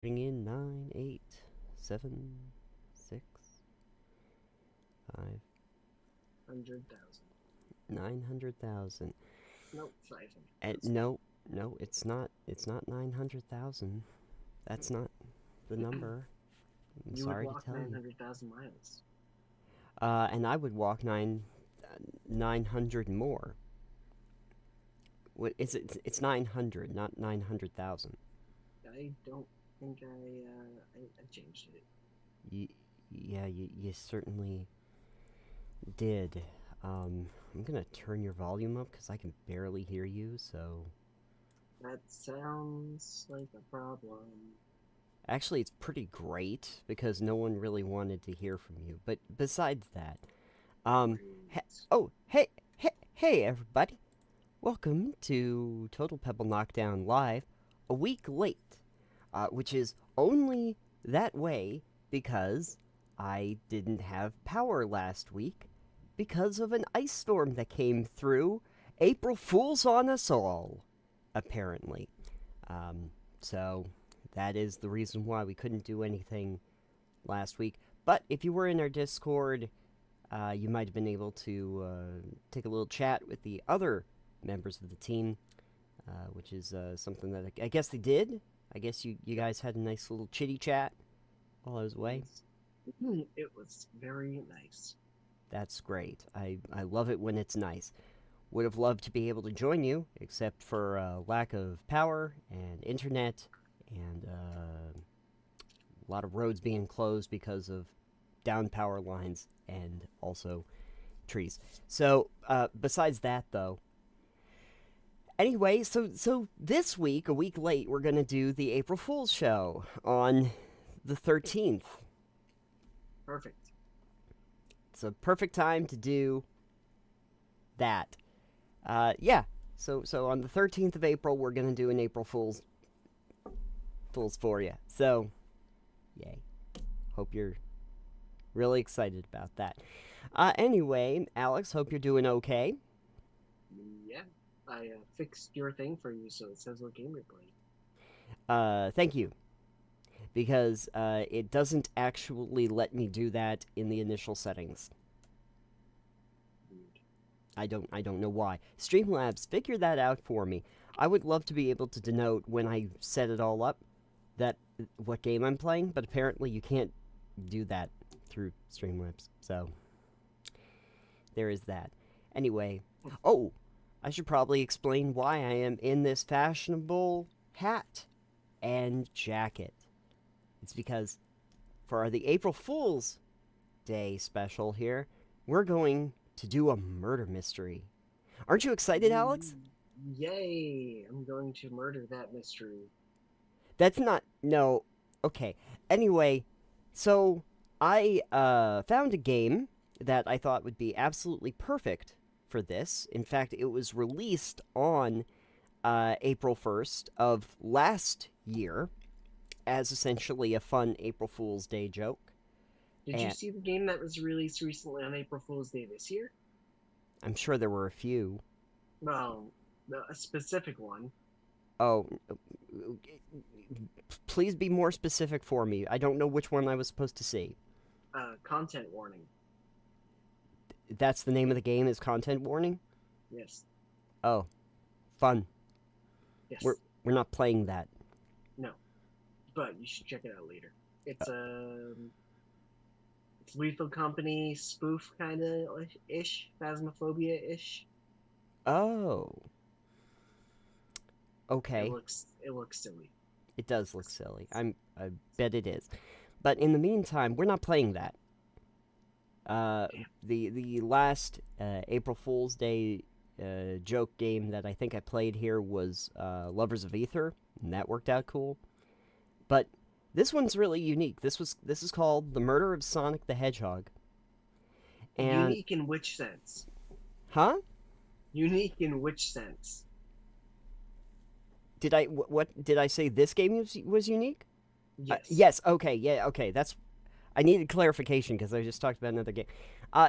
Bring in 9, 8, 7, 6, 5, 100,000. 900,000. Nope, 500. No, it's not. It's not 900,000. That's not the number. I'm You would sorry to walk tell you. 900,000 miles. And I would walk 900 more. What is it? It's 900, not 900,000. I don't think I changed it. Y- yeah, you certainly did. I'm gonna turn your volume up because I can barely hear you. So That sounds like a problem. actually, it's pretty great because no one really wanted to hear from you. But besides that, um, Great. hey, everybody! Welcome to Total Pebble Knockdown Live, a week late, which is only that way because I didn't have power last week because of an ice storm that came through. April Fools on us all, apparently. Um, so that is the reason why we couldn't do anything last week. But if you were in our Discord, you might have been able to take a little chat with the other members of the team, which is something that I guess they did. I guess you guys had a nice little chitty chat while I was away. Yes. It was very nice. That's great. I love it when it's nice. Would have loved to be able to join you, except for lack of power and internet and a lot of roads being closed because of down power lines and also trees. So, besides that, though, anyway, so this week, a week late, we're gonna do the April Fool's show on the 13th. Perfect. It's a perfect time to do that. Yeah. So on the 13th of April, we're gonna do an April Fools for you. So, yay! Hope you're really excited about that. Anyway, Alex, hope you're doing okay. Yeah. I fixed your thing for you so it says what game you're playing. Thank you, because it doesn't actually let me do that in the initial settings. Weird. I don't know why. Streamlabs, figure that out for me. I would love to be able to denote when I set it all up that what game I'm playing, but apparently you can't do that through Streamlabs. So there is that. Anyway, oh, I should probably explain why I am in this fashionable hat and jacket. It's because for the April Fool's Day special here, we're going to do a murder mystery. Aren't you excited, Alex? Yay! I'm going to murder that mystery. That's not. No. Okay. Anyway, so I found a game that I thought would be absolutely perfect for this. In fact, it was released on April 1st of last year as essentially a fun April Fool's Day joke. Did you And see the game that was released recently on April Fool's Day this year? I'm sure there were a few. Well, a specific one. Oh, please be more specific for me. I don't know which one I was supposed to see. Content warning. That's the name of the game is Content Warning? Yes. Oh, fun. We're Yes. we're not playing that. No. But you should check it out later. Uh, It's Lethal Company spoof kind of ish, Phasmophobia ish. Oh, It okay. looks silly. It does look silly. I bet it is. But in the meantime, we're not playing that. Damn. The last April Fool's Day joke game that I think I played here was Lovers of Ether, and that worked out cool. But this one's really unique. This is called The Murder of Sonic the Hedgehog. And Unique in which sense? huh? Unique in which sense? Did I what did I say? This game was unique? Yes. Yes. Okay. Yeah. Okay. That's. I needed clarification because I just talked about another game.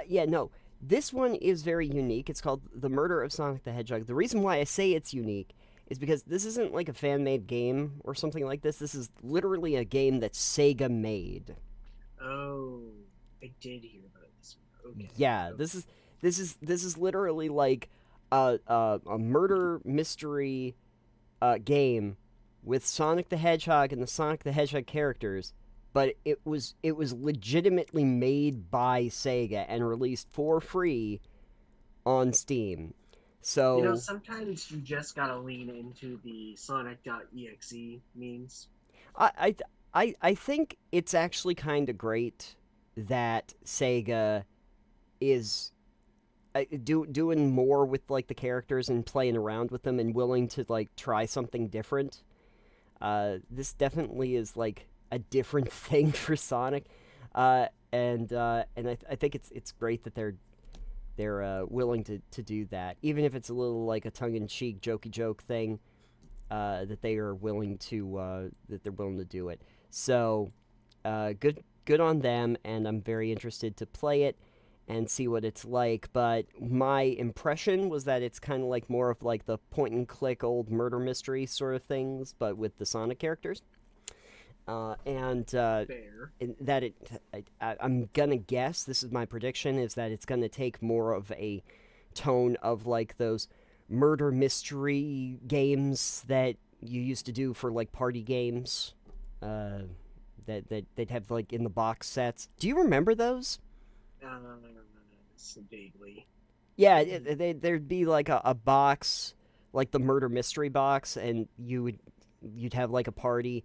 Yeah. No. This one is very unique. It's called The Murder of Sonic the Hedgehog. The reason why I say it's unique is because this isn't like a fan made game or something like this. This is literally a game that Sega made. Oh, I did hear about this one. Okay, Yeah, okay. this is literally like a murder mystery game with Sonic the Hedgehog and the Sonic the Hedgehog characters, but it was legitimately made by Sega and released for free on Steam. So Sometimes you just gotta lean into the Sonic.exe memes. I I think it's actually kind of great that Sega is doing more with like the characters and playing around with them and willing to like try something different. This definitely is like a different thing for Sonic, and I think it's great that they're willing to do that, even if it's a little like a tongue in cheek jokey joke thing. That they are willing to that they're willing to do it. So good on them, and I'm very interested to play it and see what it's like. But my impression was that it's kind of like more of like the point and click old murder mystery sort of things, but with the Sonic characters. And Fair. that I'm gonna guess, this is my prediction, is that it's gonna take more of a tone of like those murder mystery games that you used to do for like party games. Uh, that they'd have like in the box sets. Do you remember those? Uh, so vaguely. Yeah, there'd be like a box, like the murder mystery box, and you'd have like a party,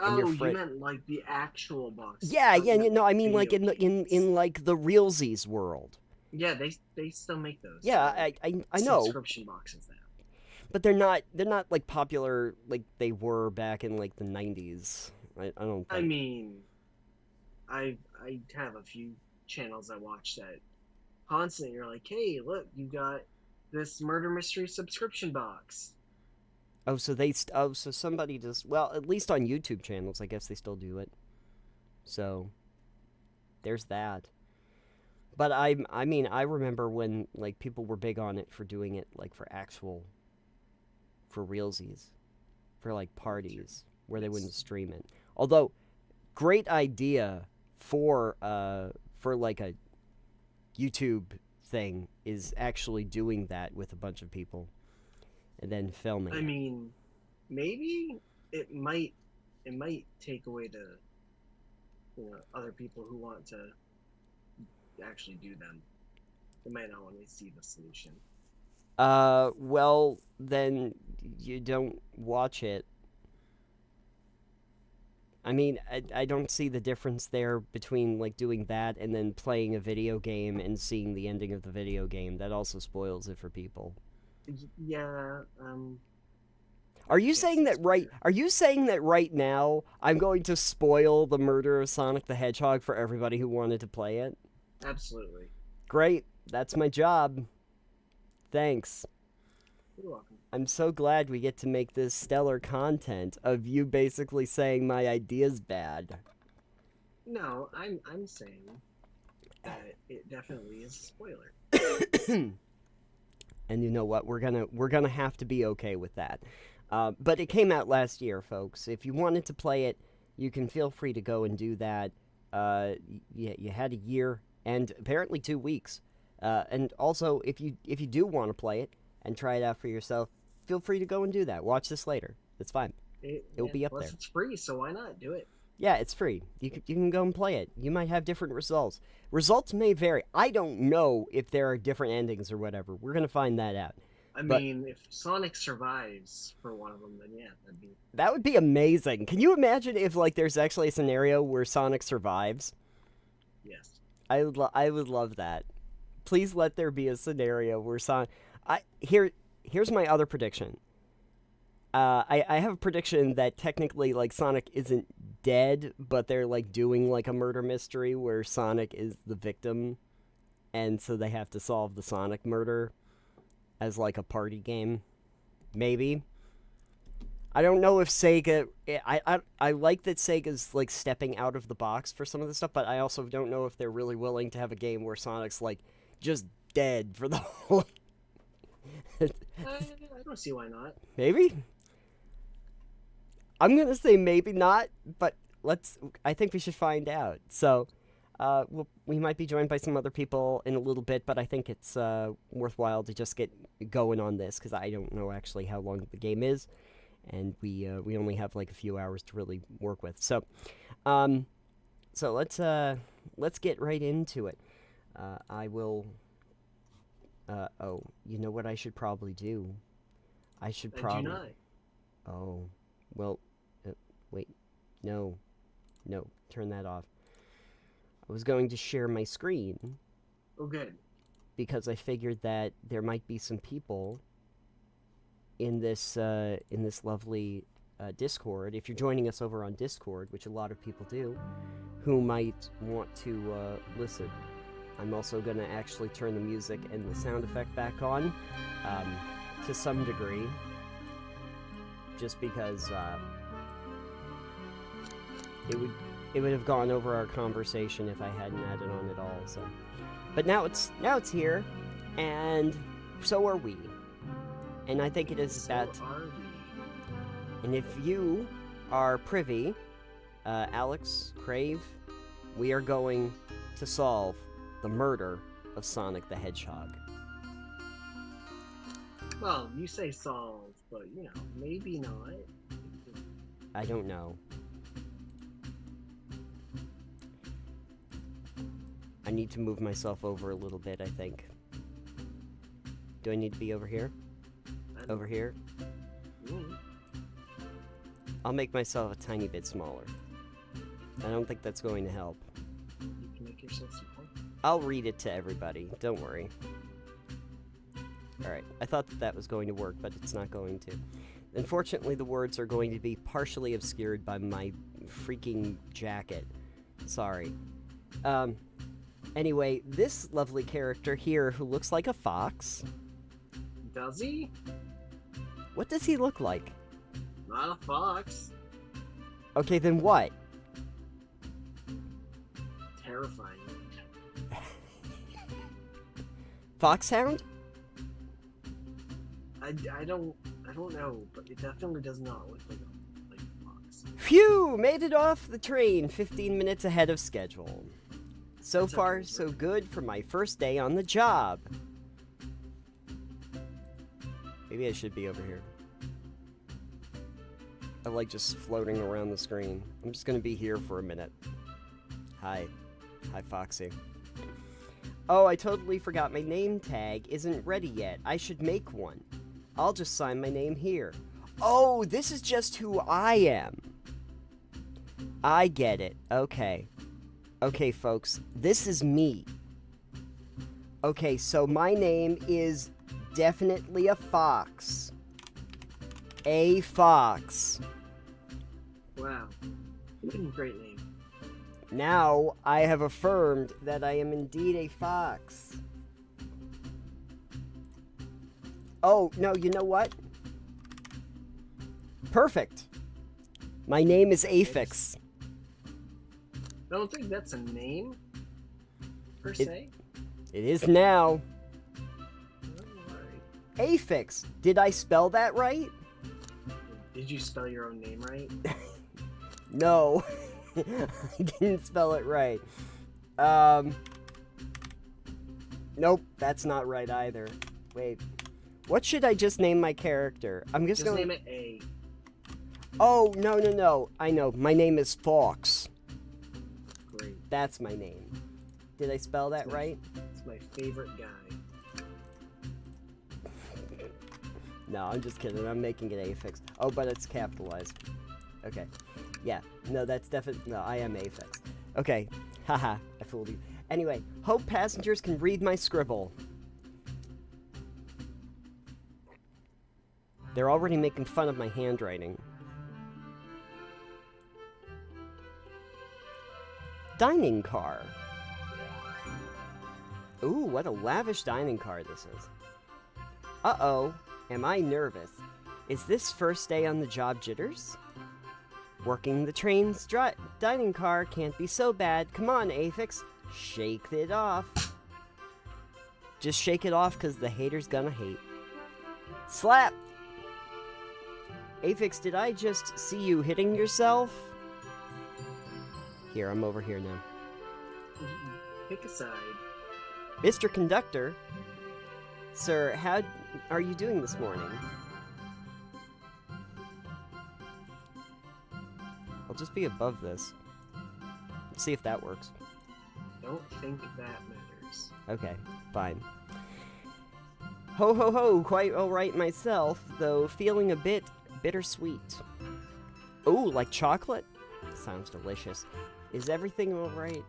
and your Oh, you friend. meant like the actual boxes. I Yeah, thought yeah, you meant no, like I mean like video games. in like the realsies world. Yeah, they still make those. Yeah, They're like I know, subscription boxes now. but they're not like popular like they were back in like the '90s. I don't I think. mean, I have a few channels I watch that constantly you're like, hey, look, you got this murder mystery subscription box. Oh, so somebody just, well, at least on YouTube channels, I guess they still do it. So there's that. But I mean, I remember when like people were big on it for doing it like for realsies, for like True. parties where they wouldn't Yes. stream it. Although great idea for like a YouTube thing is actually doing that with a bunch of people and then filming I it. mean, maybe it might it might take away the other people who want to actually do them. They might not want to see the solution. Well, then you don't watch it. I mean, I don't see the difference there between like doing that and then playing a video game and seeing the ending of the video game. That also spoils it for people. Yeah, Are I you guess saying that's that right? fair. Are you saying that right now I'm going to spoil the murder of Sonic the Hedgehog for everybody who wanted to play it? Absolutely. Great. That's my job. Thanks. You're welcome. I'm so glad we get to make this stellar content of you basically saying my idea's bad. No, I'm saying that it definitely is a spoiler. And you know what? We're gonna have to be okay with that. But it came out last year, folks. If you wanted to play it, you can feel free to go and do that. You had a year and apparently 2 weeks. And also, if you do want to play it and try it out for yourself, feel free to go and do that. Watch this later. It's fine. It will Yeah, be up plus there. it's free, so why not do it? Yeah, it's free. You can go and play it. You might have different results. Results may vary. I don't know if there are different endings or whatever. We're gonna find that out. I But mean, if Sonic survives for one of them, then yeah, that'd be that would be amazing. Can you imagine if like there's actually a scenario where Sonic survives? yes. I would love that. Please let there be a scenario where Sonic. Here's my other prediction. I have a prediction that technically like Sonic isn't dead, but they're like doing like a murder mystery where Sonic is the victim, and so they have to solve the Sonic murder as like a party game. Maybe. I don't know if Sega. I like that Sega's like stepping out of the box for some of the stuff, but I also don't know if they're really willing to have a game where Sonic's like just dead for the whole. I don't see why not. Maybe? I'm gonna say maybe not, but I think we should find out. So, we might be joined by some other people in a little bit, but I think it's worthwhile to just get going on this because I don't know actually how long the game is, and we only have like a few hours to really work with. So, um, let's get right into it. I will. Oh, you know what I should probably do? I should I do probably. not. Oh, well, wait. No, no, turn that off. I was going to share my screen Oh, good. because I figured that there might be some people in this lovely Discord. If you're joining us over on Discord, which a lot of people do, who might want to listen. I'm also going to actually turn the music and the sound effect back on to some degree, just because it would have gone over our conversation if I hadn't added on at all. So, but now it's here, and so are we. And I think it is So that. are we. And if you are privy, Alex, Crave, we are going to solve the murder of Sonic the Hedgehog. Well, you say solve, but you know, maybe not. I don't know. I need to move myself over a little bit, I think. Do I need to be over here? Over here? Mm. I'll make myself a tiny bit smaller. I don't think that's going to help. You can make yourself small. I'll read it to everybody. Don't worry. Alright, I thought that was going to work, but it's not going to. Unfortunately, the words are going to be partially obscured by my freaking jacket. Sorry. Anyway, this lovely character here who looks like a fox. Does he? What does he look like? Not a fox. Okay, then what? Terrifying. Foxhound? I don't know, but it definitely does not look like a fox. Phew! Made it off the train 15 minutes ahead of schedule. So That's far, okay. so good for my first day on the job. Maybe I should be over here. I like just floating around the screen. I'm just gonna be here for a minute. Hi. Hi, Foxy. Oh, I totally forgot my name tag isn't ready yet. I should make one. I'll just sign my name here. Oh, this is just who I am. I get it. Okay. Okay, folks. This is me. Okay, so my name is definitely a fox. A fox. Wow. Great name. Now I have affirmed that I am indeed a fox. Oh, no, you know what? Perfect. My name is Aphex. I don't think that's a name, per se. It is now. Alright. Aphex. Did I spell that right? Did you spell your own name right? No. I didn't spell it right. Nope, that's not right either. Wait. What should I just name my character? I'm just going... name it A. Oh, no. I know. My name is Fox. Great. That's my name. Did I spell that right? It's my favorite guy. No, I'm just kidding. I'm making it Aphex. Oh, but it's capitalized. Okay. Yeah. No, that's definitely... No, I am Aphex. Okay. Haha. I fooled you. Anyway, hope passengers can read my scribble. They're already making fun of my handwriting. Dining car. Ooh, what a lavish dining car this is. Uh-oh. Am I nervous? Is this first day on the job jitters? Working the train's dining car can't be so bad. Come on, Aphex. Shake it off. Just shake it off because the hater's gonna hate. Slap! Aphex, did I just see you hitting yourself? Here, I'm over here now. Pick a side. Mr. Conductor, sir, how are you doing this morning? I'll just be above this. See if that works. Don't think that matters. Okay, fine. Ho ho ho, quite alright myself, though feeling a bit bittersweet. Ooh, like chocolate? Sounds delicious. Is everything alright?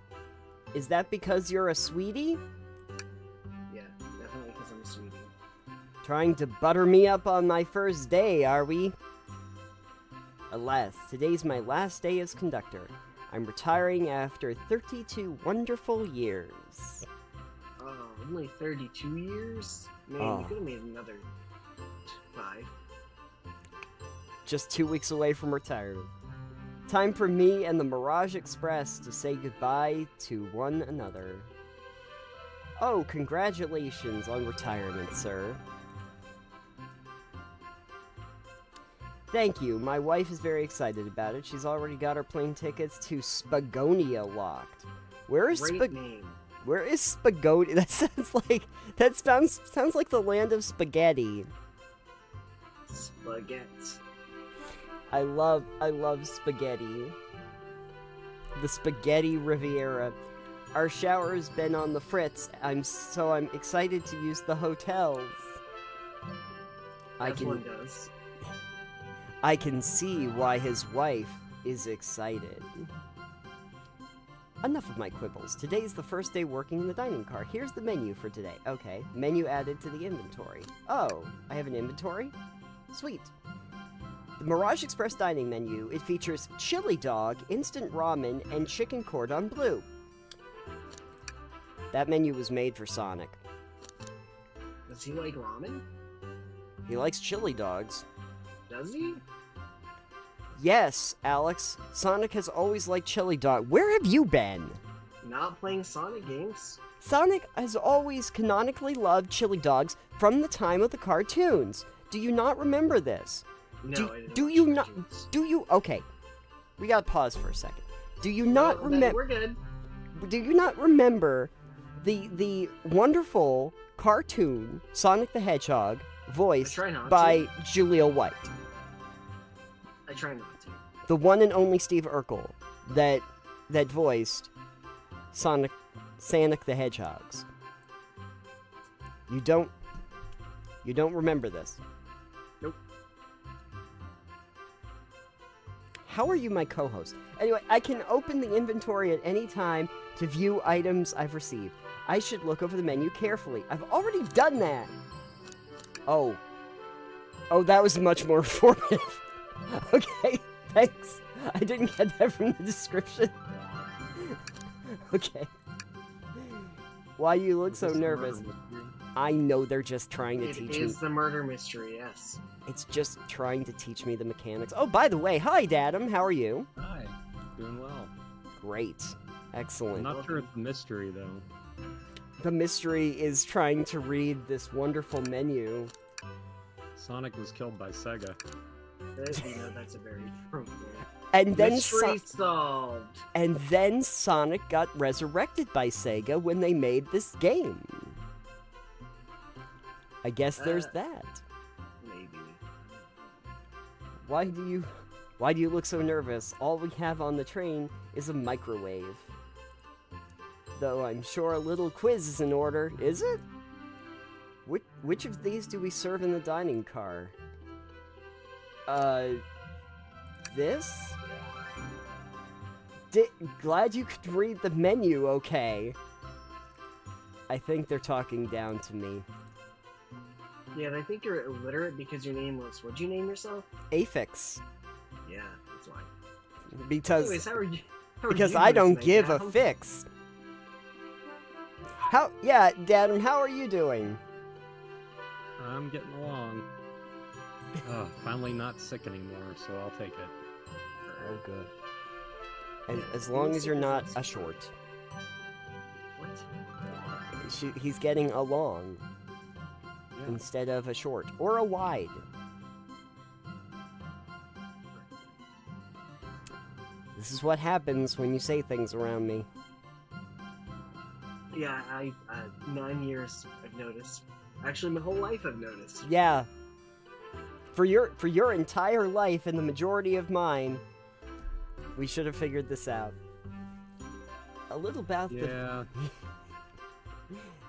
Is that because you're a sweetie? Yeah, definitely because I'm a sweetie. Trying to butter me up on my first day, are we? Alas, today's my last day as conductor. I'm retiring after 32 wonderful years. Oh, only 32 years? Man, Oh. you could have made another 5. Just 2 weeks away from retirement. Time for me and the Mirage Express to say goodbye to one another. Oh, congratulations on retirement, sir. Thank you. My wife is very excited about it. She's already got her plane tickets to Spagonia locked. Where is Great name. Where is Spagonia? That sounds like the land of spaghetti. Spaghetti. I love spaghetti. The Spaghetti Riviera. Our shower's been on the fritz. I'm excited to use the hotels. As one does. I can see why his wife is excited. Enough of my quibbles. Today's the first day working in the dining car. Here's the menu for today. Okay, menu added to the inventory. Oh, I have an inventory? Sweet. The Mirage Express dining menu, it features chili dog, instant ramen, and chicken cordon bleu. That menu was made for Sonic. Does he like ramen? He likes chili dogs. Does he? Yes, Alex. Sonic has always liked chili dog. Where have you been? Not playing Sonic games? Sonic has always canonically loved chili dogs from the time of the cartoons. Do you not remember this? No, I didn't. Do watch you not? cartoons. Do you? Okay, we gotta pause for a second. Do you not No, then remember? We're good. Do you not remember the wonderful cartoon Sonic the Hedgehog, voiced try not by Julia White, I try not to. the one and only Steve Urkel that voiced Sonic the Hedgehogs? You don't remember this? Nope. How are you my co-host? Anyway, I can open the inventory at any time to view items I've received. I should look over the menu carefully. I've already done that. Oh, that was much more informative. Okay, thanks. I didn't get that from the description. Okay. Why you look so nervous? I know they're just trying to teach me. It is the murder mystery, yes. It's just trying to teach me the mechanics. Oh, by the way, hi, Dadam. How are you? Hi, doing well. Great. Excellent. I'm not sure it's a mystery, though. The mystery is trying to read this wonderful menu. Sonic was killed by Sega. That's a very true point. And then Mystery solved. And then Sonic got resurrected by Sega when they made this game. I guess there's that. Maybe. Why do you look so nervous? All we have on the train is a microwave. Though I'm sure a little quiz is in order, is it? Which of these do we serve in the dining car? This? Glad you could read the menu, okay. I think they're talking down to me. Yeah, and I think you're illiterate because you're nameless. What'd you name yourself? Aphex. Yeah, that's why. Because Anyways, how are you because doing I don't tonight, give a Adam? fix. Dadam, how are you doing? I'm getting along. Oh, finally not sick anymore, so I'll take it. Oh, good. And as long as you're not a short. What? He's getting along. instead of a short or a wide. This is what happens when you say things around me. Yeah, 9 years I've noticed. Actually, my whole life I've noticed. Yeah. For your entire life and the majority of mine, we should have figured this out. A little about Yeah.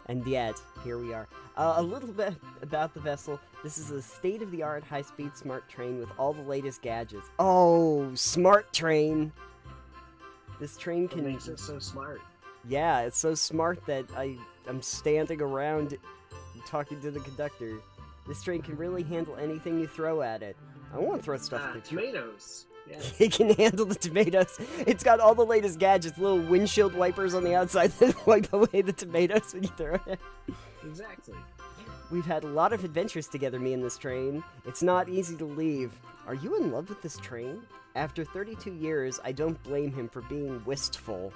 And yet, here we are. A little bit about the vessel. This is a state-of-the-art high-speed smart train with all the latest gadgets. Oh, smart train! This train What can... makes it so smart? Yeah, it's so smart that I'm standing around talking to the conductor. This train can really handle anything you throw at it. I won't throw stuff at the train. Tomatoes. Yeah. It can handle the tomatoes. It's got all the latest gadgets, little windshield wipers on the outside that wipe away the tomatoes when you throw it. Exactly. We've had a lot of adventures together, me and this train. It's not easy to leave. Are you in love with this train? After 32 years, I don't blame him for being wistful.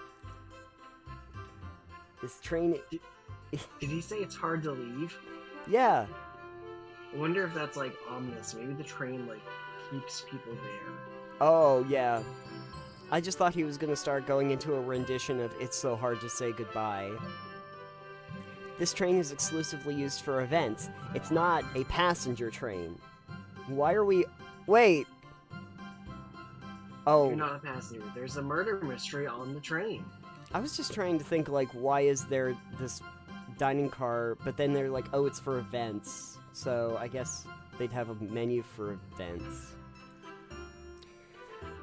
This train... Did he say it's hard to leave? Yeah. I wonder if that's like ominous. Maybe the train like keeps people there. Oh, yeah. I just thought he was going to start going into a rendition of It's So Hard to Say Goodbye. This train is exclusively used for events. It's not a passenger train. Why are we... Wait! Oh. You're not a passenger. There's a murder mystery on the train. I was just trying to think, like, why is there this dining car, but then they're like, oh, it's for events. So I guess they'd have a menu for events.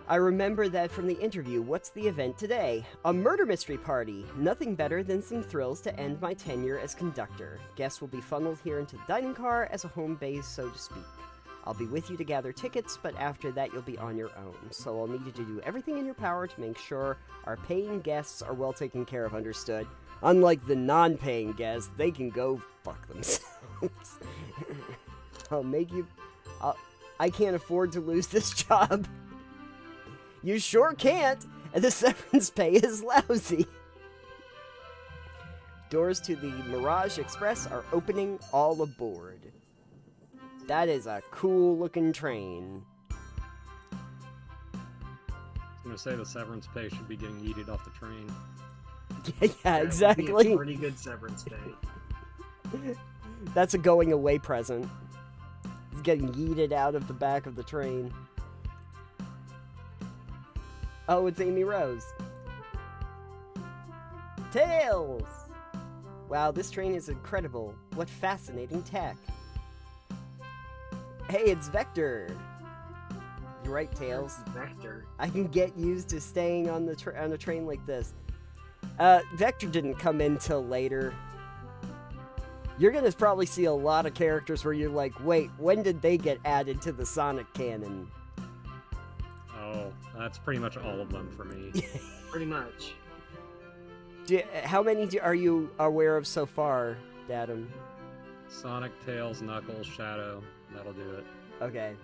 I remember that from the interview. What's the event today? A murder mystery party. Nothing better than some thrills to end my tenure as conductor. Guests will be funneled here into the dining car as a home base, so to speak. I'll be with you to gather tickets, but after that you'll be on your own. So I'll need you to do everything in your power to make sure our paying guests are well taken care of, understood? Unlike the non-paying guests, they can go fuck themselves. I'll make you... I can't afford to lose this job. You sure can't, and the severance pay is lousy. Doors to the Mirage Express are opening, all aboard. That is a cool-looking train. I was gonna say the severance pay should be getting yeeted off the train. Yeah, That would be exactly. a pretty good severance pay. That's a going-away present. It's getting yeeted out of the back of the train. Oh, it's Amy Rose. Tails! Wow, this train is incredible. What fascinating tech. Hey, it's Vector. You're right, Tails. Vector. I can get used to staying on the on a train like this. Vector didn't come in till later. You're gonna probably see a lot of characters where you're like, wait, when did they get added to the Sonic canon? Oh, that's pretty much all of them for me. Pretty much. How many are you aware of so far, Datum? Sonic, Tails, Knuckles, Shadow. That'll do it. Okay.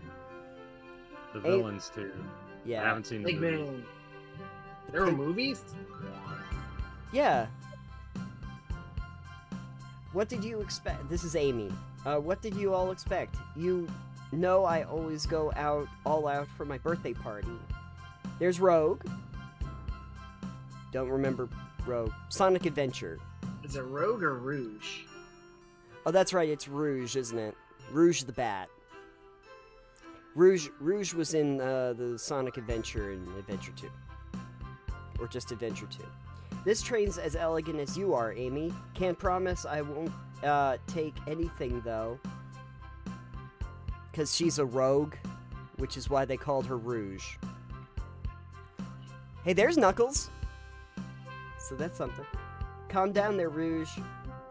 The villains too. I Yeah. haven't seen the Big movie. Man. There were movies? Yeah. What did you expect? This is Amy. What did you all expect? You know I always go all out for my birthday party. There's Rogue. Don't remember Rogue. Sonic Adventure. Is it Rogue or Rouge? Oh, that's right, it's Rouge, isn't it? Rouge the Bat. Rouge was in the Sonic Adventure and Adventure 2. Or just Adventure 2. This train's as elegant as you are, Amy. Can't promise I won't take anything, though. Because she's a rogue, which is why they called her Rouge. Hey, there's Knuckles! So that's something. Calm down there, Rouge.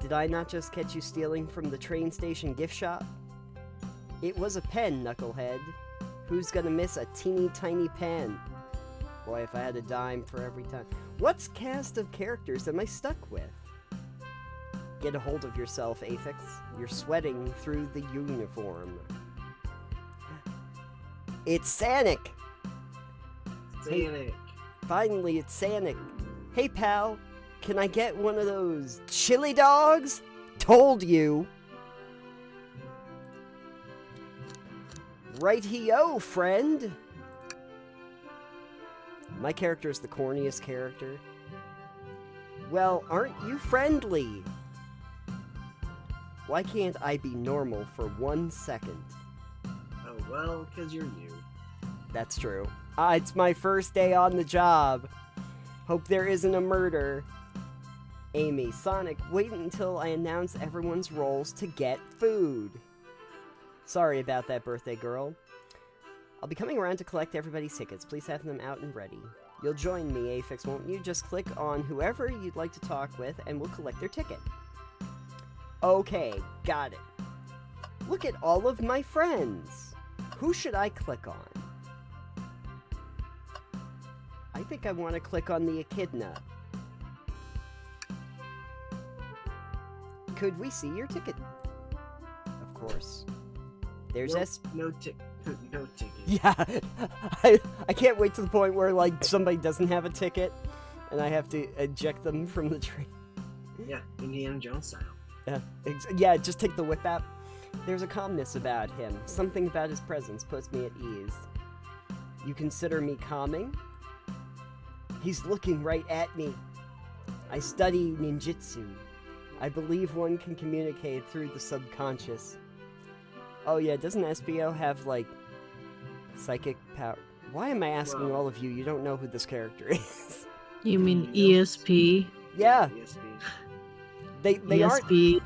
Did I not just catch you stealing from the train station gift shop? It was a pen, Knucklehead. Who's gonna miss a teeny tiny pen? Boy, if I had a dime for every time. What cast of characters am I stuck with? Get a hold of yourself, Aphix. You're sweating through the uniform. It's Sanic! Sanic. Finally, it's Sanic. Hey, pal. Can I get one of those chili dogs? Told you. Right-he-o, friend! My character is the corniest character. Well, aren't you friendly? Why can't I be normal for 1 second? Oh, well, because you're new. That's true. It's my first day on the job. Hope there isn't a murder. Amy, Sonic, wait until I announce everyone's roles to get food. Sorry about that, birthday girl. I'll be coming around to collect everybody's tickets. Please have them out and ready. You'll join me, Aphex, won't you? Just click on whoever you'd like to talk with, and we'll collect their ticket. Okay, got it. Look at all of my friends. Who should I click on? I think I want to click on the echidna. Could we see your ticket? Of course. There's Nope, no ticket. Yeah, I can't wait to the point where, like, somebody doesn't have a ticket, and I have to eject them from the train. Yeah, Indiana Jones style. Yeah, just take the whip app. There's a calmness about him. Something about his presence puts me at ease. You consider me calming? He's looking right at me. I study ninjutsu. I believe one can communicate through the subconscious. Oh yeah, doesn't SBO have, like, psychic power? Why am I asking all of you? You don't know who this character is. You mean ESP? Yeah, ESP. they ESP.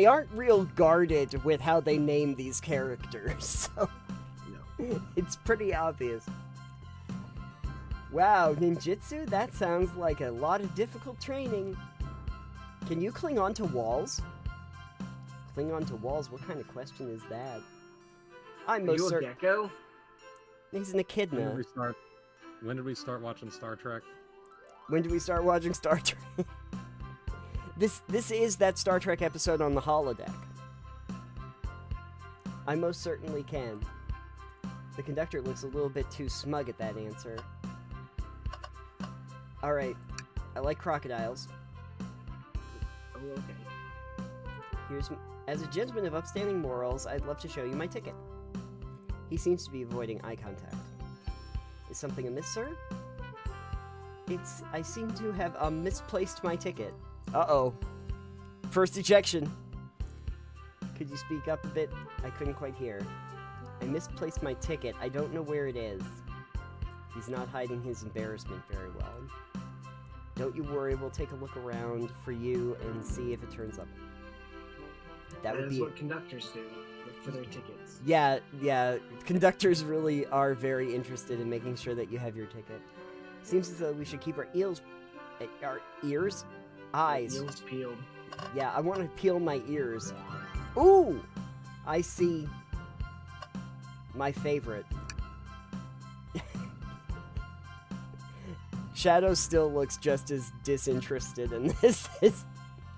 aren't real guarded with how they name these characters, so No. it's pretty obvious. Wow, ninjutsu? That sounds like a lot of difficult training. Can you cling on to walls? Cling on to walls? What kind of question is that? I'm Are most you a certain gecko? he's an When did echidna. we start? When did we start watching Star Trek? When did we start watching Star Trek? This is that Star Trek episode on the holodeck. I most certainly can. The conductor looks a little bit too smug at that answer. Alright, I like crocodiles. Oh, okay. As a gentleman of upstanding morals, I'd love to show you my ticket. He seems to be avoiding eye contact. Is something amiss, sir? I seem to have misplaced my ticket. Uh-oh. First ejection. Could you speak up a bit? I couldn't quite hear. I misplaced my ticket. I don't know where it is. He's not hiding his embarrassment very well. Don't you worry, we'll take a look around for you and see if it turns up. That would is be what conductors do. Look for their tickets. Yeah, conductors really are very interested in making sure that you have your ticket. Seems as though we should keep our eyes. Eels peeled. Yeah, I want to peel my ears. Ooh! I see my favorite. Shadow still looks just as disinterested in this as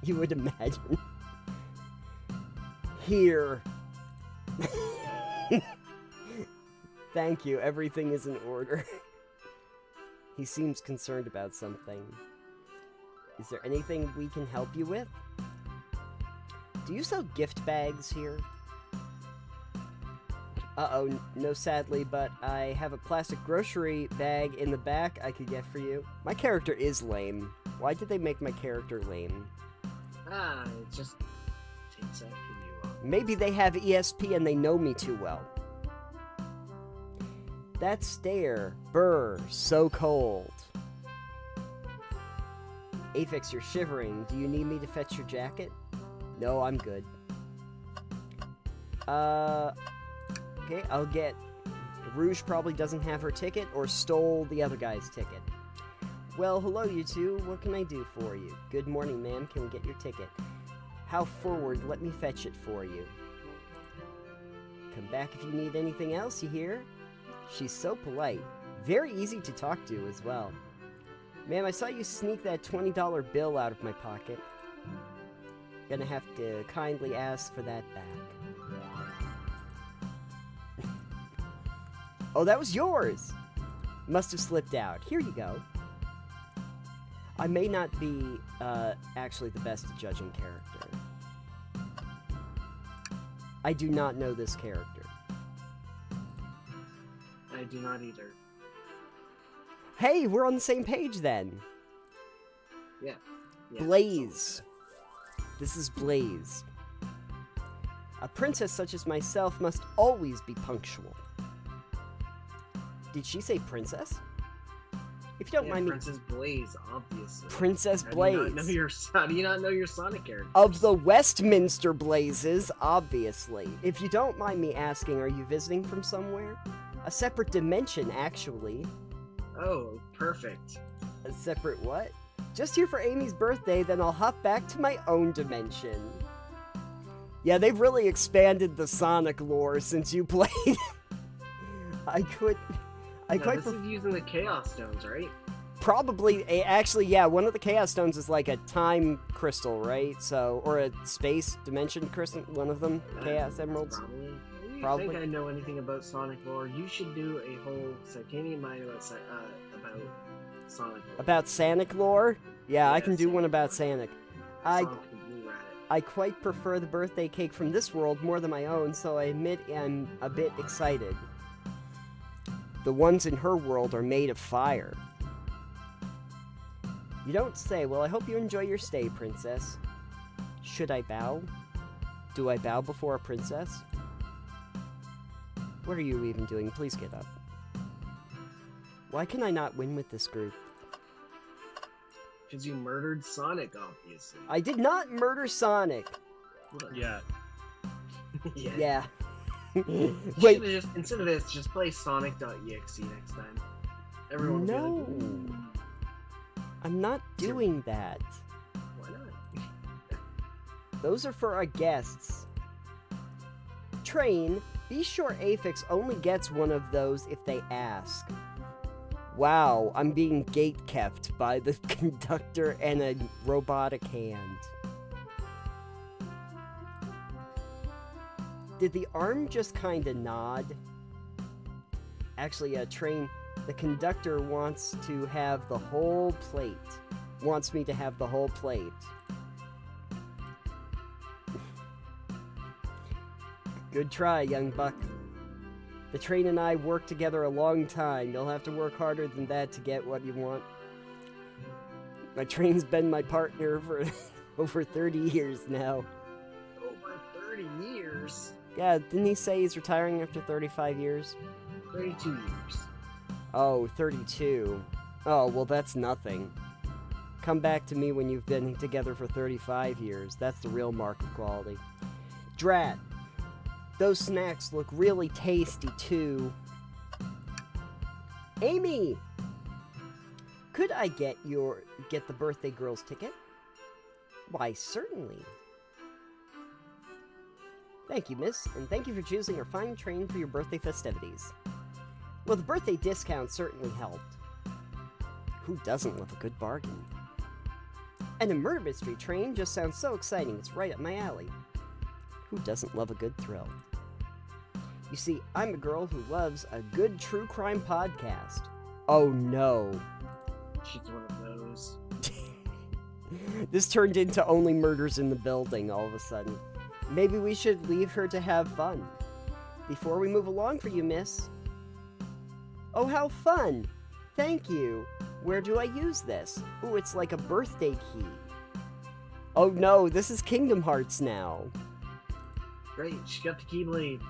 you would imagine. Here. Thank you, everything is in order. He seems concerned about something. Is there anything we can help you with? Do you sell gift bags here? Uh-oh, no sadly, but I have a plastic grocery bag in the back I could get for you. My character is lame. Why did they make my character lame? It just takes after you. Maybe they have ESP and they know me too well. That stare, brr, so cold. Aphex, you're shivering. Do you need me to fetch your jacket? No, I'm good. Okay, I'll get... Rouge probably doesn't have her ticket or stole the other guy's ticket. Well, hello you two. What can I do for you? Good morning, ma'am. Can we get your ticket? How forward? Let me fetch it for you. Come back if you need anything else, you hear? She's so polite. Very easy to talk to as well. Ma'am, I saw you sneak that $20 bill out of my pocket. Gonna have to kindly ask for that back. Oh, that was yours! Must have slipped out. Here you go. I may not be, actually the best at judging character. I do not know this character. do not either. Hey, we're on the same page then. Yeah, Blaze. This is Blaze. A princess such as myself must always be punctual. Did she say princess? If you don't mind me... Princess Blaze, obviously. Princess How Blaze. do you not know your Sonic character? Of the Westminster Blazes, obviously. If you don't mind me asking, are you visiting from somewhere? A separate dimension, actually. Oh, perfect. A separate what? Just here for Amy's birthday, then I'll hop back to my own dimension. Yeah, they've really expanded the Sonic lore since you played. This is using the Chaos Stones, right? Probably, actually, yeah, one of the Chaos Stones is like a time crystal, right? So, or a space dimension crystal, one of them, Chaos Emeralds. Probably. If you think I know anything about Sonic lore, you should do a whole Titanium Mind about Sonic lore. About Sonic lore? Yeah, I can do one about Sonic. Sonic and Blue Rabbit. I quite prefer the birthday cake from this world more than my own, so I admit I'm a bit excited. The ones in her world are made of fire. You don't say. Well, I hope you enjoy your stay, princess. Should I bow? Do I bow before a princess? What are you even doing? Please get up. Why can I not win with this group? Because you murdered Sonic, obviously. I did not murder Sonic. Yeah. Yeah. Wait. Instead of this, just play Sonic.exe next time. Everyone No. I'm not doing that. Why not? Those are for our guests. Train, be sure Aphex only gets one of those if they ask. Wow, I'm being gate-kept by the conductor and a robotic hand. Did the arm just kinda nod? Actually, Train, the conductor wants to have the whole plate. Wants me to have the whole plate. Good try, young buck. The Train and I worked together a long time. You'll have to work harder than that to get what you want. My Train's been my partner for over 30 years now. Over 30 years? Yeah, didn't he say he's retiring after 35 years? 32 years. Oh, 32. Oh, well, that's nothing. Come back to me when you've been together for 35 years. That's the real mark of quality. Drat. Those snacks look really tasty, too. Amy! Could I get the birthday girl's ticket? Why, certainly. Thank you, miss, and thank you for choosing our fine train for your birthday festivities. Well, the birthday discount certainly helped. Who doesn't love a good bargain? And a murder mystery train just sounds so exciting, it's right up my alley. Who doesn't love a good thrill? You see, I'm a girl who loves a good true crime podcast. Oh no. She's one of those. This turned into only murders in the building all of a sudden. Maybe we should leave her to have fun. Before we move along for you, miss. Oh, how fun! Thank you. Where do I use this? Ooh, it's like a birthday key. Oh no, this is Kingdom Hearts now. Great, she got the Keyblade.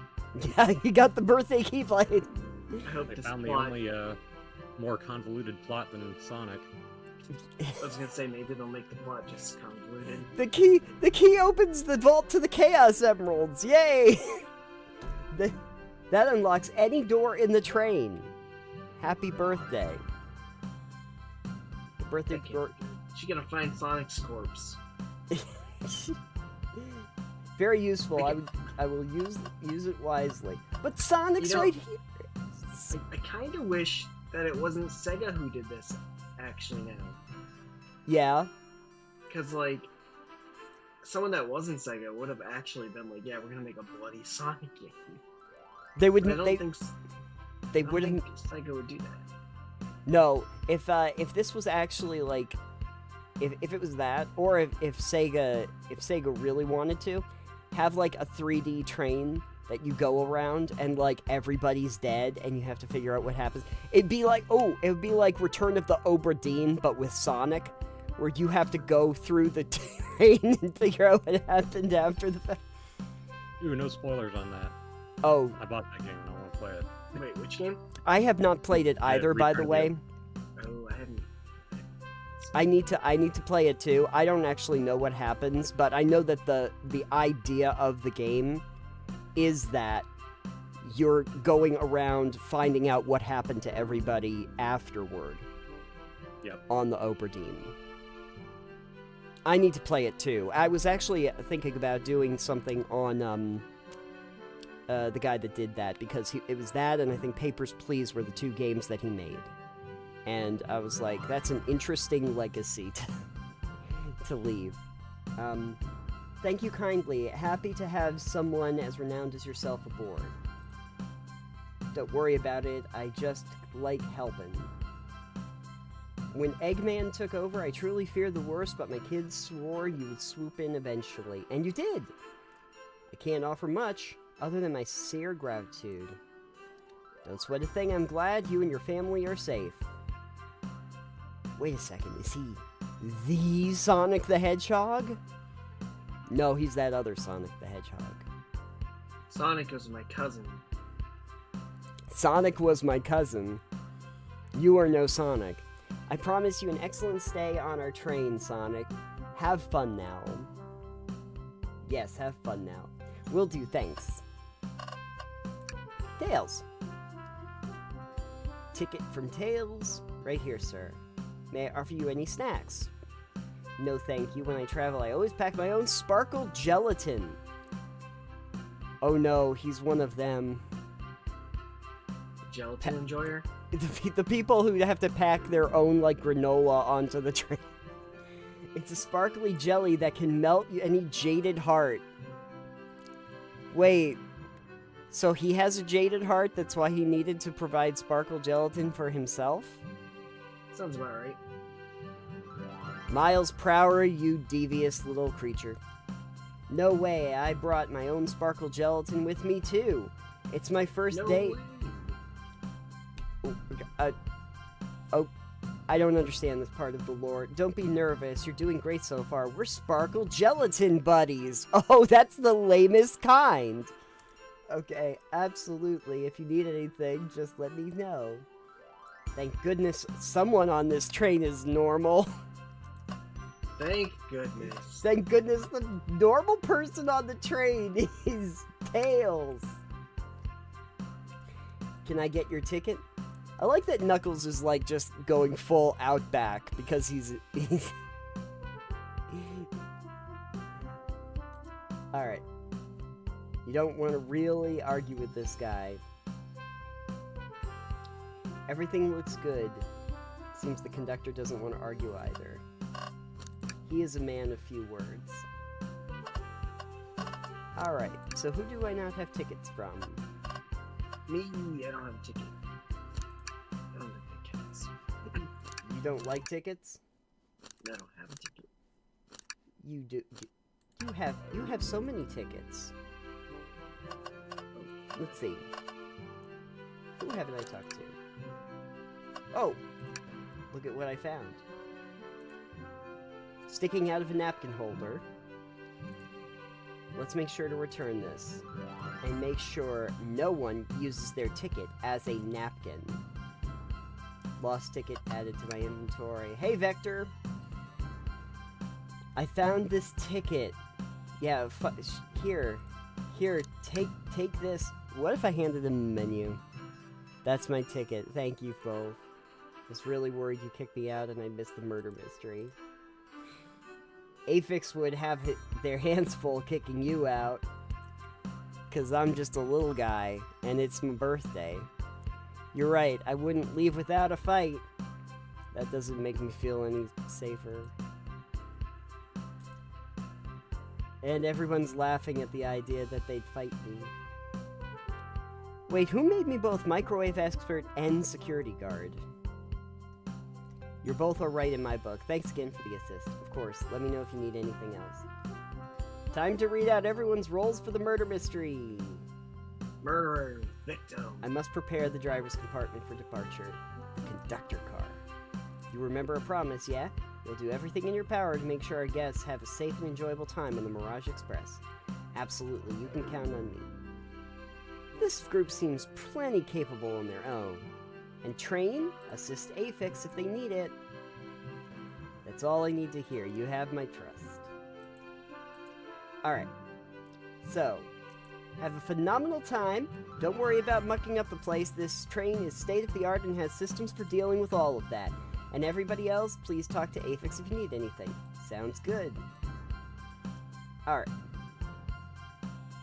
Yeah, you got the birthday keyblade. I hope They this found the plot... only more convoluted plot than in Sonic. I was gonna say, maybe they'll make the plot just convoluted. The key opens the vault to the Chaos Emeralds. Yay! That unlocks any door in the train. Happy birthday. The birthday door. She's gonna find Sonic's corpse. Very useful. I will use it wisely. But Sonic's right here. I kind of wish that it wasn't Sega who did this, actually, now. Yeah. Because, like, someone that wasn't Sega would have actually been like, yeah, we're gonna make a bloody Sonic game. They But I wouldn't. don't They think they I don't wouldn't. think Sega would do that. No. If this was actually like, if it was that, or if Sega really wanted to have like a 3D train that you go around and like everybody's dead and you have to figure out what happens. It'd be like Return of the Obra Dinn, but with Sonic, where you have to go through the terrain and figure out what happened after the fact. Ooh, no spoilers on that. Oh, I bought that game and I want to play it. Wait, which game? I have not played it either, by the Return of way. Oh, I haven't. I need to play it too. I don't actually know what happens, but I know that the idea of the game is that you're going around finding out what happened to everybody afterward. Yep. On the Obra Dinn. I need to play it too. I was actually thinking about doing something on the guy that did that, because it was that and I think Papers, Please were the two games that he made. And I was like, that's an interesting legacy to leave. Thank you kindly. Happy to have someone as renowned as yourself aboard. Don't worry about it. I just like helping. When Eggman took over, I truly feared the worst, but my kids swore you would swoop in eventually. And you did! I can't offer much, other than my sincere gratitude. Don't sweat a thing, I'm glad you and your family are safe. Wait a second, is he the Sonic the Hedgehog? No, he's that other Sonic the Hedgehog. Sonic was my cousin. Sonic was my cousin. You are no Sonic. I promise you an excellent stay on our train, Sonic. Have fun now. Yes, have fun now. Will do, thanks. Tails. Ticket from Tails. Right here, sir. May I offer you any snacks? No thank you. When I travel, I always pack my own sparkle gelatin. Oh no, he's one of them. Gelatin enjoyer? The people who have to pack their own, like, granola onto the train. It's a sparkly jelly that can melt any jaded heart. Wait, so he has a jaded heart, that's why he needed to provide sparkle gelatin for himself? Sounds about right. Miles Prower, you devious little creature. No way, I brought my own sparkle gelatin with me too. It's my first No date. way. Oh, I don't understand this part of the lore. Don't be nervous, you're doing great so far. We're sparkle gelatin buddies. Oh, that's the lamest kind. Okay, absolutely. If you need anything, just let me know. Thank goodness someone on this train is normal. Thank goodness. Thank goodness the normal person on the train is Tails. Can I get your ticket? I like that Knuckles is like just going full Outback because he's Alright. You don't want to really argue with this guy. Everything looks good. Seems the conductor doesn't want to argue either. He is a man of few words. Alright, so who do I not have tickets from? Me, I don't have a ticket. I don't have tickets. You don't like tickets? I don't have a ticket. You do. You have so many tickets. Let's see. Who haven't I talked to? Oh! Look at what I found. Sticking out of a napkin holder. Let's make sure to return this. And make sure no one uses their ticket as a napkin. Lost ticket added to my inventory. Hey, Vector! I found this ticket. Yeah, here, take this. What if I handed him a menu? That's my ticket. Thank you both. I was really worried you kicked me out and I missed the murder mystery. Aphex would have their hands full kicking you out. Cause I'm just a little guy, and it's my birthday. You're right, I wouldn't leave without a fight. That doesn't make me feel any safer. And everyone's laughing at the idea that they'd fight me. Wait, who made me both microwave expert and security guard? You're both alright in my book. Thanks again for the assist. Of course, let me know if you need anything else. Time to read out everyone's roles for the murder mystery. Murderer, victim. I must prepare the driver's compartment for departure. The conductor car. You remember a promise, yeah? You'll do everything in your power to make sure our guests have a safe and enjoyable time on the Mirage Express. Absolutely, you can count on me. This group seems plenty capable on their own. And train, assist Afix if they need it. That's all I need to hear. You have my trust. Alright. So, have a phenomenal time. Don't worry about mucking up the place. This train is state-of-the-art and has systems for dealing with all of that. And everybody else, please talk to Afix if you need anything. Sounds good. Alright.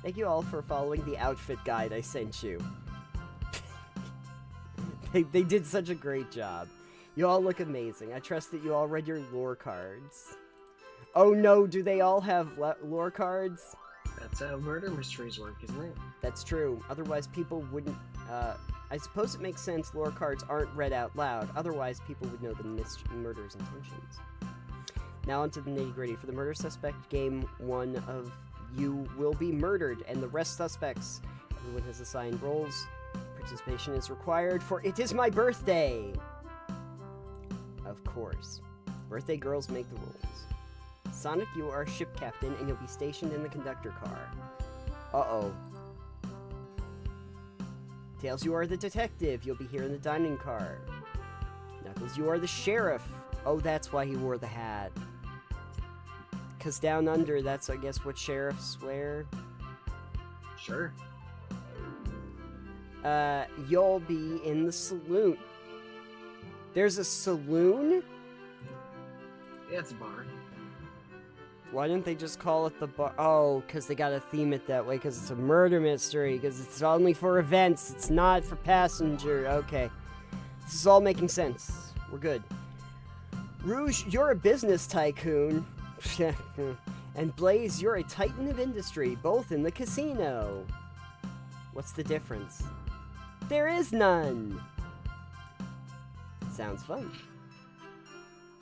Thank you all for following the outfit guide I sent you. They did such a great job. You all look amazing. I trust that you all read your lore cards. Oh no, do they all have lore cards? That's how murder mysteries work, isn't it? That's true. Otherwise people wouldn't, I suppose it makes sense lore cards aren't read out loud. Otherwise people would know the murderer's intentions. Now onto the nitty-gritty. For the murder suspect game, one of you will be murdered, and the rest suspects. Everyone has assigned roles. Participation is required, for it is my birthday! Of course. Birthday girls make the rules. Sonic, you are ship captain, and you'll be stationed in the conductor car. Uh-oh. Tails, you are the detective. You'll be here in the dining car. Knuckles, you are the sheriff. Oh, that's why he wore the hat. Because down under, that's, I guess, what sheriffs wear. Sure. You'll be in the saloon. There's a saloon? Yeah, it's a bar. Why didn't they just call it the bar? Oh, because they gotta theme it that way, because it's a murder mystery, because it's only for events, it's not for passenger. Okay. This is all making sense. We're good. Rouge, you're a business tycoon. And Blaze, you're a titan of industry, both in the casino. What's the difference? There is none. Sounds fun.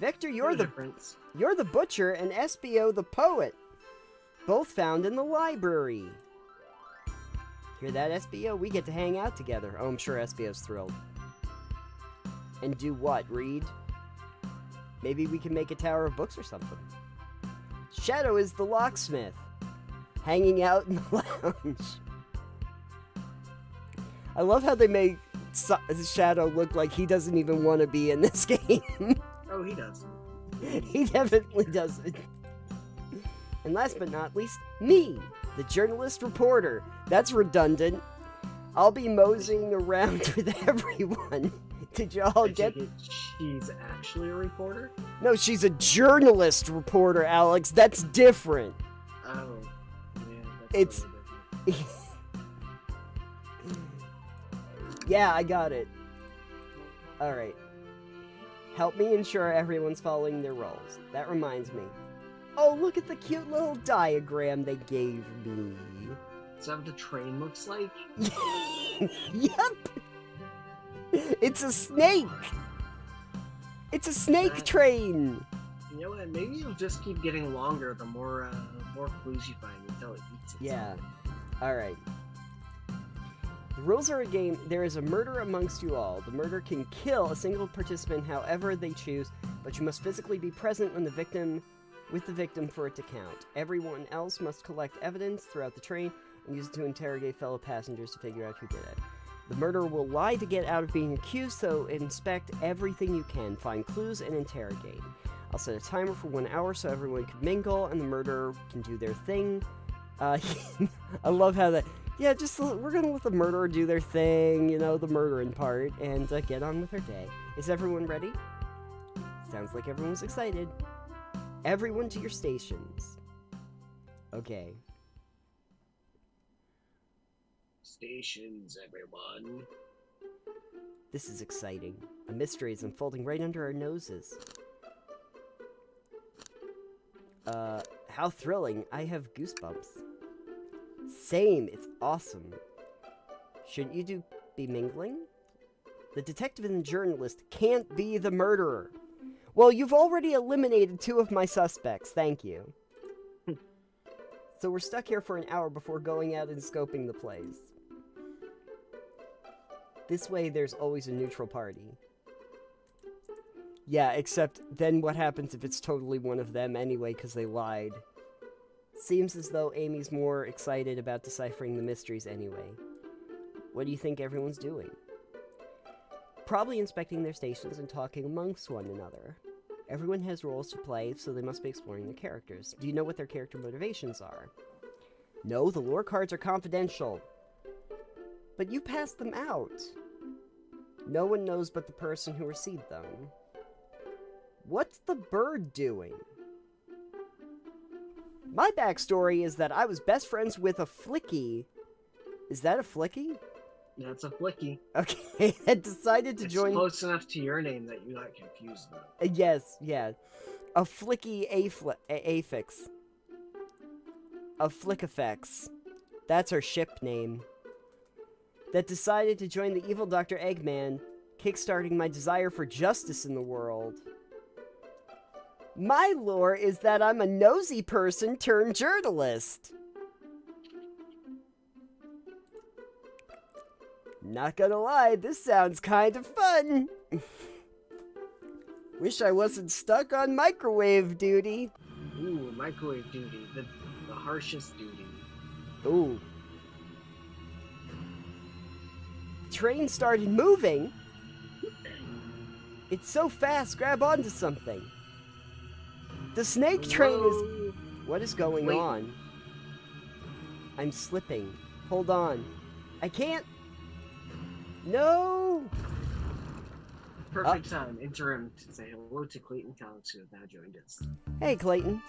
Vector, you're the butcher, and SBO the poet. Both found in the library. Hear that, SBO? We get to hang out together. Oh, I'm sure SBO's thrilled. And do what, read? Maybe we can make a tower of books or something. Shadow is the locksmith. Hanging out in the lounge. I love how they make Shadow look like he doesn't even want to be in this game. Oh, he does. He definitely doesn't. And last but not least, me, the journalist reporter. That's redundant. I'll be moseying around with everyone. Did y'all get it? She's actually a reporter? No, she's a journalist reporter, Alex. That's different. Oh, yeah, that's It's- totally different. Yeah, I got it. Alright. Help me ensure everyone's following their roles. That reminds me. Oh, look at the cute little diagram they gave me. Is that what the train looks like? Yep! It's a snake! It's a snake That- train! You know what? Maybe it'll just keep getting longer the more clues you find until it eats it. Yeah. Alright. The rules are a game. There is a murder amongst you all. The murder can kill a single participant however they choose, but you must physically be present when with the victim for it to count. Everyone else must collect evidence throughout the train and use it to interrogate fellow passengers to figure out who did it. The murderer will lie to get out of being accused, so inspect everything you can, find clues, and interrogate. I'll set a timer for 1 hour so everyone can mingle and the murderer can do their thing. I love how that... Yeah, we're gonna let the murderer do their thing, you know, the murdering part, and get on with her day. Is everyone ready? Sounds like everyone's excited. Everyone to your stations. Okay. Stations, everyone. This is exciting. A mystery is unfolding right under our noses. How thrilling. I have goosebumps. Same, it's awesome. Shouldn't you be mingling? The detective and the journalist can't be the murderer. Well, you've already eliminated 2 of my suspects, thank you. So we're stuck here for an hour before going out and scoping the place. This way, there's always a neutral party. Yeah, except then what happens if it's totally one of them anyway because they lied? Seems as though Amy's more excited about deciphering the mysteries anyway. What do you think everyone's doing? Probably inspecting their stations and talking amongst one another. Everyone has roles to play, so they must be exploring their characters. Do you know what their character motivations are? No, the lore cards are confidential. But you passed them out. No one knows but the person who received them. What's the bird doing? My backstory is that I was best friends with a flicky. Is that a flicky? That's a flicky. Okay, I decided to It's join... close enough to your name that you got confused though. Yes, yeah. A flicky affix. A flickafex. That's her ship name. That decided to join the evil Dr. Eggman, kickstarting my desire for justice in the world. My lore is that I'm a nosy person turned journalist. Not gonna lie, this sounds kind of fun. Wish I wasn't stuck on microwave duty. Ooh, microwave duty. The harshest duty. Ooh. Train started moving. It's so fast, grab onto something. The snake train is... Whoa. What is going Wait. on? I'm slipping. Hold on. I can't... No! Perfect time. Interim to say hello to Clayton Cox, who has now joined us. Hey, Clayton.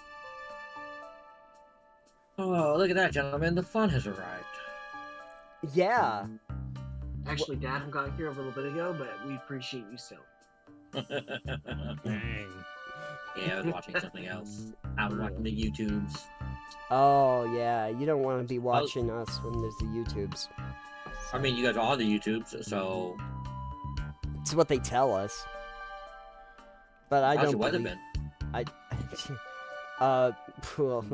Oh, look at that, gentlemen. The fun has arrived. Yeah. Actually, Dad got here a little bit ago, but we appreciate you still. Dang. Yeah, I was watching something else. I was watching the YouTubes. Oh, yeah. You don't want to be watching us when there's the YouTubes. I mean, you guys are on the YouTubes, so It's what they tell us. But I how's don't your weather believe... been? Well,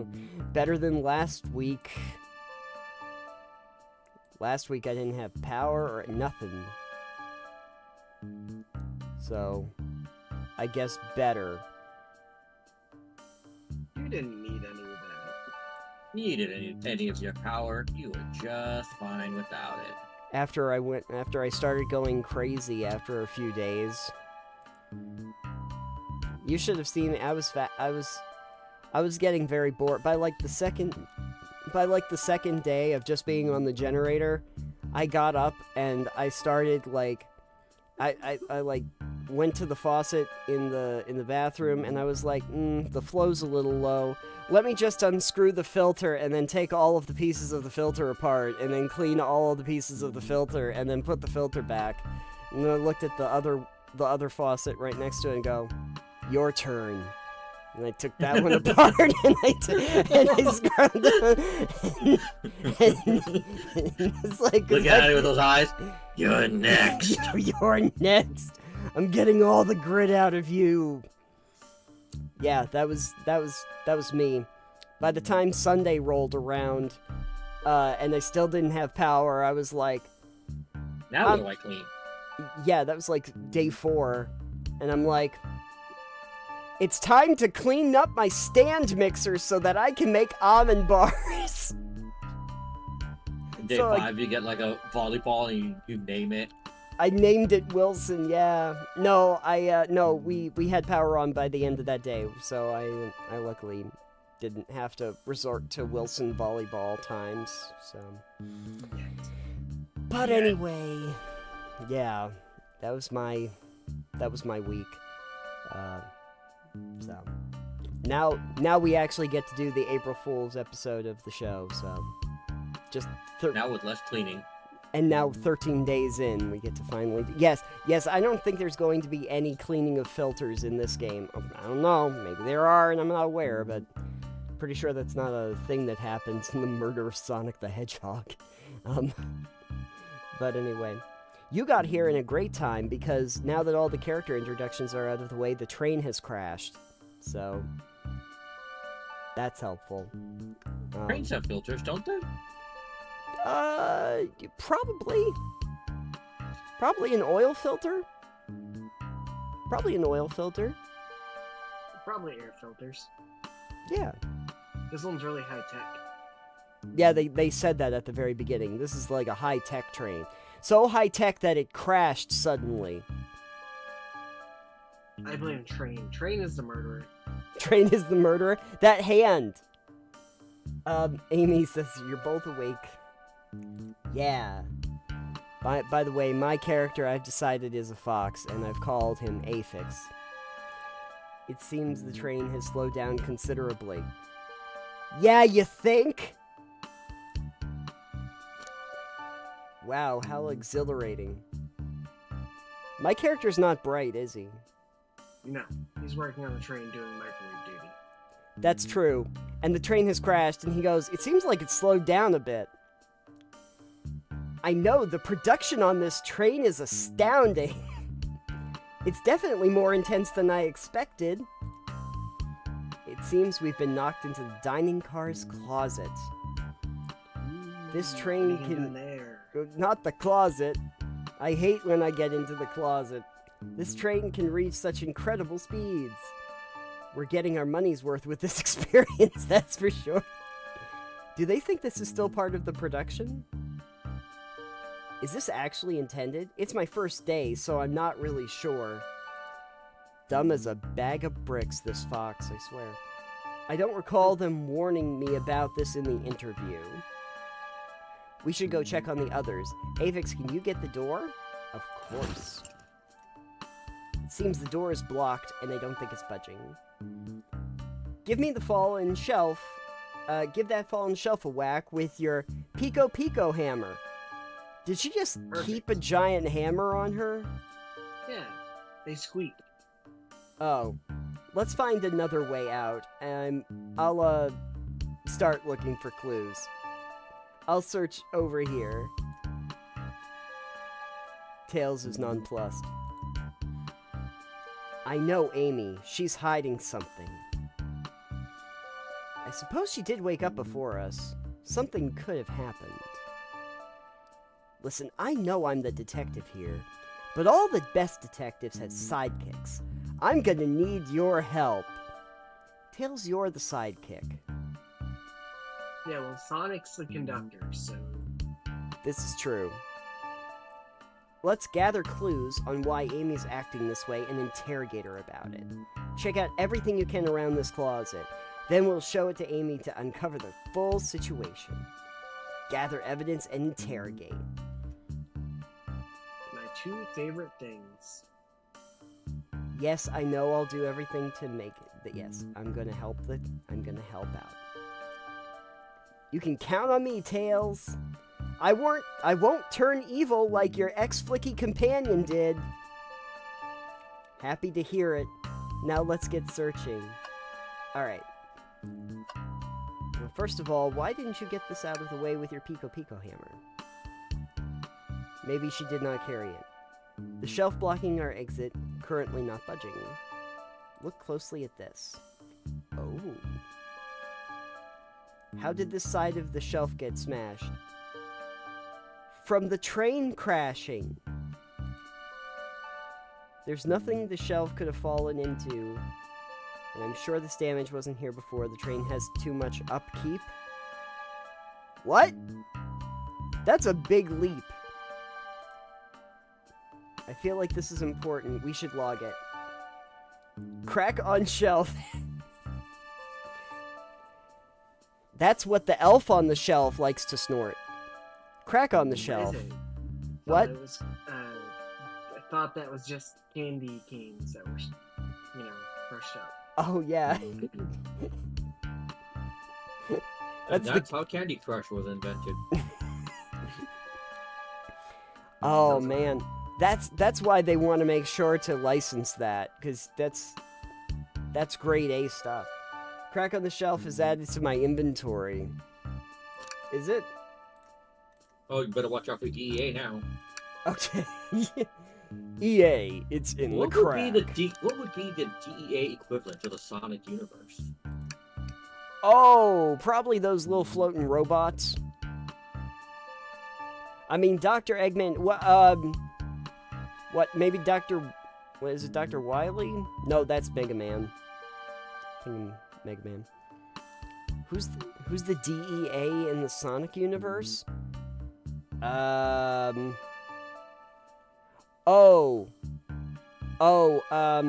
better than last week. Last week I didn't have power or nothing. So, I guess better. You didn't need any of that. You didn't any of your power. You were just fine without it. After I started going crazy after a few days. You should have seen me. I was getting very bored by like the second day of just being on the generator. I got up and I started like I like went to the faucet in the bathroom and I was like, the flow's a little low. Let me just unscrew the filter and then take all of the pieces of the filter apart and then clean all of the pieces of the filter and then put the filter back. And then I looked at the other faucet right next to it and go, "Your turn." And I took that one apart and I scrubbed it. And it's like, Look at it with those eyes. You're next. You're next. I'm getting all the grit out of you. Yeah, that was me. By the time Sunday rolled around, and I still didn't have power, I was like, Now we're like clean. yeah, that was like day 4, and I'm like, it's time to clean up my stand mixer so that I can make almond bars. Day so, 5, you get like a volleyball and you name it. I named it Wilson, yeah. No, we had power on by the end of that day, so I luckily didn't have to resort to Wilson volleyball times, so. But anyway, yeah, that was my week. So now we actually get to do the April Fool's episode of the show, so just Now with less cleaning. and now 13 days in, we get to finally... Yes, I don't think there's going to be any cleaning of filters in this game. I don't know, maybe there are and I'm not aware, but pretty sure that's not a thing that happens in the murder of Sonic the Hedgehog. But anyway, you got here in a great time because now that all the character introductions are out of the way, the train has crashed. So, that's helpful. Trains have filters, don't they? Probably. Probably an oil filter? Probably an oil filter. Probably air filters. Yeah. This one's really high tech. Yeah, they said that at the very beginning. This is like a high-tech train. So high-tech that it crashed suddenly. I blame Train. Train is the murderer. Train is the murderer. That hand! Amy says, you're both awake. Yeah. By the way, my character I've decided is a fox, and I've called him Aphix. It seems the train has slowed down considerably. Yeah, you think? Wow, how exhilarating. My character's not bright, is he? No, he's working on the train doing microwave duty. That's true. And the train has crashed, and he goes, it seems like it's slowed down a bit. I know, the production on this train is astounding. It's definitely more intense than I expected. It seems we've been knocked into the dining car's closet. This train What are you can... doing there? Not the closet. I hate when I get into the closet. This train can reach such incredible speeds. We're getting our money's worth with this experience, that's for sure. Do they think this is still part of the production? Is this actually intended? It's my first day, so I'm not really sure. Dumb as a bag of bricks, this fox, I swear. I don't recall them warning me about this in the interview. We should go check on the others. Avix, can you get the door? Of course. It seems the door is blocked, and I don't think it's budging. Give me the fallen shelf. Give that fallen shelf a whack with your Pico Pico hammer. Did she just keep a giant hammer on her? Yeah, they squeak. Oh. Let's find another way out, and I'll, start looking for clues. I'll search over here. Tails is nonplussed. I know Amy. She's hiding something. I suppose she did wake up before us. Something could have happened. Listen, I know I'm the detective here, but all the best detectives have sidekicks. I'm gonna need your help. Tails, you're the sidekick. Yeah, well, Sonic's the conductor, so... This is true. Let's gather clues on why Amy's acting this way and interrogate her about it. Check out everything you can around this closet. Then we'll show it to Amy to uncover the full situation. Gather evidence and interrogate. My two favorite things. Yes, I know I'll do everything to make it. Yes, I'm gonna help out. You can count on me, Tails. I won't turn evil like your ex-flicky companion did. Happy to hear it. Now let's get searching. Alright. Well, first of all, why didn't you get this out of the way with your Pico Pico hammer? Maybe she did not carry it. The shelf blocking our exit, currently not budging. Look closely at this. Oh. How did this side of the shelf get smashed? From the train crashing. There's nothing the shelf could have fallen into, and I'm sure this damage wasn't here before. The train has too much upkeep. What? That's a big leap. I feel like this is important. We should log it. Crack on shelf. That's what the elf on the shelf likes to snort. Crack on the shelf. What is it? What? It was, I thought that was just candy canes that were, crushed up. Oh, yeah. And that's how Candy Crush was invented. Oh, man. That's why they want to make sure to license that, because that's grade A stuff. Crack on the shelf is added to my inventory. Is it? Oh, you better watch out for EA now. Okay. EA, it's in What the would crack. what would be the DEA equivalent to the Sonic universe? Oh, probably those little floating robots. I mean, Dr. Eggman, What? Maybe Dr. What is it? Dr. Wily? No, that's Mega Man. Thinking Mega Man. Who's the DEA in the Sonic universe? Oh. Oh, I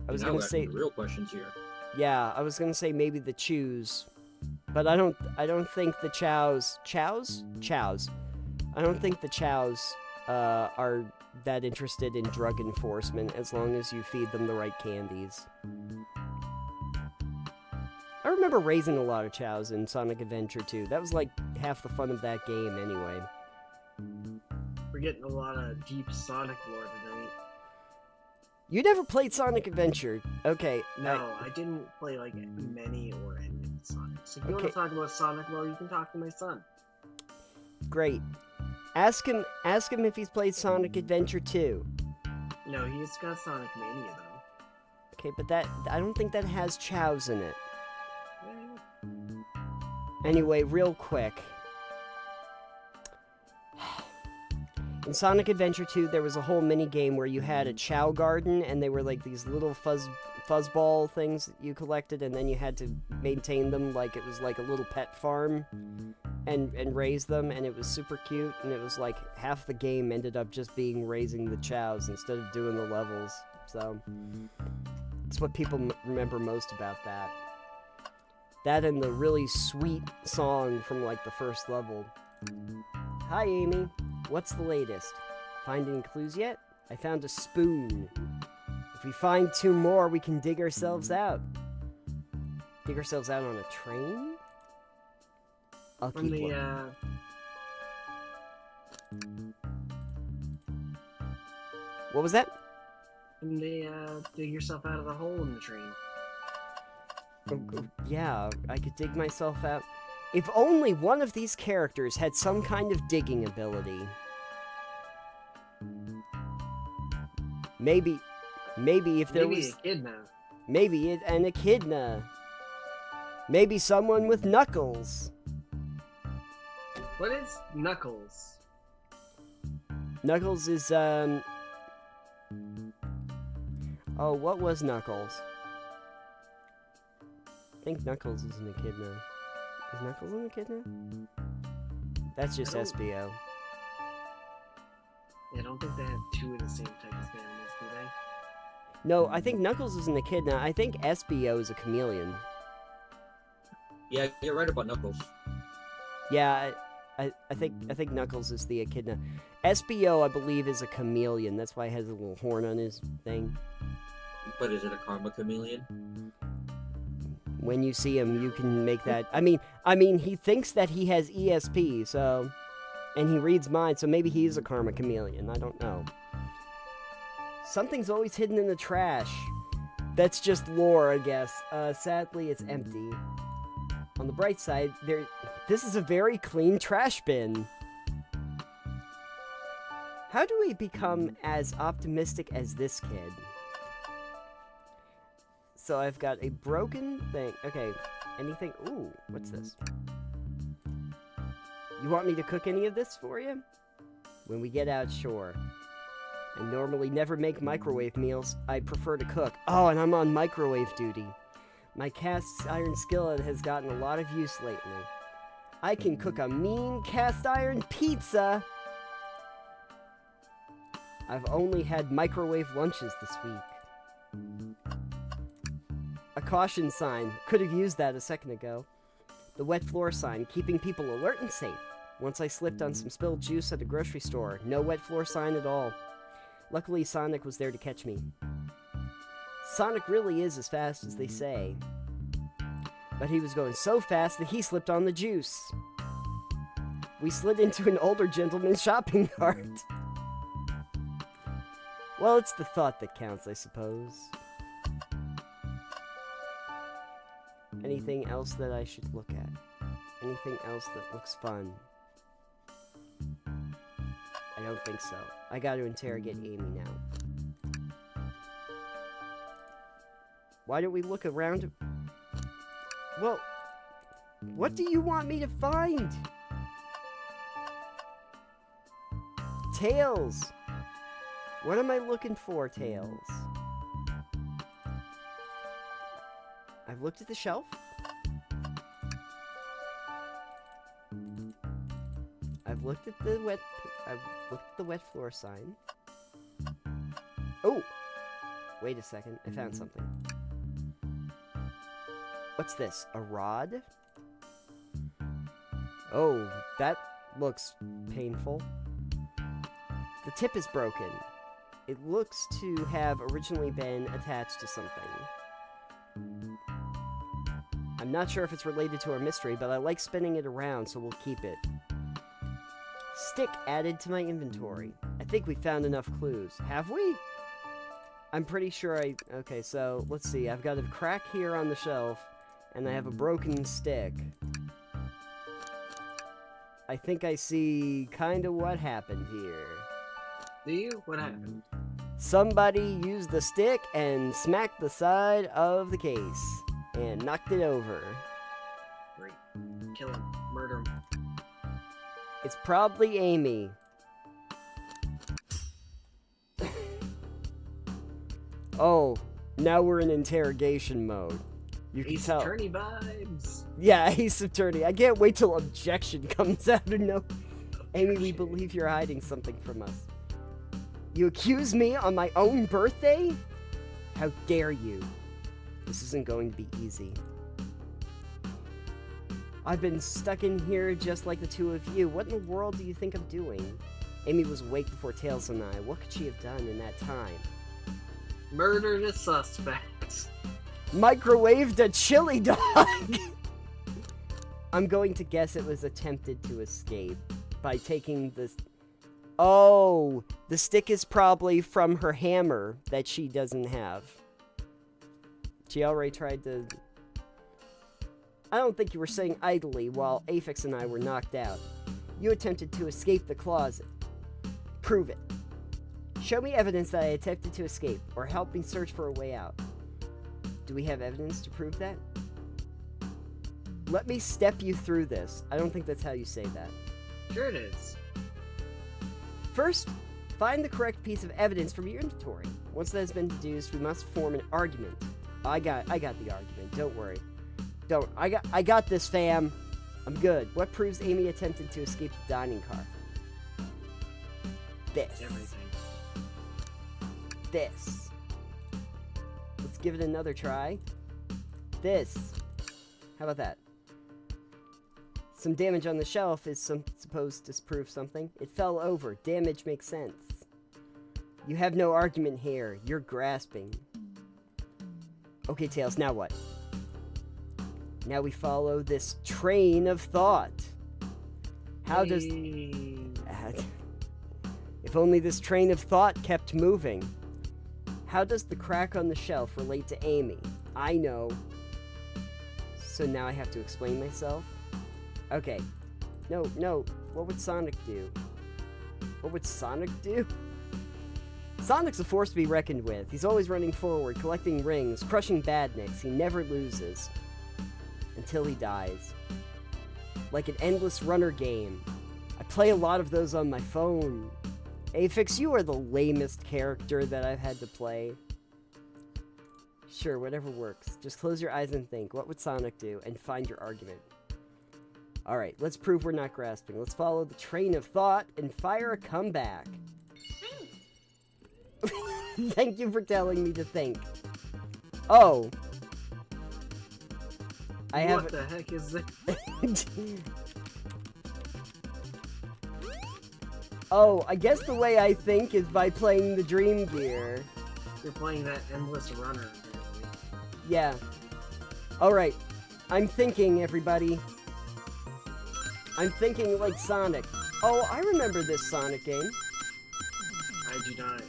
was Now gonna we're say, asking the real questions here. yeah, I was gonna say maybe the Chews, but I don't think the Chows, I don't think the Chows, are that interested in drug enforcement as long as you feed them the right candies. I remember raising a lot of Chows in Sonic Adventure 2. That was like half the fun of that game anyway. We're getting a lot of deep Sonic lore tonight. You never played Sonic Adventure. Okay. No, I didn't play like many or any of the Sonics. So if you want Okay. to talk about Sonic lore, you can talk to my son. Great. Ask him if he's played Sonic Adventure 2. No, he's got Sonic Mania though. Okay, but I don't think that has Chows in it. Eh, Anyway, real quick. In Sonic Adventure 2, there was a whole mini game where you had a Chow garden, and they were like these little fuzzball things that you collected, and then you had to maintain them like it was like a little pet farm, and raise them, and it was super cute, and it was like half the game ended up just being raising the Chows instead of doing the levels. So it's what people remember most about that. That and the really sweet song from like the first level. Hi, Amy. What's the latest? Find any clues yet? I found a spoon. If we find 2 more, we can dig ourselves out. Dig ourselves out on a train? I'll From keep the looking. What was that? Dig yourself out of the hole in the train. Yeah, I could dig myself out. If only one of these characters had some kind of digging ability. Maybe if there Maybe was... a kid now. Maybe an echidna. Maybe someone with knuckles. What is Knuckles? Knuckles is, Oh, what was Knuckles? I think Knuckles is an echidna. Is Knuckles an echidna? That's just I don't- SBO. I don't think they have 2 of the same type of animals, do they? No, I think Knuckles is an echidna. I think SBO is a chameleon. Yeah, you're right about Knuckles. Yeah, I think Knuckles is the echidna. SBO, I believe, is a chameleon. That's why he has a little horn on his thing. But is it a karma chameleon? When you see him, you can make that. I mean, he thinks that he has ESP, so, and he reads minds, so maybe he is a karma chameleon. I don't know. Something's always hidden in the trash. That's just lore, I guess. Sadly, it's empty. On the bright side, this is a very clean trash bin. How do we become as optimistic as this kid? So I've got a broken thing. Okay, anything? Ooh, what's this? You want me to cook any of this for you? When we get out, sure. I normally never make microwave meals. I prefer to cook. Oh, and I'm on microwave duty. My cast iron skillet has gotten a lot of use lately. I can cook a mean cast iron pizza! I've only had microwave lunches this week. A caution sign. Could have used that a second ago. The wet floor sign, keeping people alert and safe. Once I slipped on some spilled juice at a grocery store. No wet floor sign at all. Luckily, Sonic was there to catch me. Sonic really is as fast as they say. But he was going so fast that he slipped on the juice. We slid into an older gentleman's shopping cart. Well, it's the thought that counts, I suppose. Anything else that I should look at? Anything else that looks fun? I don't think so. I gotta interrogate Amy now. Why don't we look around? Well, what do you want me to find? Tails! What am I looking for, Tails? I've looked at the shelf. I've looked at the wet floor sign. Oh! Wait a second, I found something. What's this? A rod? Oh, that looks painful. The tip is broken. It looks to have originally been attached to something. I'm not sure if it's related to our mystery, but I like spinning it around, so we'll keep it. Stick added to my inventory. I think we found enough clues. Have we? I'm pretty sure okay, so let's see. I've got a crack here on the shelf, and I have a broken stick. I think I see kind of what happened here. Do you? What happened? Somebody used the stick and smacked the side of the case and knocked it over. Great. Kill him. Murder him. It's probably Amy. Oh, now we're in interrogation mode. You can Ace tell. Attorney vibes. Yeah, Ace Attorney. I can't wait till objection comes out of no. Amy, we Objection. believe you're hiding something from us. You accuse me on my own birthday? How dare you? This isn't going to be easy. I've been stuck in here just like the two of you. What in the world do you think I'm doing? Amy was awake before Tails and I. What could she have done in that time? Murder the suspect. Microwaved a chili dog! I'm going to guess it was attempted to escape by taking this. Oh, the stick is probably from her hammer that she doesn't have. She already tried to. I don't think you were sitting idly while Aphex and I were knocked out. You attempted to escape the closet. Prove it. Show me evidence that I attempted to escape, or help me search for a way out. Do we have evidence to prove that? Let me step you through this. I don't think that's how you say that. Sure it is. First, find the correct piece of evidence from your inventory. Once that has been deduced, we must form an argument. I got the argument. Don't worry. I got this, fam. I'm good. What proves Amy attempted to escape the dining car? This. Everything. This. Let's give it another try. This. How about that? Some damage on the shelf is supposed to prove something. It fell over. Damage makes sense. You have no argument here. You're grasping. Okay, Tails, now what? Now we follow this train of thought. How does... If only this train of thought kept moving. How does the crack on the shelf relate to Amy? I know. So now I have to explain myself? Okay. No. What would Sonic do? What would Sonic do? Sonic's a force to be reckoned with. He's always running forward, collecting rings, crushing badniks. He never loses. Until he dies. Like an endless runner game. I play a lot of those on my phone. Aphex, you are the lamest character that I've had to play. Sure, whatever works. Just close your eyes and think. What would Sonic do? And find your argument. Alright, let's prove we're not grasping. Let's follow the train of thought and fire a comeback. Thank you for telling me to think. Oh. What the heck is this? Oh, I guess the way I think is by playing the Dream Gear. You're playing that endless runner, apparently. Yeah. Alright. I'm thinking, everybody. I'm thinking like Sonic. Oh, I remember this Sonic game. I do not.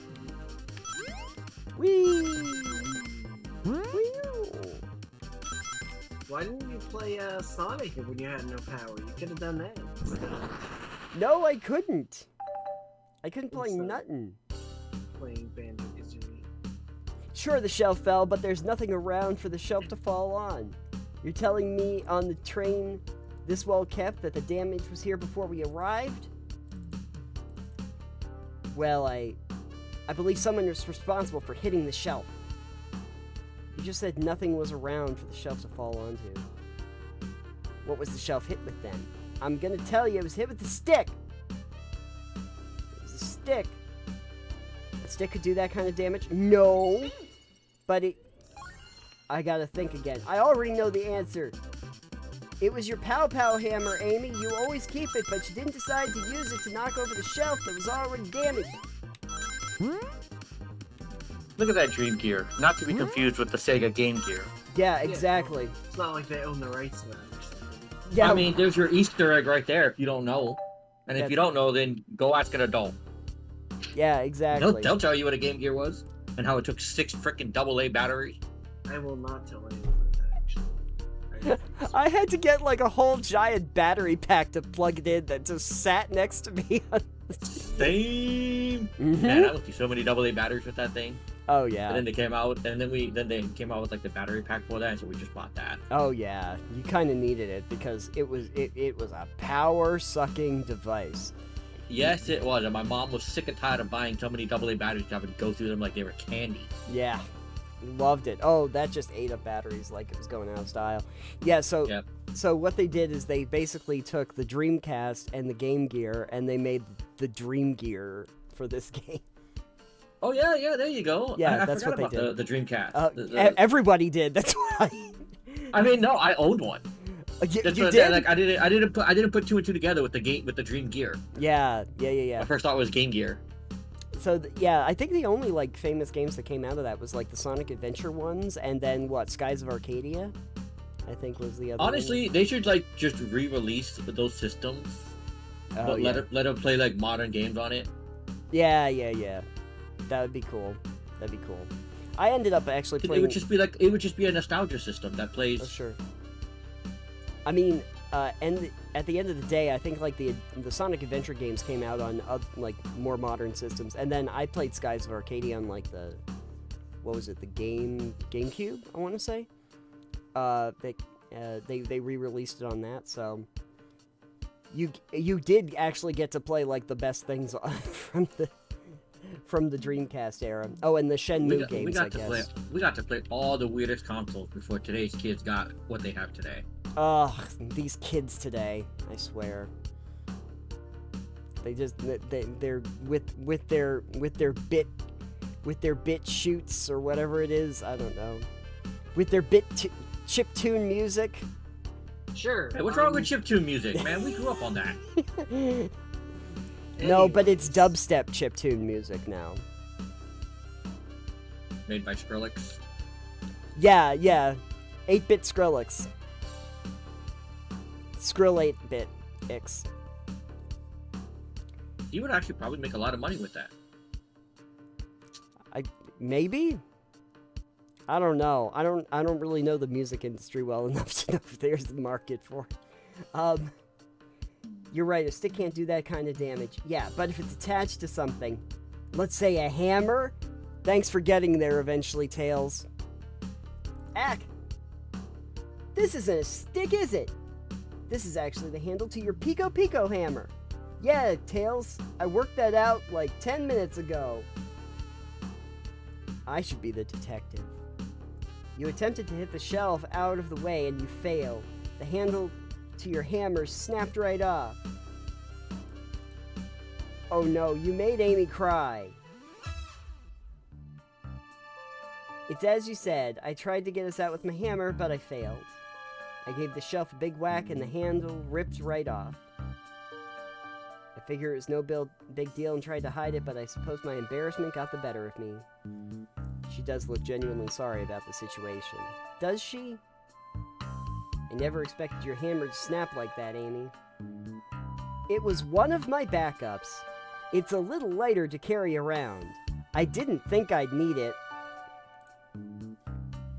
Whee! Why didn't you play Sonic when you had no power? You could have done that instead of No, I couldn't. I couldn't play Instead of nothing. playing Banjo-Kazooie. Sure, the shelf fell, but there's nothing around for the shelf to fall on. You're telling me on the train this well kept that the damage was here before we arrived? Well, I believe someone is responsible for hitting the shelf. You just said nothing was around for the shelf to fall onto. What was the shelf hit with then? I'm gonna tell you, it was hit with the stick! It was a stick. A stick could do that kind of damage? No! But it... I gotta think again. I already know the answer. It was your Pow Pow hammer, Amy. You always keep it, but you didn't decide to use it to knock over the shelf that was already damaged. Look at that Dream Gear. Not to be confused with the Sega Game Gear. Yeah, exactly. It's not like they own the rights to that or something. Yeah, I mean, there's your Easter egg right there if you don't know. And if you don't know, then go ask an adult. yeah, exactly. They'll tell you what a Game Gear was and how it took 6 freaking AA batteries. I will not tell anyone that, actually. I had to get like a whole giant battery pack to plug it in that just sat next to me. Same. Mhm. Man, I went through so many AA batteries with that thing. Oh And yeah. then they came out, and then they came out with like the battery pack for that, so we just bought that. Oh yeah. You kind of needed it because it was a power sucking device. Yes, it was. And my mom was sick and tired of buying so many AA batteries, having to go through them like they were candy. Yeah. Loved it. Oh, that just ate up batteries like it was going out of style. Yeah, so Yep. so what they did is they basically took the Dreamcast and the Game Gear and they made the Dream Gear for this game. Oh yeah, there you go. Yeah, I that's forgot what they about the Dreamcast. Everybody did. That's why. I mean, no, I owned one. You That's did? what I said, like I didn't put 2 and 2 together with the Dream Gear. Yeah. My first thought was Game Gear. So yeah, I think the only like famous games that came out of that was like the Sonic Adventure ones, and then what, Skies of Arcadia, I think was the other. Honestly, they should like just re-release those systems, one. but let them play like modern games on it. Yeah. That would be cool. That'd be cool. I ended up actually It playing. would just be a nostalgia system that plays. Oh, sure. I mean, and at the end of the day, I think like the Sonic Adventure games came out on like more modern systems, and then I played Skies of Arcadia on like the, what was it, the GameCube, I want to say. They re-released it on that, so you did actually get to play like the best things from the Dreamcast era. Oh, and the Shenmue games, I guess. We got to play all the weirdest consoles before today's kids got what they have today. Ugh, these kids today, I swear. They just they're with their bit shoots or whatever it is, I don't know. With their chiptune music. Sure. Hey, what's wrong with chiptune music, man? We grew up on that. No, but it's dubstep chiptune music now. Made by Skrillex. Yeah. 8-bit Skrillex. Skrill 8-bit X. He would actually probably make a lot of money with that. Maybe? I don't know. I don't really know the music industry well enough to know if there's a market for it. You're right, a stick can't do that kind of damage. Yeah, but if it's attached to something, let's say a hammer, thanks for getting there eventually, Tails. Ack! This isn't a stick, is it? This is actually the handle to your Pico Pico hammer. Yeah, Tails, I worked that out like 10 minutes ago. I should be the detective. You attempted to hit the shelf out of the way and you failed. The handle to your hammer snapped right off. Oh no, you made Amy cry. It's as you said. I tried to get us out with my hammer, but I failed. I gave the shelf a big whack and the handle ripped right off. I figured it was no big deal and tried to hide it, but I suppose my embarrassment got the better of me. She does look genuinely sorry about the situation. Does she? I never expected your hammer to snap like that, Amy. It was one of my backups. It's a little lighter to carry around. I didn't think I'd need it.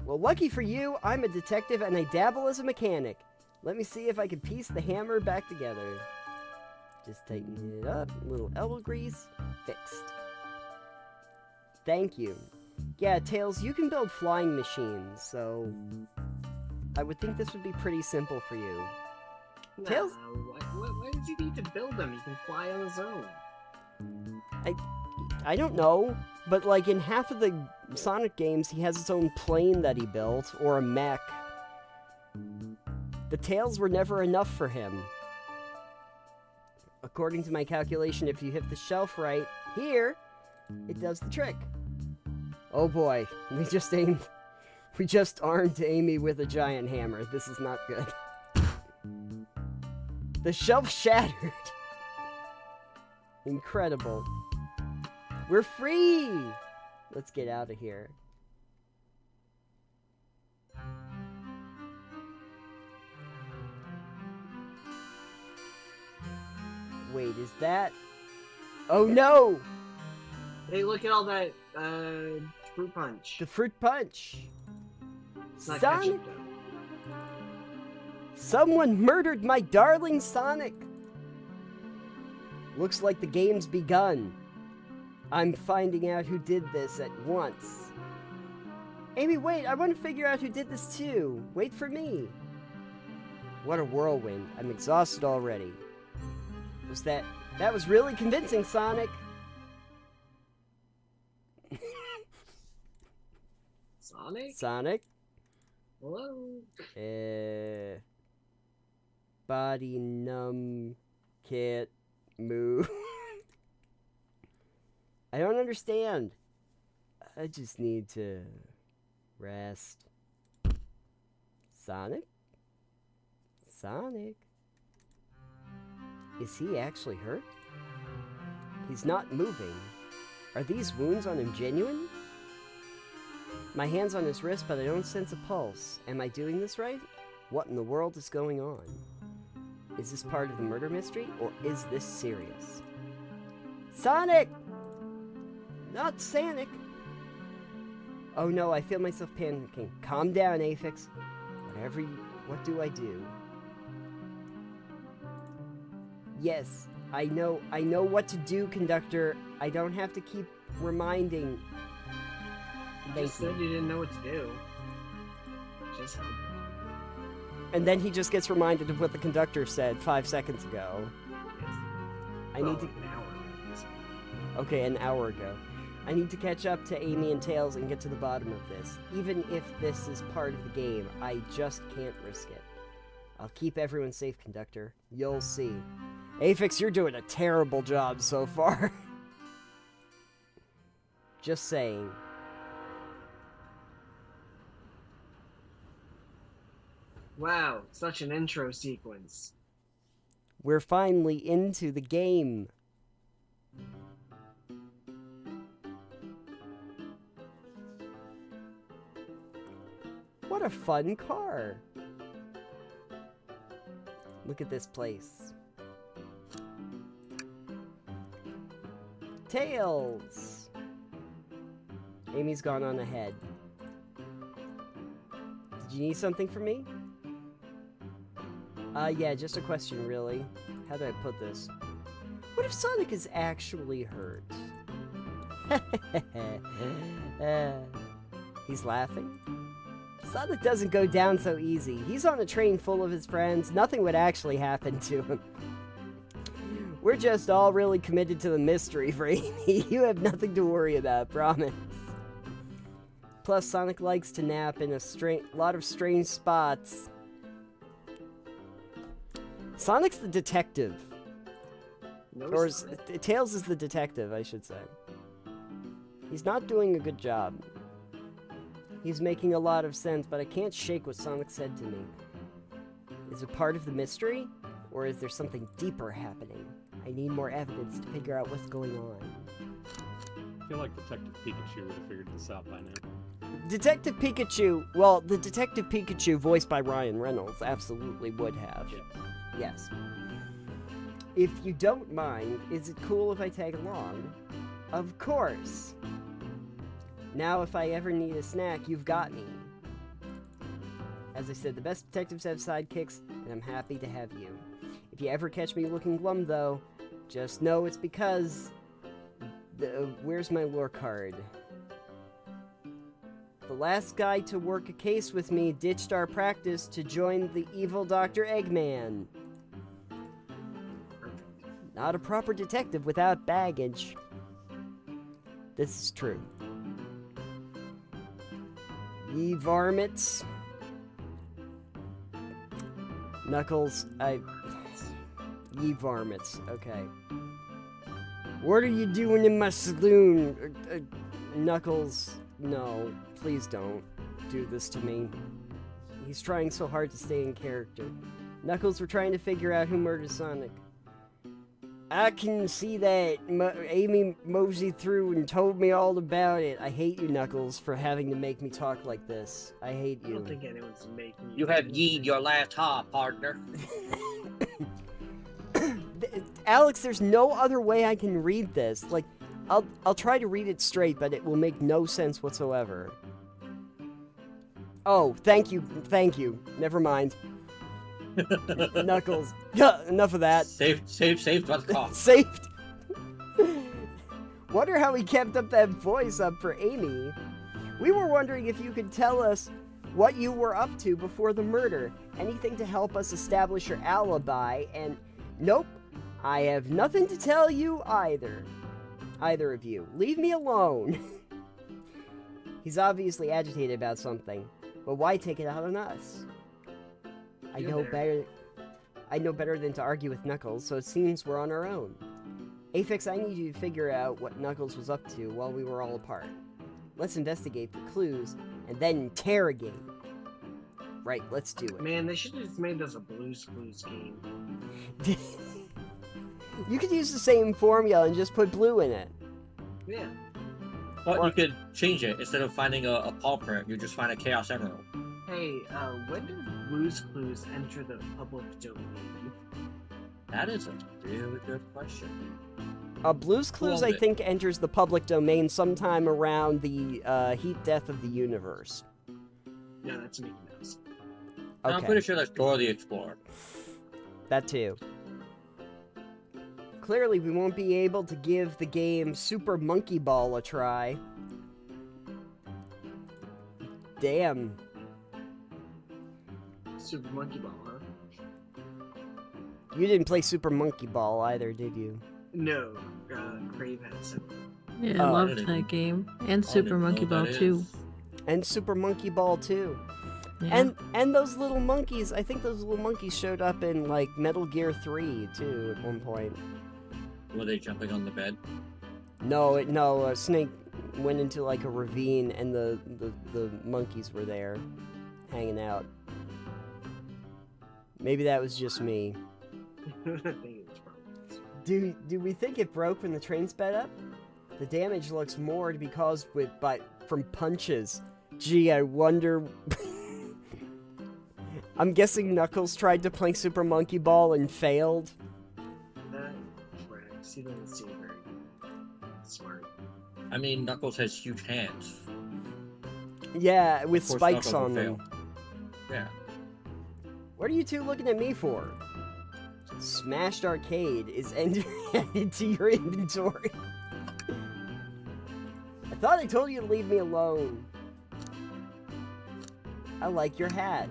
Well, lucky for you, I'm a detective and I dabble as a mechanic. Let me see if I can piece the hammer back together. Just tighten it up, a little elbow grease, fixed. Thank you. Yeah, Tails, you can build flying machines, so I would think this would be pretty simple for you. Nah, Tails? why does he need to build them? He can fly on his own. I don't know, but like in half of the Sonic games, he has his own plane that he built, or a mech. The tails were never enough for him. According to my calculation, if you hit the shelf right here, it does the trick. Oh boy, we just armed Amy with a giant hammer. This is not good. The shelf shattered. Incredible. We're free! Let's get out of here. Wait, is that... Oh no! Hey, look at all that fruit punch. The fruit punch. It's not Sonic! ketchup, though. Someone murdered my darling Sonic! Looks like the game's begun. I'm finding out who did this at once. Amy, wait, I want to figure out who did this too. Wait for me. What a whirlwind. I'm exhausted already. That was really convincing, Sonic. Sonic? Sonic? Hello? Body numb, can't move. I don't understand. I just need to rest. Sonic? Sonic? Is he actually hurt? He's not moving. Are these wounds on him genuine? My hand's on his wrist, but I don't sense a pulse. Am I doing this right? What in the world is going on? Is this part of the murder mystery, or is this serious? Sonic! Not Sonic! Oh no, I feel myself panicking. Calm down, Aphex. What do I do? Yes, I know what to do, Conductor. I don't have to keep reminding. You just said you didn't know what to do. Just help. And then he just gets reminded of what the conductor said 5 seconds ago. Yes. I need to... An hour ago. Okay, an hour ago. I need to catch up to Amy and Tails and get to the bottom of this. Even if this is part of the game, I just can't risk it. I'll keep everyone safe, Conductor. You'll see. Aphex, you're doing a terrible job so far. Just saying. Wow, such an intro sequence. We're finally into the game. What a fun car. Look at this place. Tails! Amy's gone on ahead. Did you need something from me? Yeah, just a question, really. How do I put this? What if Sonic is actually hurt? He's laughing. Sonic doesn't go down so easy. He's on a train full of his friends. Nothing would actually happen to him. We're just all really committed to the mystery, Brainy. You have nothing to worry about, promise. Plus, Sonic likes to nap in a lot of strange spots. Sonic's the detective. No, Or Sonic. Tails is the detective, I should say. He's not doing a good job. He's making a lot of sense, but I can't shake what Sonic said to me. Is it part of the mystery? Or is there something deeper happening? I need more evidence to figure out what's going on. I feel like Detective Pikachu would have figured this out by now. Detective Pikachu, well, the Detective Pikachu voiced by Ryan Reynolds absolutely would have. Yes. If you don't mind, is it cool if I tag along? Of course. Now if I ever need a snack, you've got me. As I said, the best detectives have sidekicks, and I'm happy to have you. If you ever catch me looking glum, though, just know it's because... where's my lore card? The last guy to work a case with me ditched our practice to join the evil Dr. Eggman. not a proper detective without baggage. This is true. Ye varmints. Knuckles, Ye varmints, okay. What are you doing in my saloon? Knuckles, no, please don't do this to me. He's trying so hard to stay in character. Knuckles, we're trying to figure out who murdered Sonic. I can see that Amy moseyed through and told me all about it. I hate you, Knuckles, for having to make me talk like this. I hate I you. don't think anyone's making You have yeed your last ha, partner. Alex, there's no other way I can read this. Like, I'll try to read it straight, but it will make no sense whatsoever. Oh, thank you. Never mind. Knuckles. Enough of that. Saved by the cough. Saved. Wonder how he kept up that voice up for Amy. We were wondering if you could tell us what you were up to before the murder. Anything to help us establish your alibi, and nope, I have nothing to tell you either. Either of you. Leave me alone. He's obviously agitated about something, but why take it out on us? I know better than to argue with Knuckles, so it seems we're on our own. Aphex, I need you to figure out what Knuckles was up to while we were all apart. Let's investigate the clues, and then interrogate. Right, let's do it. Man, they should have just made this a Blue's Clues game. You could use the same formula and just put blue in it. Yeah. But you could change it. Instead of finding a paw print, you just find a Chaos Emerald. Hey, when did Blue's Clues enter the public domain? That is a really good question. Blue's Clues, I think, enters the public domain sometime around the heat death of the universe. Yeah, that's Mickey Mouse. Okay. I'm pretty sure that's Dora the Explorer. That too. Clearly, we won't be able to give the game Super Monkey Ball a try. Damn. Super Monkey Ball, huh? You didn't play Super Monkey Ball either, did you? No, Crave had some. Yeah, I Oh, loved really? that game. And Super Monkey Ball too. And Super Monkey Ball 2. Yeah. And those little monkeys, I think those little monkeys showed up in, like, Metal Gear 3, too, at one point. Were they jumping on the bed? No, Snake went into, like, a ravine, and the monkeys were there, hanging out. Maybe that was just me. I think it was probably Do we think it broke when the train sped up? The damage looks more to be caused from punches. Gee, I wonder... I'm guessing Knuckles tried to play Super Monkey Ball and failed. that tracks. He doesn't seem very smart. I mean, Knuckles has huge hands. Yeah, with Of course, spikes Knuckles on will them. fail. Yeah. What are you two looking at me for? Smashed Arcade is added to your inventory. I thought I told you to leave me alone. I like your hat.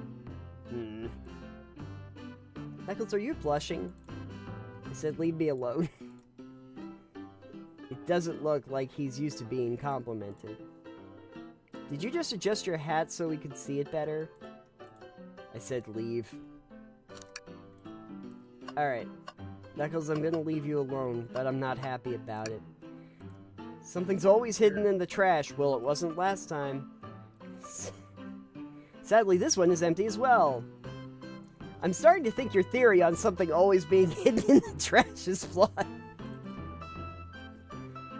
Knuckles, are you blushing? I said leave me alone. It doesn't look like he's used to being complimented. Did you just adjust your hat so we could see it better? I said leave. Alright. Knuckles, I'm gonna leave you alone, but I'm not happy about it. Something's always hidden in the trash. Well, it wasn't last time. Sadly, this one is empty as well. I'm starting to think your theory on something always being hidden in the trash is flawed.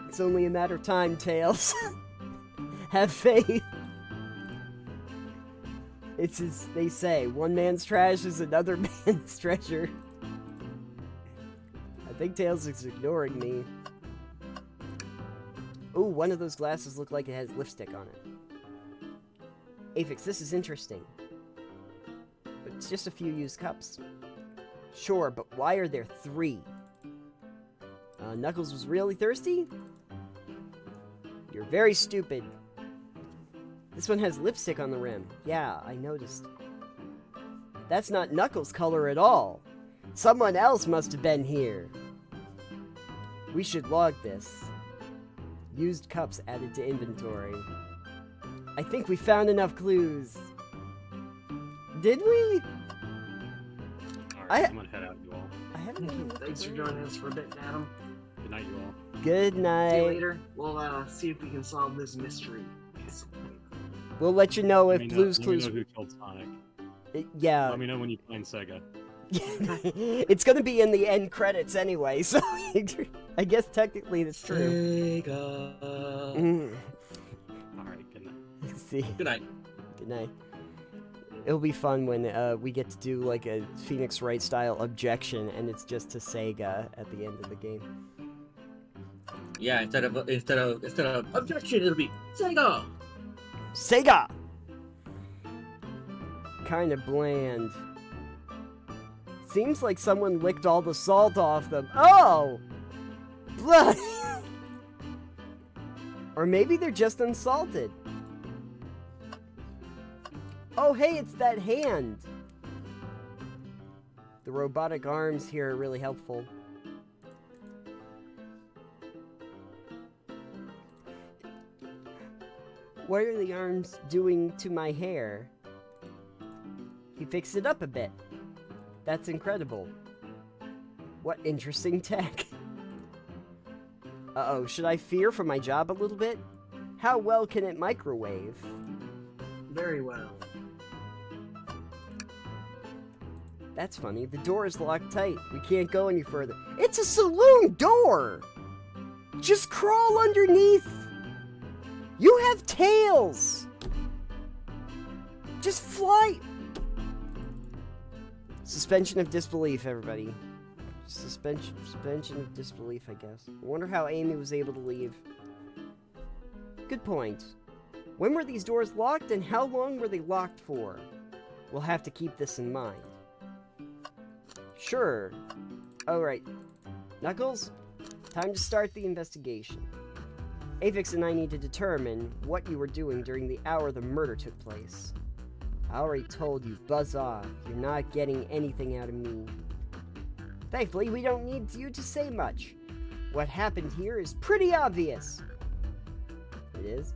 It's only a matter of time, Tails. Have faith. It's as they say, one man's trash is another man's treasure. I think Tails is ignoring me. Ooh, one of those glasses look like it has lipstick on it. Aphex, this is interesting. But it's just a few used cups. Sure, but why are there 3? Knuckles was really thirsty? You're very stupid. This one has lipstick on the rim. Yeah, I noticed. That's not Knuckles' color at all. Someone else must have been here. We should log this. Used cups added to inventory. I think we found enough clues. Did we? Alright, I'm gonna head out, you all. I haven't. Thanks for joining us for a bit, Adam. Good night, you all. Good See you night. later. We'll see if we can solve this mystery. We'll let you know if Let me Blue's let me Clues. know who killed Sonic. Yeah. Let me know when you find Sega. It's gonna be in the end credits anyway, so I guess technically that's true. Sega. Mm. Alright, good night. Let's see. Good night. Good night. It'll be fun when we get to do like a Phoenix Wright style objection, and it's just to Sega at the end of the game. Yeah, instead of objection, it'll be Sega. Sega. Kind of bland. Seems like someone licked all the salt off them. Oh! Blood! Or maybe they're just unsalted. Oh, hey, it's that hand! The robotic arms here are really helpful. What are the arms doing to my hair? He fixed it up a bit. That's incredible. What interesting tech. Uh-oh, should I fear for my job a little bit? How well can it microwave? Very well. That's funny. The door is locked tight. We can't go any further. It's a saloon door! Just crawl underneath! You have tails! Just fly! Suspension of disbelief, everybody. Suspension of disbelief, I guess. I wonder how Amy was able to leave. Good point. When were these doors locked, and how long were they locked for? We'll have to keep this in mind. Sure. Alright. Knuckles, time to start the investigation. Avix and I need to determine what you were doing during the hour the murder took place. I already told you, buzz off. You're not getting anything out of me. Thankfully, we don't need you to say much. What happened here is pretty obvious. It is?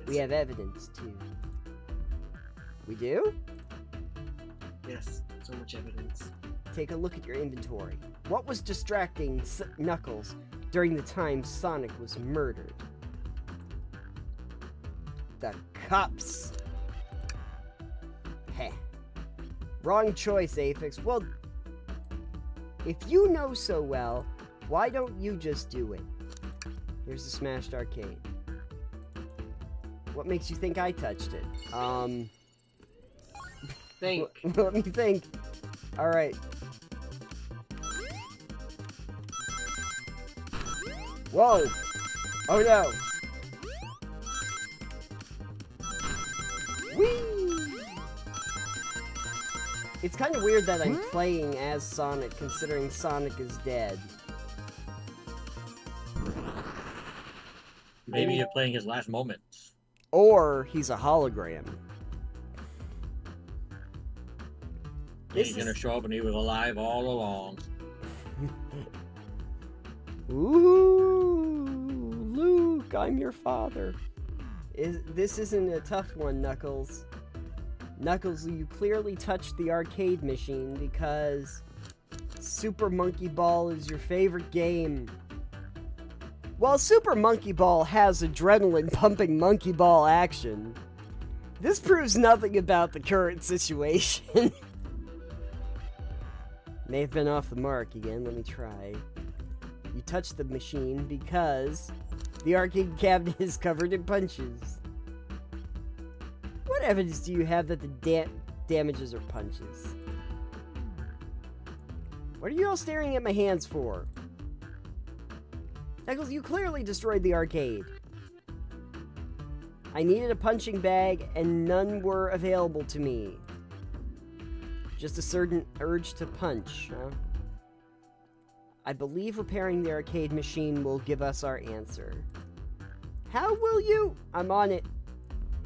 We have evidence, too. We do? Yes, so much evidence. Take a look at your inventory. What was distracting Knuckles during the time Sonic was murdered? The cups. Heh. Wrong choice, Aphex. Well, if you know so well, why don't you just do it? Here's the smashed arcade. What makes you think I touched it? Think. Let me think. Alright. Whoa! Oh no! Whee! It's kind of weird that I'm playing as Sonic, considering Sonic is dead. Maybe you're playing his last moments. Or he's a hologram. He's gonna show up and he was alive all along. Ooh, Luke, I'm your father. This isn't a tough one, Knuckles. Knuckles, you clearly touched the arcade machine because Super Monkey Ball is your favorite game. While Super Monkey Ball has adrenaline-pumping Monkey Ball action, this proves nothing about the current situation. May have been off the mark again, let me try. You touched the machine because the arcade cabinet is covered in punches. What evidence do you have that the damages are punches? What are you all staring at my hands for? Knuckles, you clearly destroyed the arcade. I needed a punching bag and none were available to me. Just a certain urge to punch, huh? I believe repairing the arcade machine will give us our answer. How will you? I'm on it.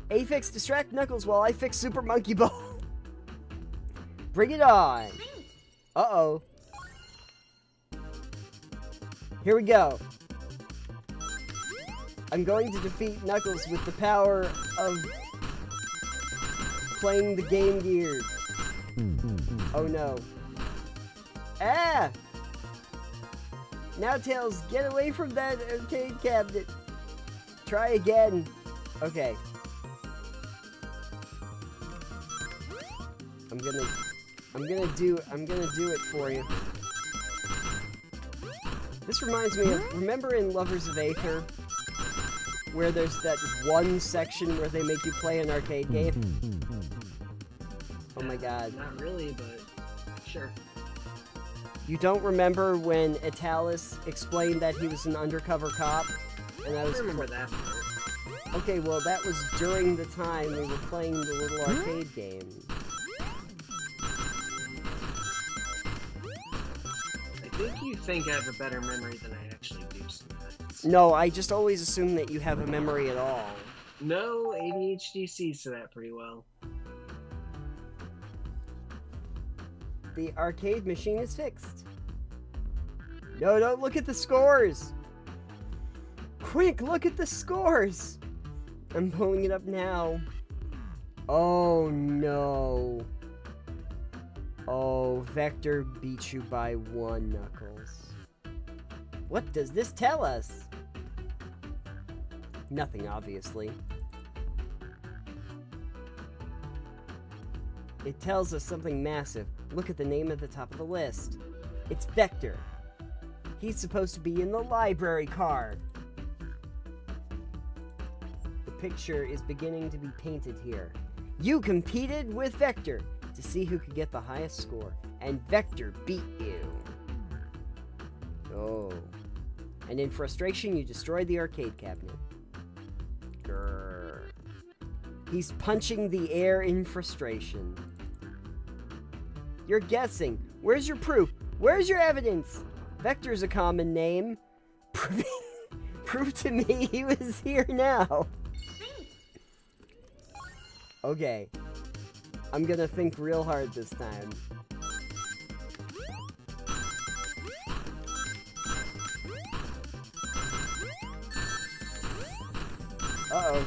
Aphex, distract Knuckles while I fix Super Monkey Ball. Bring it on. Uh-oh. Here we go. I'm going to defeat Knuckles with the power of playing the Game Gear. Oh no. Ah! Now, Tails, get away from that arcade cabinet. Try again. Okay. I'm gonna do it for you. This reminds me of, remember in Lovers of Aether, where there's that one section where they make you play an arcade game? Oh my god. Not really, but sure. You don't remember when Italis explained that he was an undercover cop? And I I was remember that part. Okay, well that was during the time we were playing the little arcade game. I think you think I have a better memory than I actually do sometimes. No, I just always assume that you have a memory at all. No, ADHD sees to that pretty well. The arcade machine is fixed. No, don't look at the scores! Quick, look at the scores! I'm pulling it up now. Oh no. Oh, Vector beat you by 1, Knuckles. What does this tell us? Nothing, obviously. It tells us something massive. Look at the name at the top of the list. It's Vector. He's supposed to be in the library card. The picture is beginning to be painted here. You competed with Vector to see who could get the highest score, and Vector beat you. Oh. And in frustration, you destroyed the arcade cabinet. Grrr. He's punching the air in frustration. You're guessing. Where's your proof? Where's your evidence? Vector's a common name. Prove to me he was here now. Okay. I'm gonna think real hard this time. Uh-oh.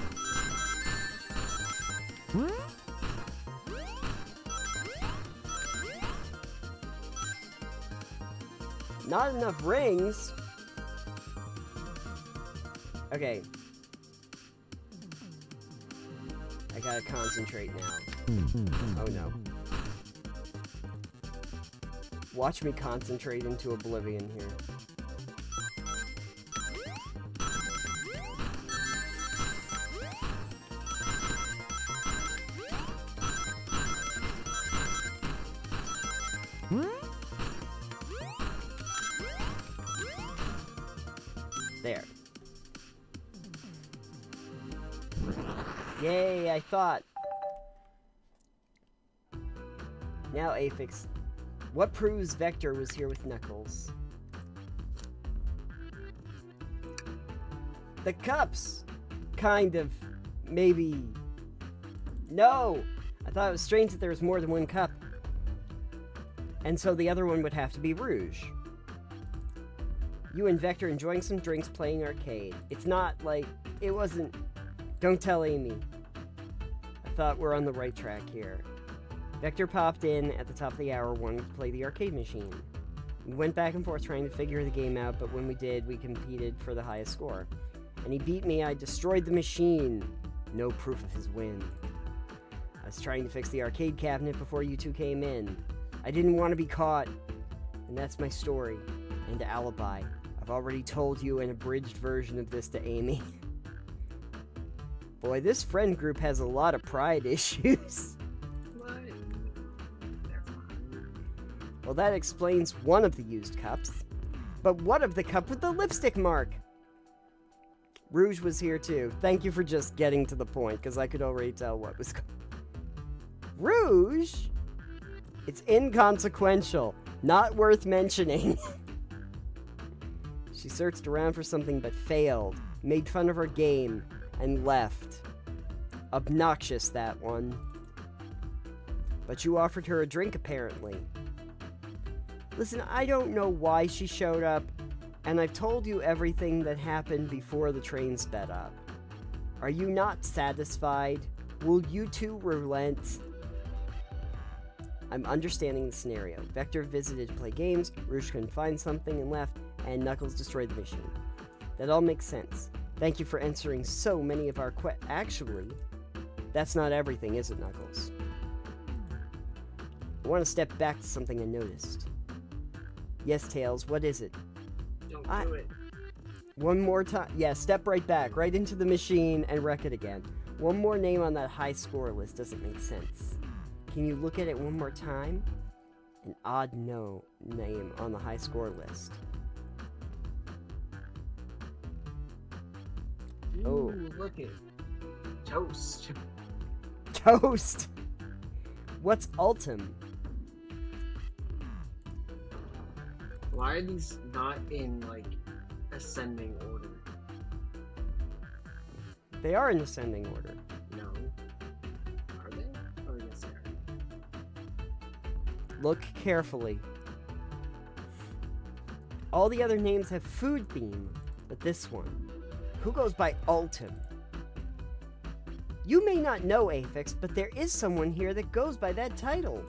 Not enough rings. Okay. I gotta concentrate now. Oh no. Watch me concentrate into oblivion here. There. Yay, I thought. Now, Aphex, what proves Vector was here with Knuckles? The cups! Kind of. Maybe. No! I thought it was strange that there was more than one cup. And so the other one would have to be Rouge. You and Vector enjoying some drinks playing arcade. It's not like... It wasn't... Don't tell Amy. I thought we're on the right track here. Vector popped in at the top of the hour wanting to play the arcade machine. We went back and forth trying to figure the game out, but when we did, we competed for the highest score. And he beat me, I destroyed the machine. No proof of his win. I was trying to fix the arcade cabinet before you two came in. I didn't want to be caught. And that's my story. And alibi. I've already told you an abridged version of this to Amy. Boy, this friend group has a lot of pride issues. What? They're fine. Well, that explains one of the used cups. But what of the cup with the lipstick mark? Rouge was here too. Thank you for just getting to the point, because I could already tell what was going on. Rouge? It's inconsequential. Not worth mentioning. She searched around for something but failed, made fun of her game, and left. Obnoxious, that one. But you offered her a drink, apparently. Listen, I don't know why she showed up, And I've told you everything that happened before the train sped up. Are you not satisfied? Will you two relent? I'm understanding the scenario. Vector visited to play games, Rouge couldn't find something and left, and Knuckles destroyed the machine. That all makes sense. Thank you for answering so many of our Actually, that's not everything, is it, Knuckles? I want to step back to something I noticed. Yes, Tails, what is it? Don't do it. One more time. Yeah, step right back, right into the machine, and wreck it again. One more name on that high score list doesn't make sense. Can you look at it one more time? An odd name on the high score list. Ooh, look at Toast. Toast! What's Ultim? Why are these not in, like, ascending order? They are in ascending order. No. Are they? Oh, yes, they are. Look carefully. All the other names have food theme, but this one. Who goes by Ultim? You may not know, Aphex, but there is someone here that goes by that title.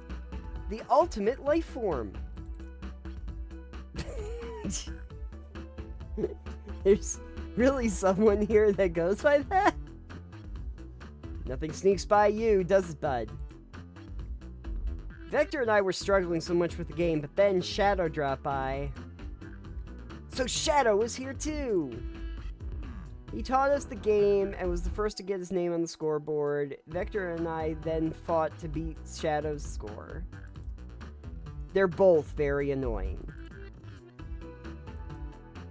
The ultimate life form. There's really someone here that goes by that? Nothing sneaks by you, does it, bud? Vector and I were struggling so much with the game, but then Shadow dropped by. So Shadow was here too! He taught us the game and was the first to get his name on the scoreboard. Vector and I then fought to beat Shadow's score. They're both very annoying.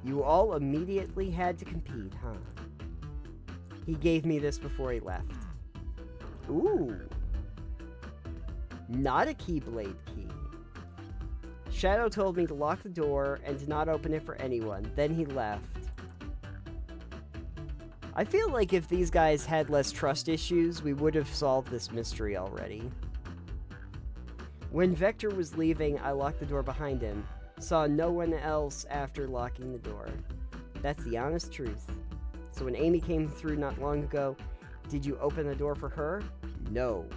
You all immediately had to compete, huh? He gave me this before he left. Ooh. Not a Keyblade key. Shadow told me to lock the door and to not open it for anyone. Then he left. I feel like if these guys had less trust issues, we would have solved this mystery already. When Vector was leaving, I locked the door behind him. Saw no one else after locking the door. That's the honest truth. So when Amy came through not long ago, did you open the door for her? No.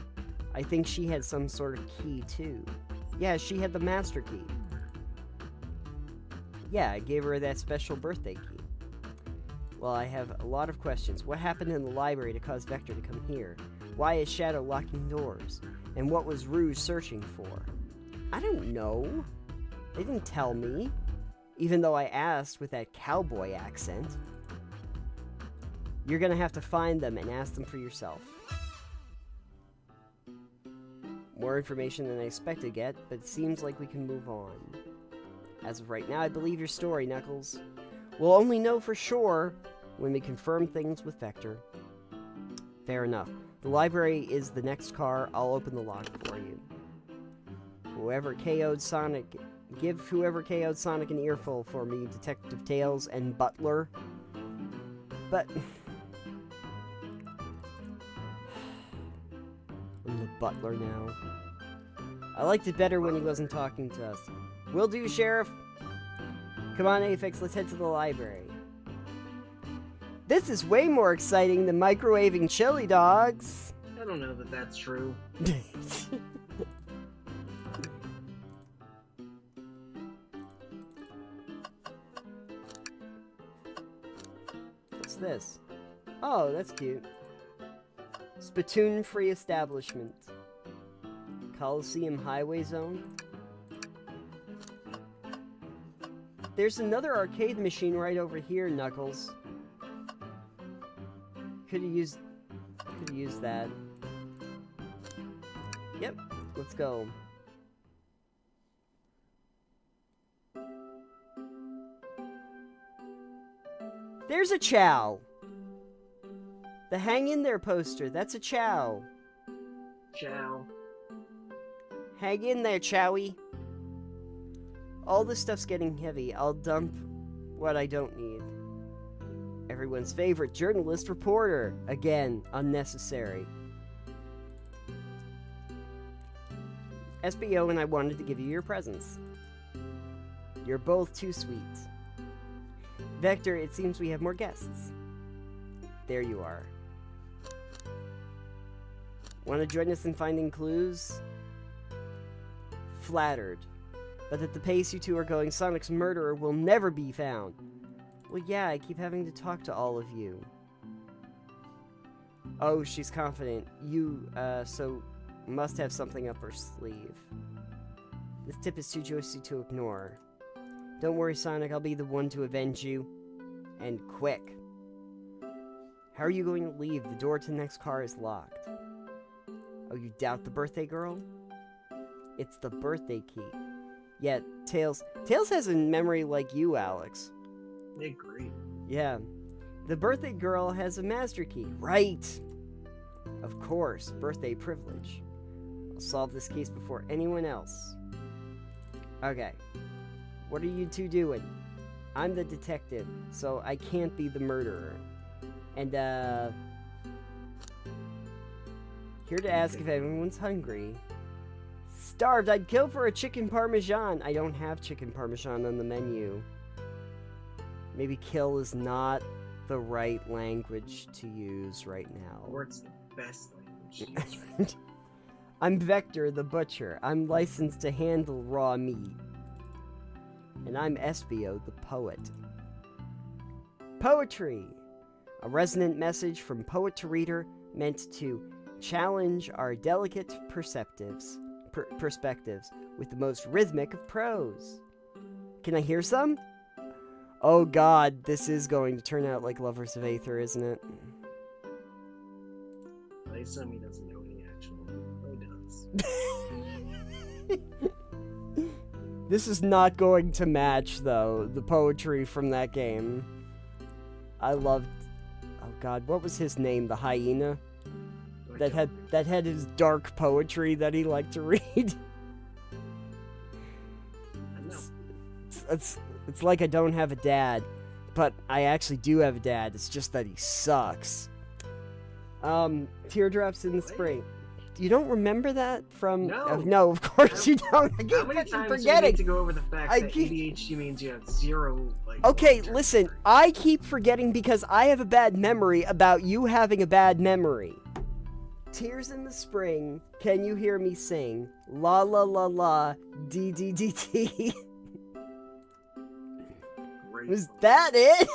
I think she had some sort of key too. Yeah, she had the master key. Yeah, I gave her that special birthday key. Well, I have a lot of questions. What happened in the library to cause Vector to come here? Why is Shadow locking doors? And what was Rouge searching for? I don't know. They didn't tell me. Even though I asked with that cowboy accent. You're gonna have to find them and ask them for yourself. More information than I expected to get, but it seems like we can move on. As of right now, I believe your story, Knuckles. We'll only know for sure when we confirm things with Vector. Fair enough. The library is the next car. I'll open the lock for you. Give whoever KO'd Sonic an earful for me, Detective Tails and Butler. But... I'm the butler now. I liked it better when he wasn't talking to us. Will do, Sheriff. Come on, Aphex, let's head to the library. This is way more exciting than microwaving chili dogs. I don't know that that's true. What's this? Oh, that's cute. Spittoon-free establishment. Coliseum Highway Zone. There's another arcade machine right over here, Knuckles. Could've used that. Yep, let's go. There's a Chow! The hang in there poster, that's a Chow. Chow. Hang in there, Chowie. All this stuff's getting heavy. I'll dump what I don't need. Everyone's favorite journalist reporter. Again, unnecessary. SBO and I wanted to give you your presents. You're both too sweet. Vector, it seems we have more guests. There you are. Want to join us in finding clues? Flattered. But at the pace you two are going, Sonic's murderer will never be found. Well, yeah, I keep having to talk to all of you. Oh, she's confident. You, so must have something up her sleeve. This tip is too juicy to ignore. Don't worry, Sonic, I'll be the one to avenge you. And quick. How are you going to leave? The door to the next car is locked. Oh, you doubt the birthday girl? It's the birthday key. Yet, Tails has a memory like you, Alex. I agree. Yeah. The birthday girl has a master key. Right! Of course, birthday privilege. I'll solve this case before anyone else. Okay. What are you two doing? I'm the detective, so I can't be the murderer. And, here to ask if everyone's hungry. Starved, I'd kill for a chicken parmesan. I don't have chicken parmesan on the menu. Maybe kill is not the right language to use right now. Or it's the best language to use right now. I'm Vector the Butcher. I'm licensed to handle raw meat. And I'm Espio the Poet. Poetry! A resonant message from poet to reader meant to challenge our delicate perspectives with the most rhythmic of prose. Can I hear some? Oh god, this is going to turn out like Lovers of Aether, isn't it? I assume he doesn't know any actual. Oh, he does. This is not going to match, though, the poetry from that game. I loved... Oh god, what was his name? The hyena? That had his dark poetry that he liked to read. I know. It's like I don't have a dad, but I actually do have a dad. It's just that he sucks. Teardrops in the spring. You don't remember that from? No. No, of course you don't. I keep How many fucking times do we forgetting. need to go over the fact I that keep- ADHD means you have zero, like... Okay, long-term listen. memory? I keep forgetting because I have a bad memory about you having a bad memory. Tears in the spring. Can you hear me sing? La la la la. D D D T. Great. Was that it?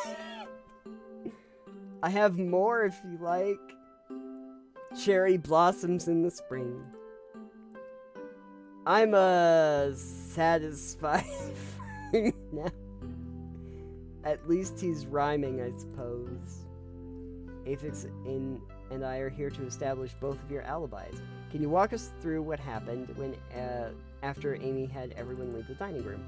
I have more if you like. Cherry blossoms in the spring. I'm satisfied now. At least he's rhyming, I suppose. Aphex and I are here to establish both of your alibis. Can you walk us through what happened when after Amy had everyone leave the dining room?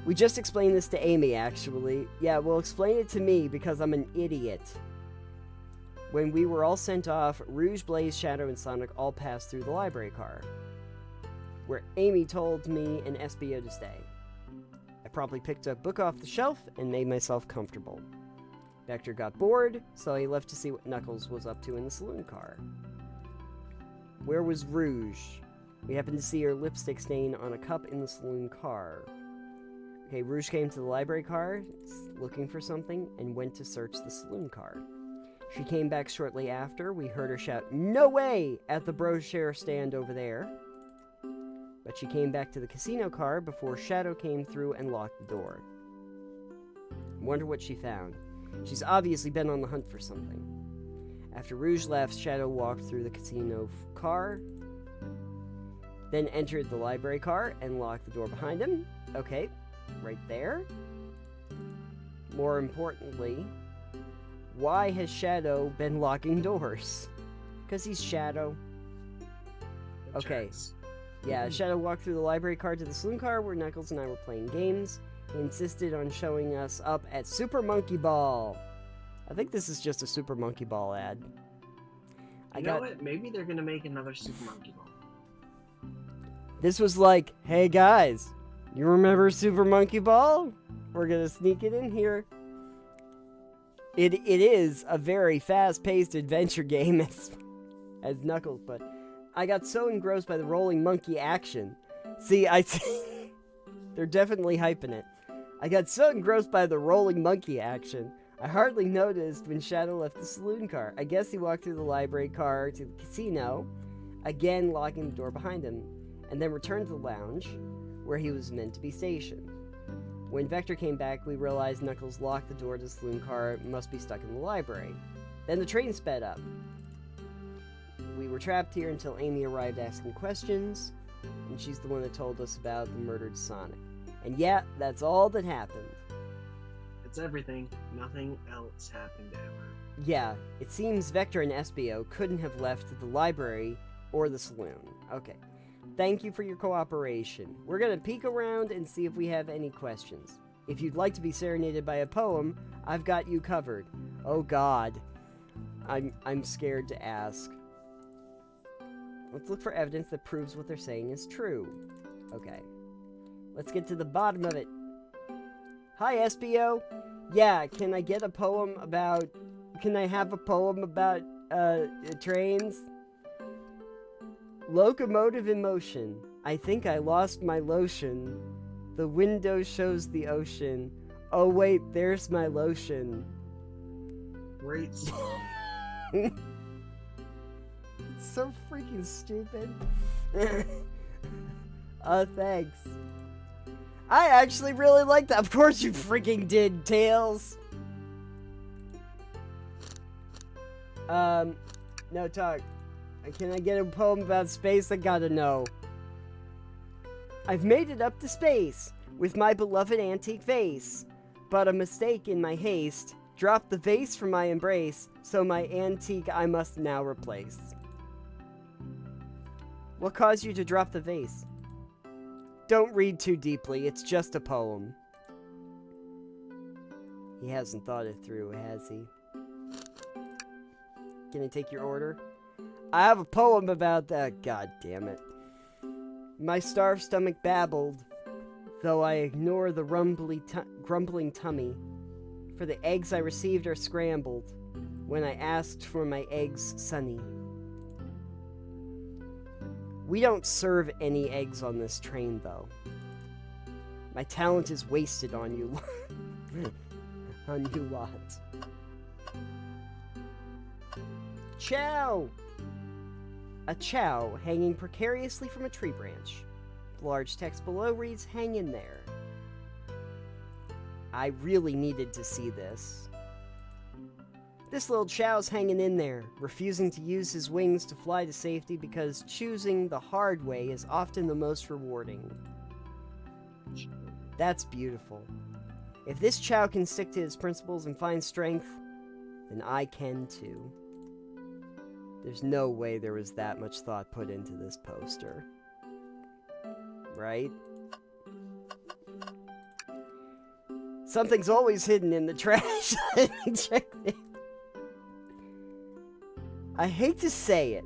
We just explained this to Amy, actually. Yeah, well, explain it to me because I'm an idiot. When we were all sent off, Rouge, Blaze, Shadow, and Sonic all passed through the library car, where Amy told me and Espio to stay. I promptly picked a book off the shelf and made myself comfortable. Vector got bored, so he left to see what Knuckles was up to in the saloon car. Where was Rouge? We happened to see her lipstick stain on a cup in the saloon car. Okay, Rouge came to the library car, looking for something, and went to search the saloon car. She came back shortly after. We heard her shout, "No way!" at the brochure stand over there. But she came back to the casino car before Shadow came through and locked the door. Wonder what she found. She's obviously been on the hunt for something. After Rouge left, Shadow walked through the casino car, then entered the library car and locked the door behind him. Okay, right there. More importantly, why has Shadow been locking doors? Because he's Shadow. Okay. Checks. Yeah, Shadow walked through the library car to the saloon car where Knuckles and I were playing games. He insisted on showing us up at Super Monkey Ball. I think this is just a Super Monkey Ball ad. You know what? Maybe they're gonna make another Super Monkey Ball. This was like, hey guys, you remember Super Monkey Ball? We're gonna sneak it in here. It is a very fast-paced adventure game, as Knuckles, but I got so engrossed by the rolling monkey action. See, they're definitely hyping it. I got so engrossed by the rolling monkey action, I hardly noticed when Shadow left the saloon car. I guess he walked through the library car to the casino, again locking the door behind him, and then returned to the lounge, where he was meant to be stationed. When Vector came back, we realized Knuckles locked the door to the saloon car and must be stuck in the library. Then the train sped up. We were trapped here until Amy arrived asking questions, and she's the one that told us about the murdered Sonic. And yeah, that's all that happened. It's everything. Nothing else happened ever. Yeah, it seems Vector and Espio couldn't have left the library or the saloon. Okay. Thank you for your cooperation. We're gonna peek around and see if we have any questions. If you'd like to be serenaded by a poem, I've got you covered. Oh God. I'm scared to ask. Let's look for evidence that proves what they're saying is true. Okay. Let's get to the bottom of it. Hi, Espio. Yeah, can I have a poem about trains? Locomotive in motion. I think I lost my lotion. The window shows the ocean. Oh wait, there's my lotion. Great song. It's so freaking stupid. Thanks. I actually really like that. Of course you freaking did, Tails. No talk. Can I get a poem about space? I gotta know. I've made it up to space with my beloved antique vase, but a mistake in my haste dropped the vase from my embrace, so my antique I must now replace. What caused you to drop the vase? Don't read too deeply, it's just a poem. He hasn't thought it through, has he? Can I take your order? I have a poem about that. God damn it. My starved stomach babbled, though I ignore the grumbling tummy. For the eggs I received are scrambled when I asked for my eggs sunny. We don't serve any eggs on this train, though. My talent is wasted on you. On you lot. Chow! A chow hanging precariously from a tree branch. The large text below reads, "Hang in there." I really needed to see this. This little chow's hanging in there, refusing to use his wings to fly to safety because choosing the hard way is often the most rewarding. That's beautiful. If this chow can stick to his principles and find strength, then I can too. There's no way there was that much thought put into this poster. Right? Something's always hidden in the trash. Check it. I hate to say it,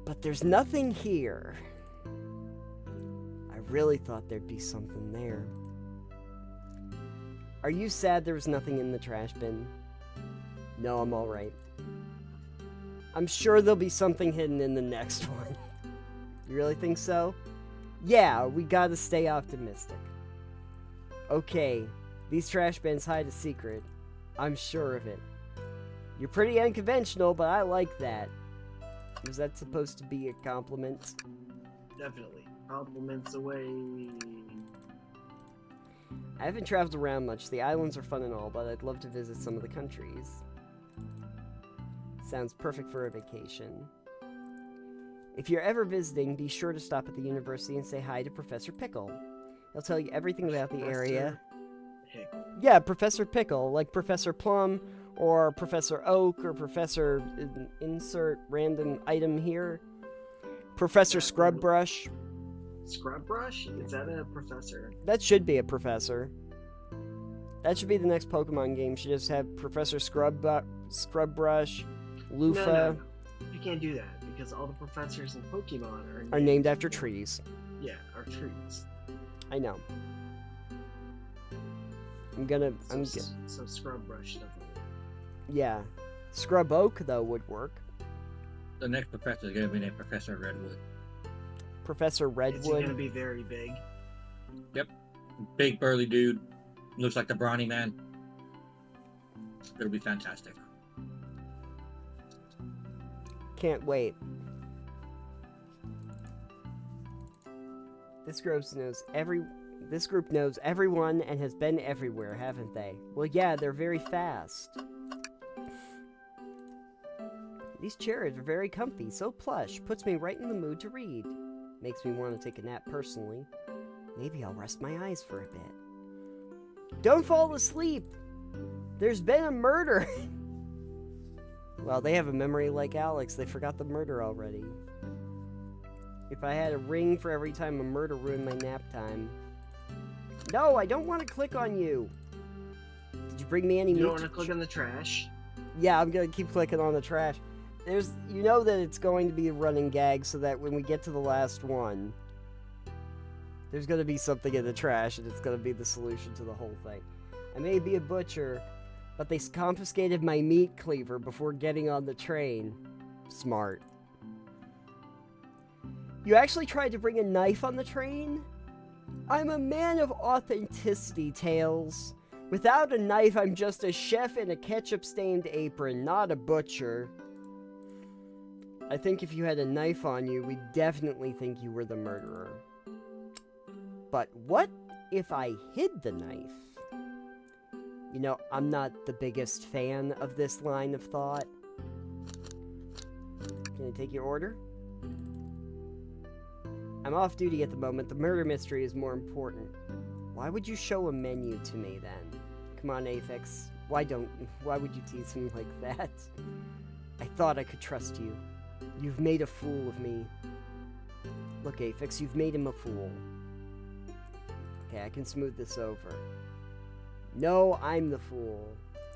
but there's nothing here. I really thought there'd be something there. Are you sad there was nothing in the trash bin? No, I'm alright. I'm sure there'll be something hidden in the next one. You really think so? Yeah, we gotta stay optimistic. Okay, these trash bins hide a secret. I'm sure of it. You're pretty unconventional, but I like that. Was that supposed to be a compliment? Definitely. Compliments away. I haven't traveled around much. The islands are fun and all, but I'd love to visit some of the countries. Sounds perfect for a vacation. If you're ever visiting, be sure to stop at the university and say hi to Professor Pickle. He'll tell you everything about the area. Pickle. Yeah, Professor Pickle, like Professor Plum, or Professor Oak, or Professor... insert random item here. Professor Scrubbrush. Scrubbrush? Is that a professor? That should be a professor. That should be the next Pokemon game. Should just have Professor Scrubbrush, Lufa. No. You can't do that because all the professors in Pokemon are named after trees. Yeah, are trees. I know. So Scrubbrush doesn't work. Yeah. Scrub Oak, though, would work. The next professor is going to be named Professor Redwood. Professor Is he Redwood. gonna be very big? Yep. Big burly dude. Looks like the Brawny Man. It'll be fantastic. Can't wait. This group knows everyone and has been everywhere, haven't they? Well, yeah, they're very fast. These chairs are very comfy, so plush, puts me right in the mood to read. Makes me want to take a nap personally. Maybe I'll rest my eyes for a bit. Don't fall asleep! There's been a murder! Well, they have a memory like Alex. They forgot the murder already. If I had a ring for every time a murder ruined my nap time. No, I don't want to click on you! Did you bring me any meat? You don't want to click on the trash? Yeah, I'm gonna keep clicking on the trash. You know that it's going to be a running gag so that when we get to the last one, there's gonna be something in the trash and it's gonna be the solution to the whole thing. I may be a butcher, but they confiscated my meat cleaver before getting on the train. Smart. You actually tried to bring a knife on the train? I'm a man of authenticity, Tails. Without a knife, I'm just a chef in a ketchup-stained apron, not a butcher. I think if you had a knife on you, we'd definitely think you were the murderer. But what if I hid the knife? You know, I'm not the biggest fan of this line of thought. Can I take your order? I'm off duty at the moment. The murder mystery is more important. Why would you show a menu to me then? Come on, Aphex. Why would you tease him like that? I thought I could trust you. You've made a fool of me. Look, Aphex, you've made him a fool. Okay, I can smooth this over. No, I'm the fool.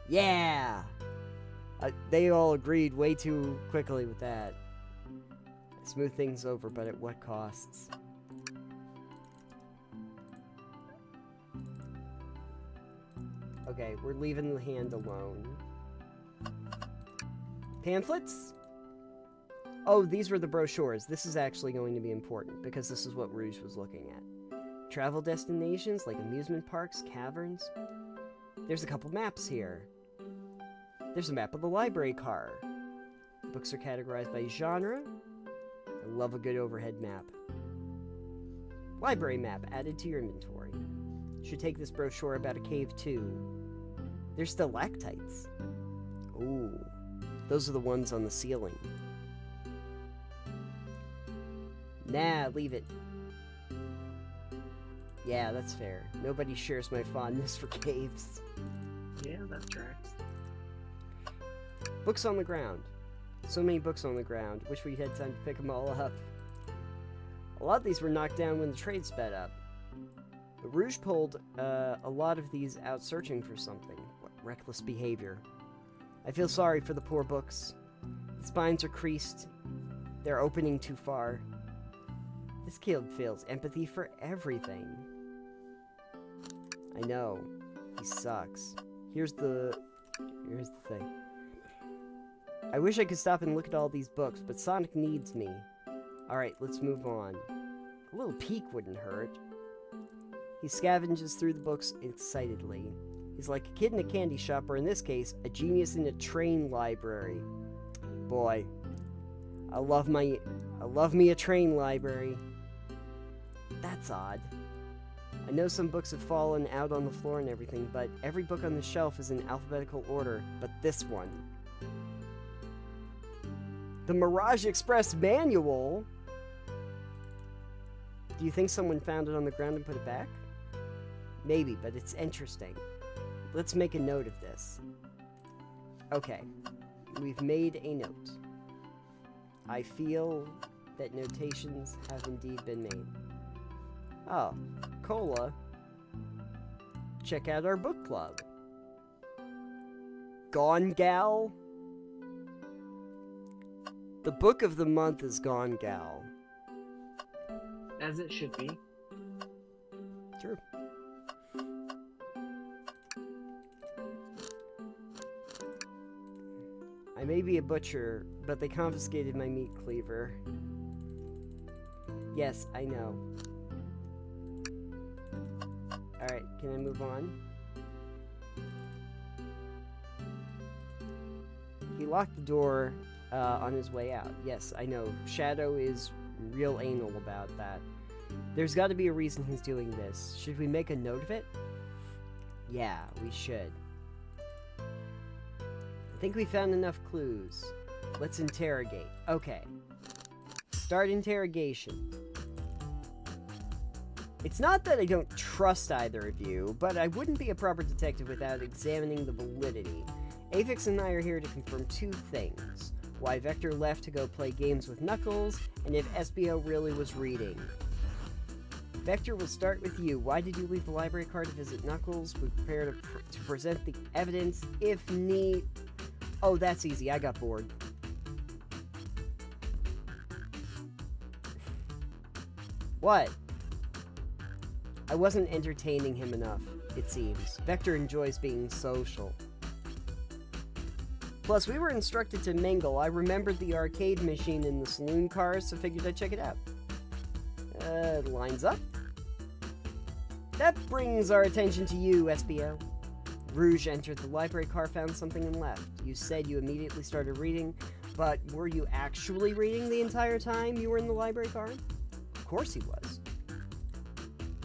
Yeah! They all agreed way too quickly with that. Smooth things over, but at what costs? Okay, we're leaving the hand alone. Pamphlets? Oh, these were the brochures. This is actually going to be important, because this is what Rouge was looking at. Travel destinations, like amusement parks, caverns. There's a couple maps here. There's a map of the library car. Books are categorized by genre. I love a good overhead map. Library map added to your inventory. Should take this brochure about a cave too. There's stalactites. Ooh, those are the ones on the ceiling. Nah, leave it. Yeah, that's fair. Nobody shares my fondness for caves. Yeah, that tracks. Books on the ground. So many books on the ground. Wish we had time to pick them all up. A lot of these were knocked down when the trade sped up. But Rouge pulled a lot of these out searching for something. What reckless behavior. I feel sorry for the poor books. The spines are creased. They're opening too far. This kid feels empathy for everything. I know. He sucks. Here's the thing. I wish I could stop and look at all these books, but Sonic needs me. Alright, let's move on. A little peek wouldn't hurt. He scavenges through the books excitedly. He's like a kid in a candy shop, or in this case, a genius in a train library. Boy, I love me a train library. That's odd. I know some books have fallen out on the floor and everything, but every book on the shelf is in alphabetical order, but this one. The Mirage Express Manual? Do you think someone found it on the ground and put it back? Maybe, but it's interesting. Let's make a note of this. Okay, we've made a note. I feel that notations have indeed been made. Oh, Cola. Check out our book club. Gone Gal? The book of the month is Gone Gal. As it should be. True. I may be a butcher, but they confiscated my meat cleaver. Yes, I know. Can I move on? He locked the door on his way out. Yes, I know. Shadow is real anal about that. There's got to be a reason he's doing this. Should we make a note of it? Yeah, we should. I think we found enough clues. Let's interrogate. Okay. Start interrogation. It's not that I don't trust either of you, but I wouldn't be a proper detective without examining the validity. Avix and I are here to confirm two things. Why Vector left to go play games with Knuckles, and if SBO really was reading. Vector, will start with you. Why did you leave the library car to visit Knuckles? We prepare to present the evidence if need... Oh, that's easy. I got bored. What? I wasn't entertaining him enough, it seems. Vector enjoys being social. Plus, we were instructed to mingle. I remembered the arcade machine in the saloon car, so figured I'd check it out. Lines up. That brings our attention to you, SBO. Rouge entered the library car, found something, and left. You said you immediately started reading, but were you actually reading the entire time you were in the library car? Of course he was.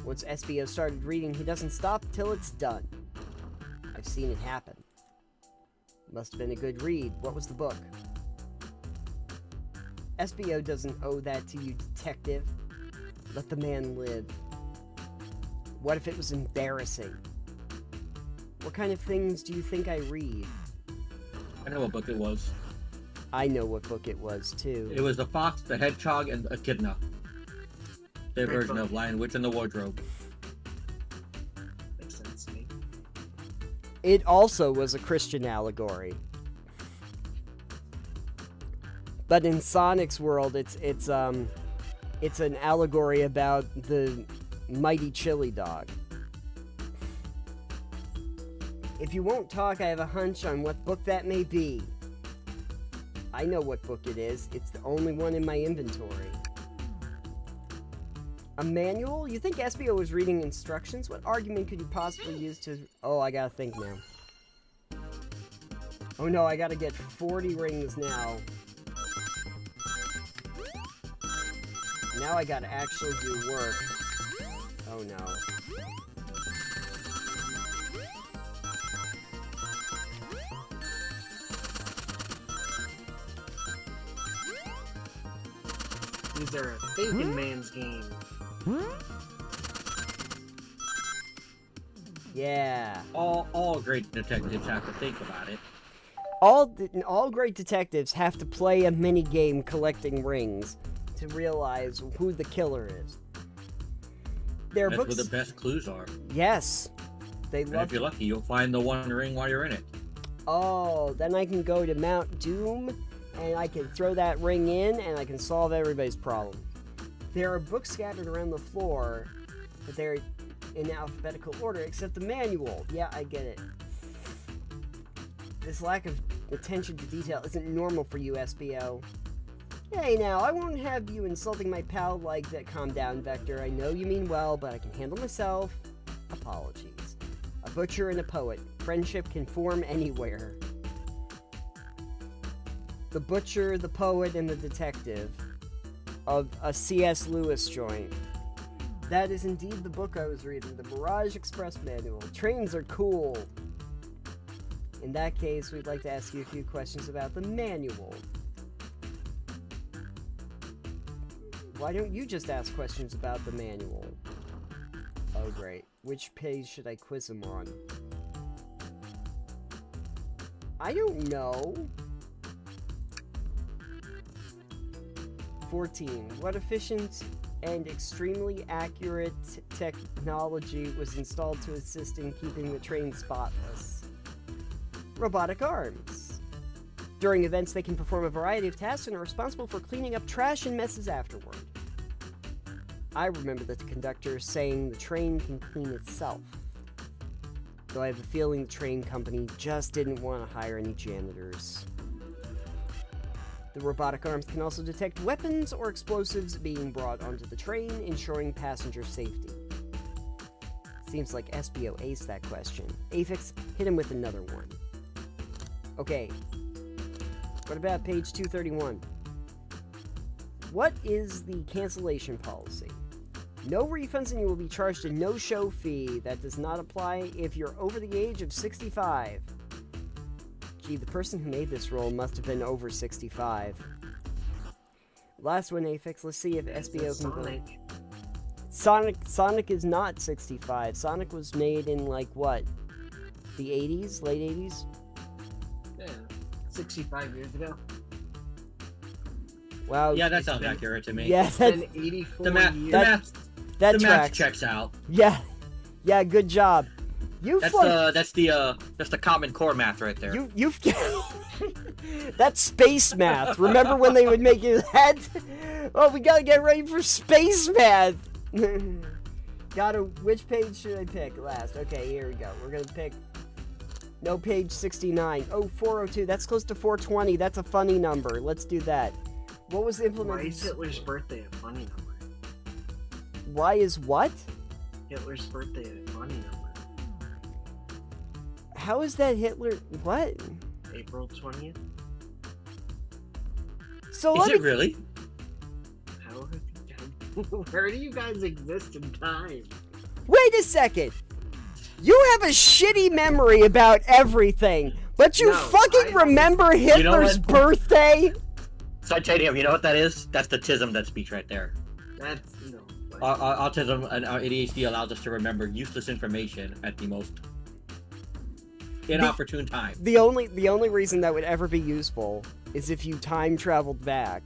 Once SBO started reading, he doesn't stop till it's done. I've seen it happen. Must have been a good read. What was the book? SBO doesn't owe that to you, detective. Let the man live. What if it was embarrassing? What kind of things do you think I read? I know what book it was. I know what book it was, too. It was The Fox, the Hedgehog, and Echidna. Their Great version book. of Lion, Witch, and the Wardrobe. Makes sense to me. It also was a Christian allegory. But in Sonic's world, it's an allegory about the mighty chili dog. If you won't talk, I have a hunch on what book that may be. I know what book it is. It's the only one in my inventory. A manual? You think SBO was reading instructions? What argument could you possibly use to... Oh, I gotta think now. Oh no, I gotta get 40 rings now. Now I gotta actually do work. Oh no. These are a thinking man's game. Yeah. All great detectives have to think about it. All great detectives have to play a mini game collecting rings to realize who the killer is. There are That's books. where the best clues are. Yes, they And love. if you're lucky, you'll find the one ring while you're in it. Oh, then I can go to Mount Doom, and I can throw that ring in, and I can solve everybody's problem. There are books scattered around the floor, but they're in alphabetical order, except the manual. Yeah, I get it. This lack of attention to detail isn't normal for you, SBO. Hey now, I won't have you insulting my pal like that. Calm down, Vector. I know you mean well, but I can handle myself. Apologies. A butcher and a poet. Friendship can form anywhere. The butcher, the poet, and the detective. Of a C.S. Lewis joint. That is indeed the book I was reading, the Mirage Express Manual. Trains are cool. In that case, we'd like to ask you a few questions about the manual. Why don't you just ask questions about the manual? Oh, great. Which page should I quiz him on? I don't know. 14. What efficient and extremely accurate technology was installed to assist in keeping the train spotless? Robotic arms. During events, they can perform a variety of tasks and are responsible for cleaning up trash and messes afterward. I remember the conductor saying the train can clean itself. Though I have a feeling the train company just didn't want to hire any janitors. The robotic arms can also detect weapons or explosives being brought onto the train, ensuring passenger safety. Seems like SBO aced that question. Aphex, hit him with another one. Okay. What about page 231? What is the cancellation policy? No refunds and you will be charged a no-show fee. That does not apply if you're over the age of 65. Gee, the person who made this rule must have been over 65. Last one, Aphex. Let's see if SBO can go. Sonic is not 65. Sonic was made in, like, what? The 80s? Late 80s? Yeah, 65 years ago. Wow. Yeah, that sounds accurate to me. Yeah, It's been 84 The math, years. the math, that the math tracks. checks out. Yeah. Yeah, good job. You That's flunk- the Common Core math right there. You've that's space math. Remember when they would make you that? Oh, we gotta get ready for space math. Which page should I pick last? Okay, here we go. We're gonna pick page 69. Oh, 402. That's close to 420. That's a funny number. Let's do that. What was implemented? Why is Hitler's birthday a funny number? Why is what? Hitler's birthday a funny number. How is that Hitler? What? April 20th? So Is let it me. really? How have you done? Where do you guys exist in time? Wait a second. You have a shitty memory about everything, but you No, fucking I- remember Hitler's what? birthday? Titanium, you know what that is? That's the TISM, that speech right there. That's, no. Like, Our autism and our ADHD allows us to remember useless information at the most inopportune time. The only reason that would ever be useful is if you time traveled back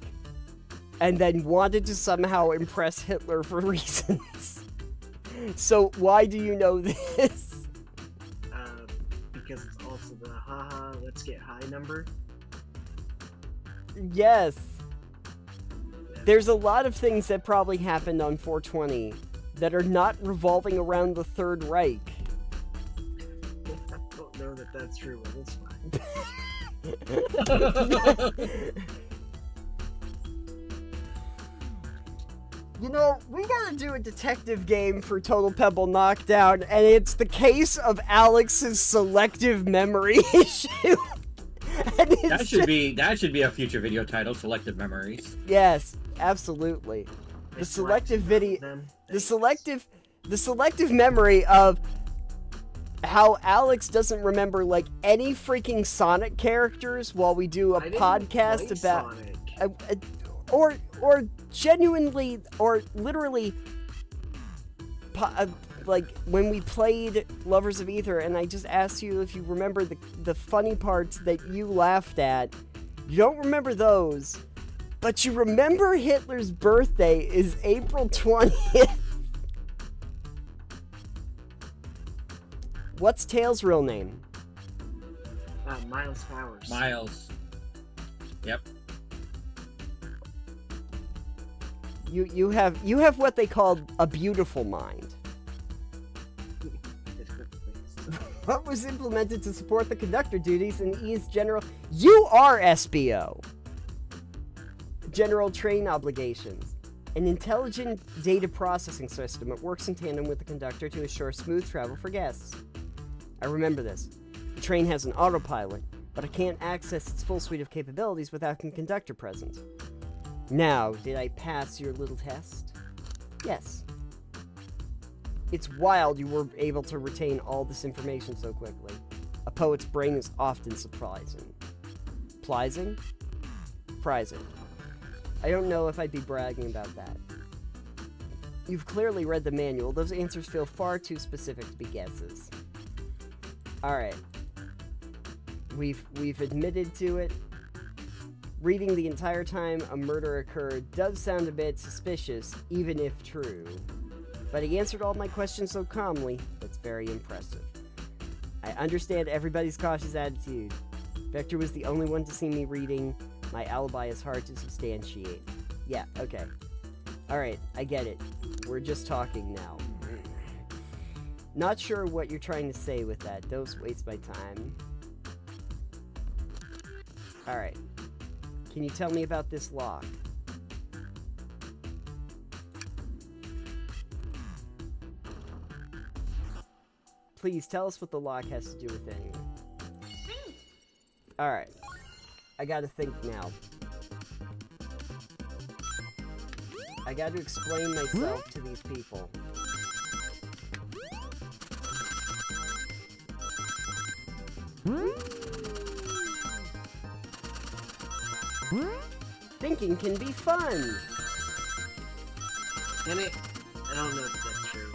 and then wanted to somehow impress Hitler for reasons. So why do you know this? because it's also the haha, let's get high number. Yes. There's a lot of things that probably happened on 420 that are not revolving around the Third Reich. I don't know that that's true, but it's fine. You know, we gotta do a detective game for Total Pebble Knockdown, and it's the case of Alex's selective memory issue. And it's That should be a future video title, Selective Memories. Yes, absolutely. The selective video, the selective memory of how Alex doesn't remember like any freaking Sonic characters while we do a I didn't podcast play about Sonic. or genuinely or literally like when we played Lovers of Ether and I just asked you if you remember the funny parts that you laughed at. You don't remember those, but you remember Hitler's birthday is April 20th. What's Tails' real name? Miles Powers. Miles. Yep. You have what they call a beautiful mind. What was implemented to support the conductor duties and ease general... You are SBO! General train obligations. An intelligent data processing system that works in tandem with the conductor to assure smooth travel for guests. I remember this. The train has an autopilot, but I can't access its full suite of capabilities without a conductor present. Now, did I pass your little test? Yes. It's wild you were able to retain all this information so quickly. A poet's brain is often surprising. Prizing? Prizing. I don't know if I'd be bragging about that. You've clearly read the manual. Those answers feel far too specific to be guesses. Alright. We've admitted to it. Reading the entire time a murder occurred does sound a bit suspicious, even if true. But he answered all my questions so calmly, that's very impressive. I understand everybody's cautious attitude. Vector was the only one to see me reading. My alibi is hard to substantiate. Yeah, okay. Alright, I get it. We're just talking now. Not sure what you're trying to say with that. Don't waste my time. Alright. Can you tell me about this lock? please tell us what the lock has to do with anything. Alright. I gotta think now. I gotta explain myself to these people. Thinking can be fun! Can it? I don't know if that's true.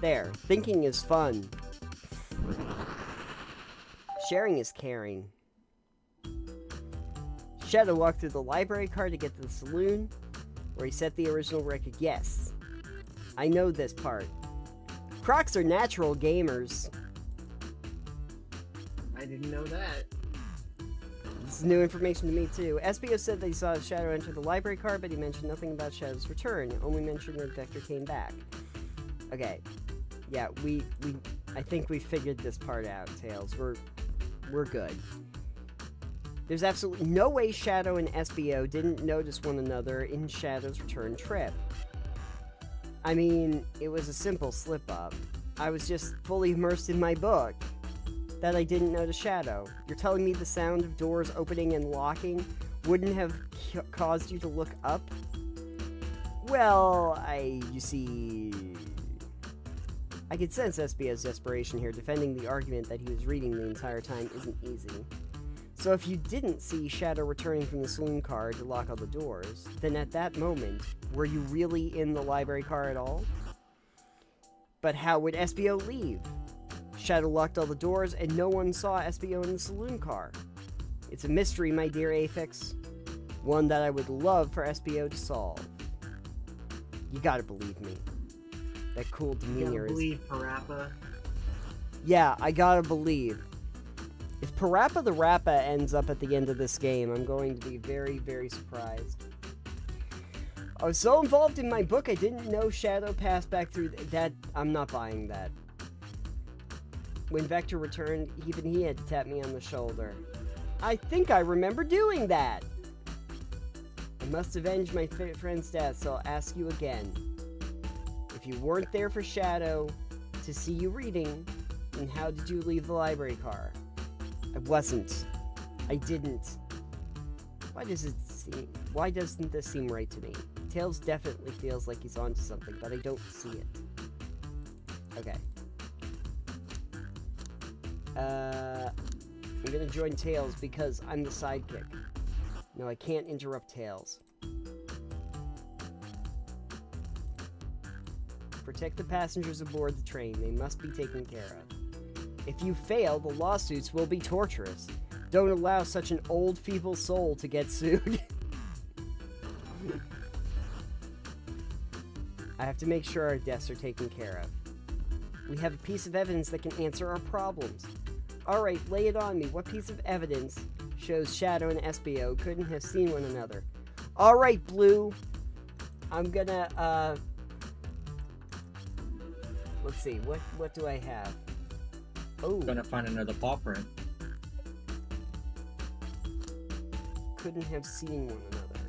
There, thinking is fun. Sharing is caring. Shadow walked through the library car to get to the saloon, where he set the original record. Yes, I know this part. Crocs are natural gamers. I didn't know that. This is new information to me, too. SBO said they saw Shadow enter the library car, but he mentioned nothing about Shadow's return, only mentioned that Vector came back. Okay. Yeah, I think we figured this part out, Tails. We're good. There's absolutely no way Shadow and SBO didn't notice one another in Shadow's return trip. I mean, it was a simple slip-up. I was just fully immersed in my book that I didn't notice Shadow. You're telling me the sound of doors opening and locking wouldn't have caused you to look up? Well, you see... I could sense SBO's desperation here. Defending the argument that he was reading the entire time isn't easy. So if you didn't see Shadow returning from the saloon car to lock all the doors, then at that moment, were you really in the library car at all? But how would SBO leave? Shadow locked all the doors and no one saw SBO in the saloon car. It's a mystery, my dear Aphex. One that I would love for SBO to solve. You gotta believe me. That cool You demeanor gotta is... believe Parappa. Yeah, I gotta believe. If Parappa the Rappa ends up at the end of this game, I'm going to be very, very surprised. I was so involved in my book, I didn't know Shadow passed back through that. I'm not buying that. When Vector returned, even he had to tap me on the shoulder. I think I remember doing that! I must avenge my friend's death, so I'll ask you again. If you weren't there for Shadow to see you reading, then how did you leave the library car? I wasn't. I didn't. Why doesn't this seem right to me? Tails definitely feels like he's onto something, but I don't see it. Okay. I'm gonna join Tails because I'm the sidekick. No, I can't interrupt Tails. Protect the passengers aboard the train. They must be taken care of. If you fail, the lawsuits will be torturous. Don't allow such an old, feeble soul to get sued. I have to make sure our deaths are taken care of. We have a piece of evidence that can answer our problems. Alright, lay it on me. What piece of evidence shows Shadow and SBO couldn't have seen one another? Alright, Blue. I'm gonna, let's see, what do I have? Oh. Gonna find another paw print. Couldn't have seen one another.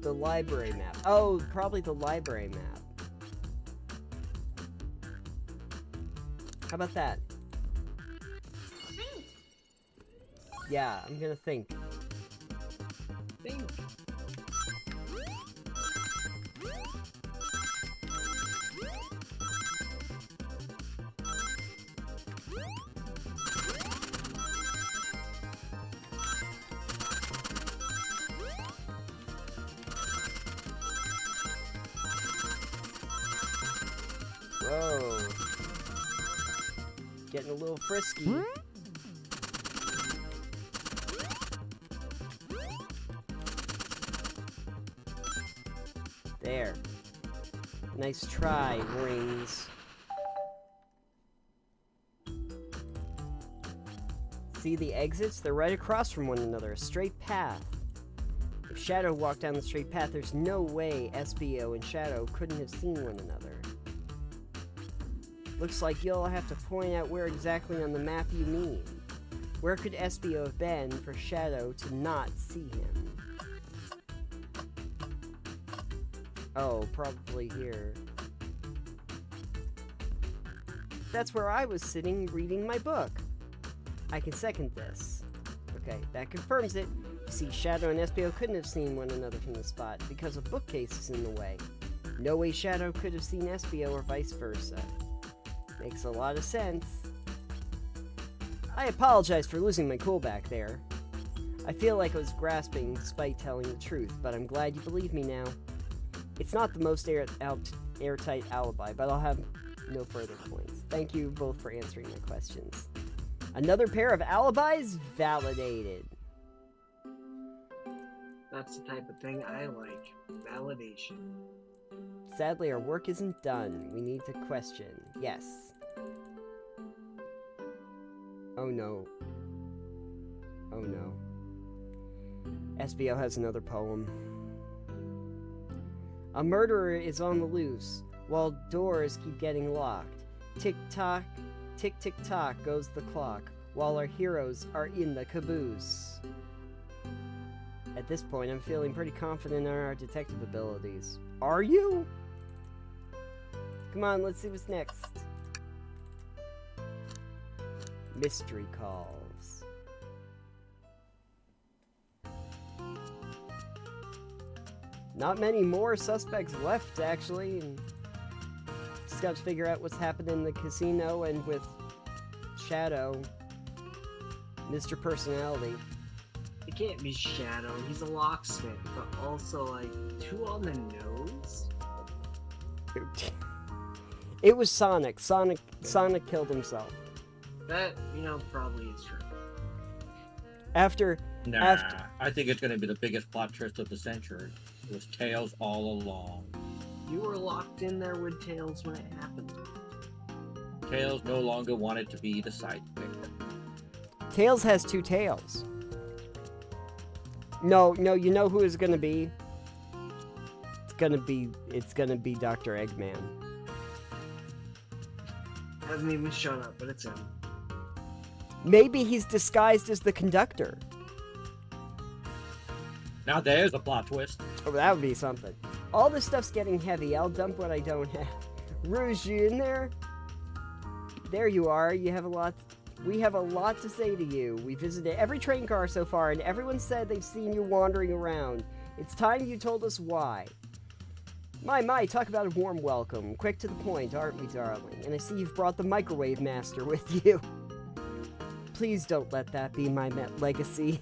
The library map. Oh, probably the library map. How about that? Yeah, I'm gonna think. Think. Whoa. Getting a little frisky. There. Nice try, rings. See the exits? They're right across from one another, a straight path. If Shadow walked down the straight path, there's no way SBO and Shadow couldn't have seen one another. Looks like you'll have to point out where exactly on the map you mean. Where could Espio have been for Shadow to not see him? Oh, probably here. That's where I was sitting reading my book. I can second this. Okay, that confirms it. You see, Shadow and Espio couldn't have seen one another from the spot because a bookcase is in the way. No way Shadow could have seen Espio or vice versa. Makes a lot of sense. I apologize for losing my cool back there. I feel like I was grasping despite telling the truth, but I'm glad you believe me now. It's not the most airtight alibi, but I'll have no further points. Thank you both for answering my questions. Another pair of alibis validated. That's the type of thing I like. Validation. Sadly, our work isn't done. We need to question. Yes. Oh no. Oh no. Espio has another poem. A murderer is on the loose, while doors keep getting locked. Tick-tock, tick-tick-tock goes the clock, while our heroes are in the caboose. At this point, I'm feeling pretty confident in our detective abilities. Are you? Come on, let's see what's next. Mystery calls. Not many more suspects left, actually. And just got to figure out what's happened in the casino and with Shadow, Mr. Personality. It can't be Shadow. He's a locksmith, but also like too on the nose. It was Sonic. Sonic killed himself. That, probably is true. After I think it's going to be the biggest plot twist of the century. It was Tails all along. You were locked in there with Tails when it happened. Tails no longer wanted to be the sidekick. Tails has two tails. No, you know who it's gonna be? It's gonna be Dr. Eggman. Hasn't even shown up, but it's him. Maybe he's disguised as the conductor. Now there's a plot twist. Oh, that would be something. All this stuff's getting heavy. I'll dump what I don't have. Rouge, you in there? There you are. We have a lot to say to you. We visited every train car so far, and everyone said they've seen you wandering around. It's time you told us why. My, talk about a warm welcome. Quick to the point, aren't we, darling? And I see you've brought the Microwave Master with you. Please don't let that be my legacy.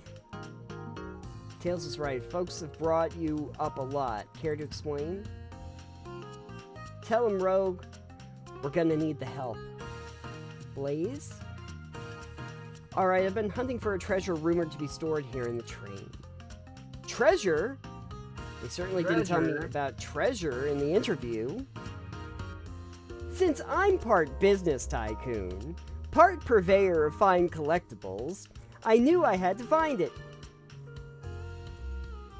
Tails is right. Folks have brought you up a lot. Care to explain? Tell him, Rogue. We're gonna need the help. Blaze? Alright, I've been hunting for a treasure rumored to be stored here in the train. Treasure? They certainly didn't tell me about treasure in the interview. Since I'm part business tycoon, part purveyor of fine collectibles, I knew I had to find it.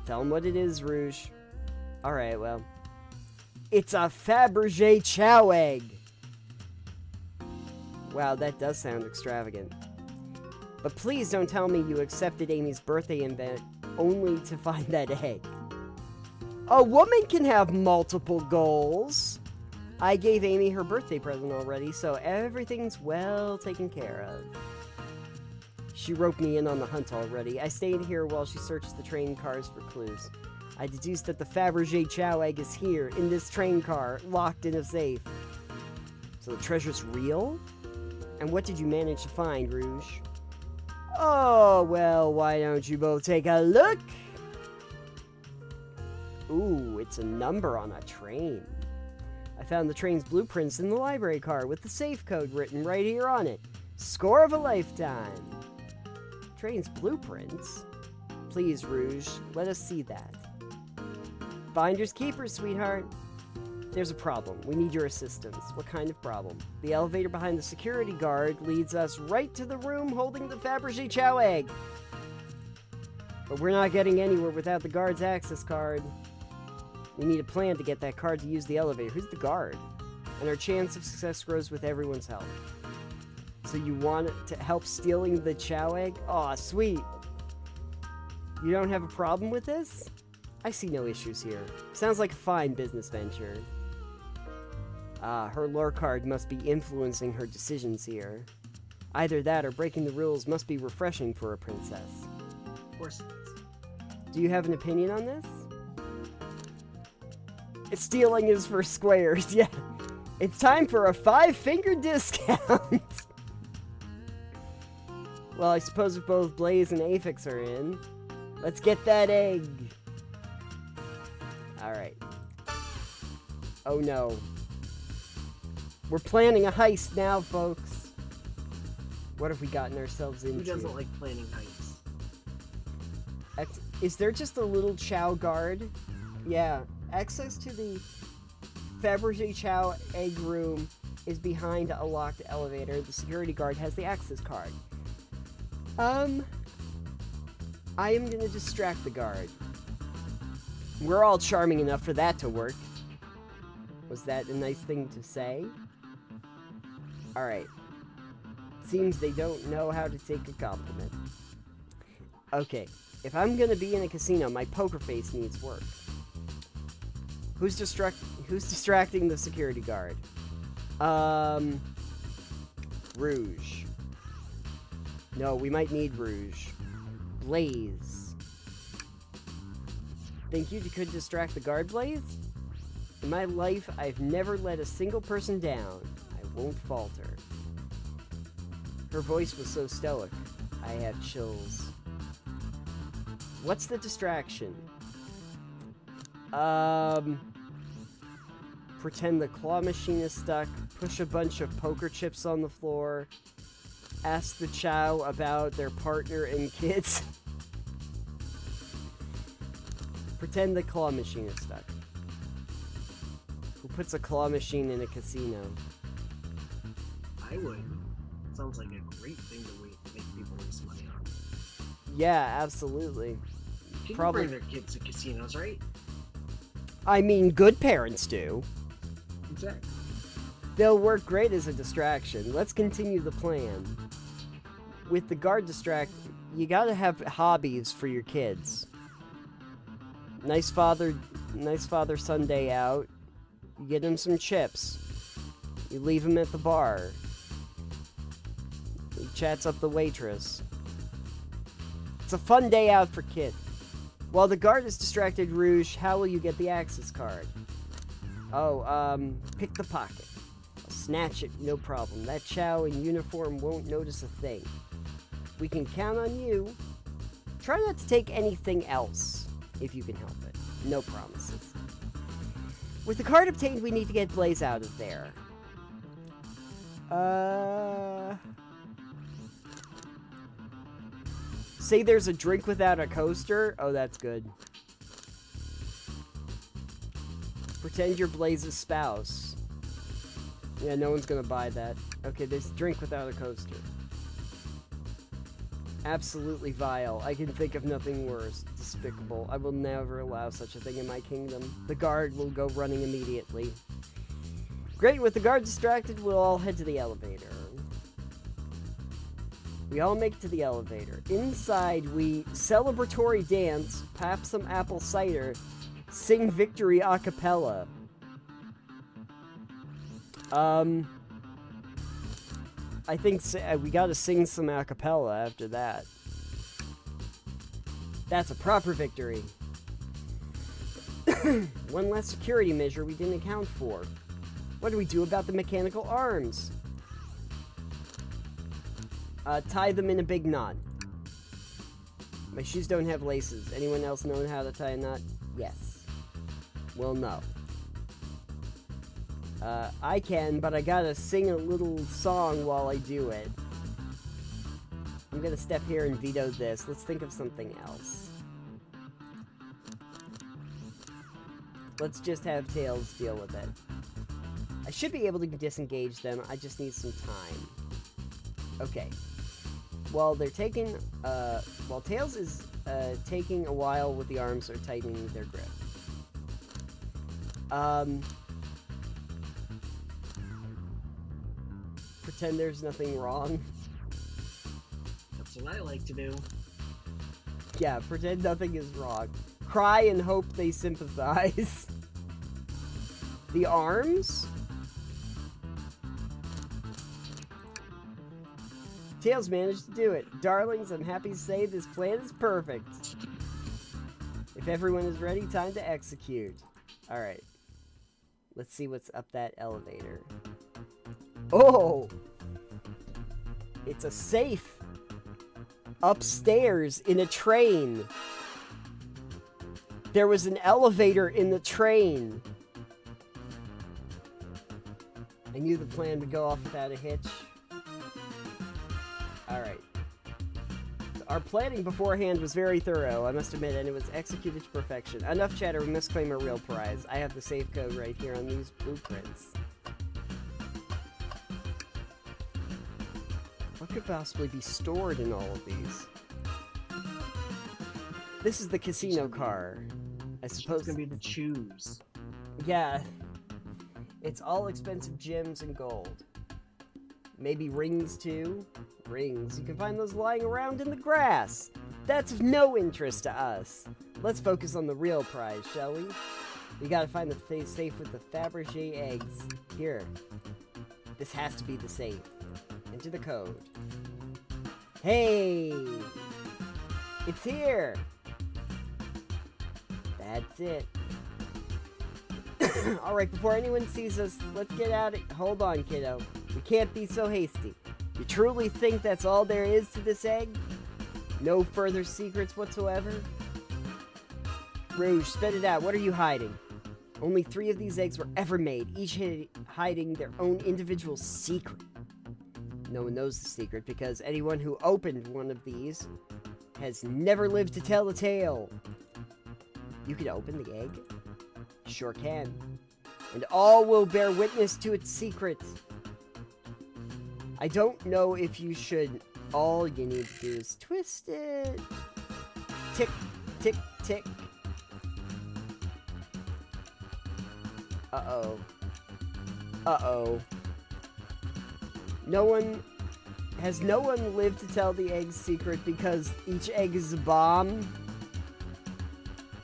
Tell him what it is, Rouge. Alright, well. It's a Fabergé Chow egg! Wow, that does sound extravagant. But please don't tell me you accepted Amy's birthday invite only to find that egg. A woman can have multiple goals. I gave Amy her birthday present already, so everything's well taken care of. She roped me in on the hunt already. I stayed here while she searched the train cars for clues. I deduced that the Fabergé Chow egg is here, in this train car, locked in a safe. So the treasure's real? And what did you manage to find, Rouge? Oh, well, why don't you both take a look? Ooh, it's a number on a train. I found the train's blueprints in the library car with the safe code written right here on it. Score of a lifetime. Train's blueprints? Please, Rouge, let us see that. Finders keepers, sweetheart. There's a problem. We need your assistance. What kind of problem? The elevator behind the security guard leads us right to the room holding the Fabergé Chow egg. But we're not getting anywhere without the guard's access card. We need a plan to get that card to use the elevator. Who's the guard? and our chance of success grows with everyone's help. So you want to help stealing the Chow egg? Aw, sweet. You don't have a problem with this? I see no issues here. Sounds like a fine business venture. Ah, her lore card must be influencing her decisions here. Either that or breaking the rules must be refreshing for a princess. Of course it is. Do you have an opinion on this? Stealing is for squares, yeah. It's time for a 5-finger discount. Well, I suppose if both Blaze and Aphex are in, let's get that egg. Alright. Oh no. We're planning a heist now, folks. What have we gotten ourselves into? Who doesn't like planning heists? Is there just a little Chow guard? Yeah. Access to the Fabergé Chow egg room is behind a locked elevator. The security guard has the access card. I am gonna distract the guard. We're all charming enough for that to work. Was that a nice thing to say? Alright. Seems they don't know how to take a compliment. Okay, if I'm gonna be in a casino, my poker face needs work. Who's distracting the security guard? Rouge. No, we might need Rouge. Blaze. Think you could distract the guard, Blaze? In my life, I've never let a single person down. I won't falter. Her voice was so stoic. I have chills. What's the distraction? Pretend the claw machine is stuck, push a bunch of poker chips on the floor, ask the Chow about their partner and kids. Pretend the claw machine is stuck. Who puts a claw machine in a casino? I would. Sounds like a great thing to make people waste money on. Yeah, absolutely. People Probably. bring their kids to casinos, right? I mean, good parents do. Exactly. They'll work great as a distraction. Let's continue the plan. With the guard you gotta have hobbies for your kids. Nice father-son day out. You get him some chips. You leave him at the bar. He chats up the waitress. It's a fun day out for kids. While the guard is distracted, Rouge, how will you get the access card? Oh, pick the pocket. I'll snatch it, no problem. That Chow in uniform won't notice a thing. We can count on you. Try not to take anything else, if you can help it. No promises. With the card obtained, we need to get Blaze out of there. Say there's a drink without a coaster? Oh, that's good. Pretend you're Blaze's spouse. Yeah, no one's gonna buy that. Okay, there's drink without a coaster. Absolutely vile. I can think of nothing worse. Despicable. I will never allow such a thing in my kingdom. The guard will go running immediately. Great, with the guard distracted, we'll all head to the elevator. We all make it to the elevator. Inside, we celebratory dance, pop some apple cider, sing victory a cappella. I think we gotta sing some a cappella after that. That's a proper victory. One less security measure we didn't account for. What do we do about the mechanical arms? Tie them in a big knot. My shoes don't have laces. Anyone else know how to tie a knot? Yes. Well, no. I can, but I gotta sing a little song while I do it. I'm gonna step here and veto this. Let's think of something else. Let's just have Tails deal with it. I should be able to disengage them. I just need some time. Okay. While they're taking, while Tails is taking a while with the arms or tightening their grip. Pretend there's nothing wrong. That's what I like to do. Yeah, pretend nothing is wrong. Cry and hope they sympathize. The arms? Tails managed to do it. Darlings, I'm happy to say this plan is perfect. If everyone is ready, time to execute. Alright. Let's see what's up that elevator. Oh! It's a safe! Upstairs in a train. There was an elevator in the train. I knew the plan would go off without a hitch. Alright. Our planning beforehand was very thorough, I must admit, and it was executed to perfection. Enough chatter, we must claim our real prize. I have the safe code right here on these blueprints. What could possibly be stored in all of these? This is the casino car. I suppose It's gonna be the choose. Yeah. It's all expensive gems and gold. Maybe rings too? Rings. You can find those lying around in the grass. That's of no interest to us. Let's focus on the real prize, shall we? We gotta find the safe with the Fabergé eggs. Here. This has to be the safe. Enter the code. Hey! It's here! That's it. Alright, before anyone sees us, let's get out of... Hold on, kiddo. We can't be so hasty. You truly think that's all there is to this egg? No further secrets whatsoever? Rouge, spit it out. What are you hiding? Only 3 of these eggs were ever made, each hiding their own individual secret. No one knows the secret because anyone who opened one of these has never lived to tell the tale. You can open the egg? Sure can. And all will bear witness to its secret. I don't know if you should. All you need to do is twist it. Tick, tick, tick. Uh-oh. Uh-oh. Has no one lived to tell the egg's secret because each egg is a bomb?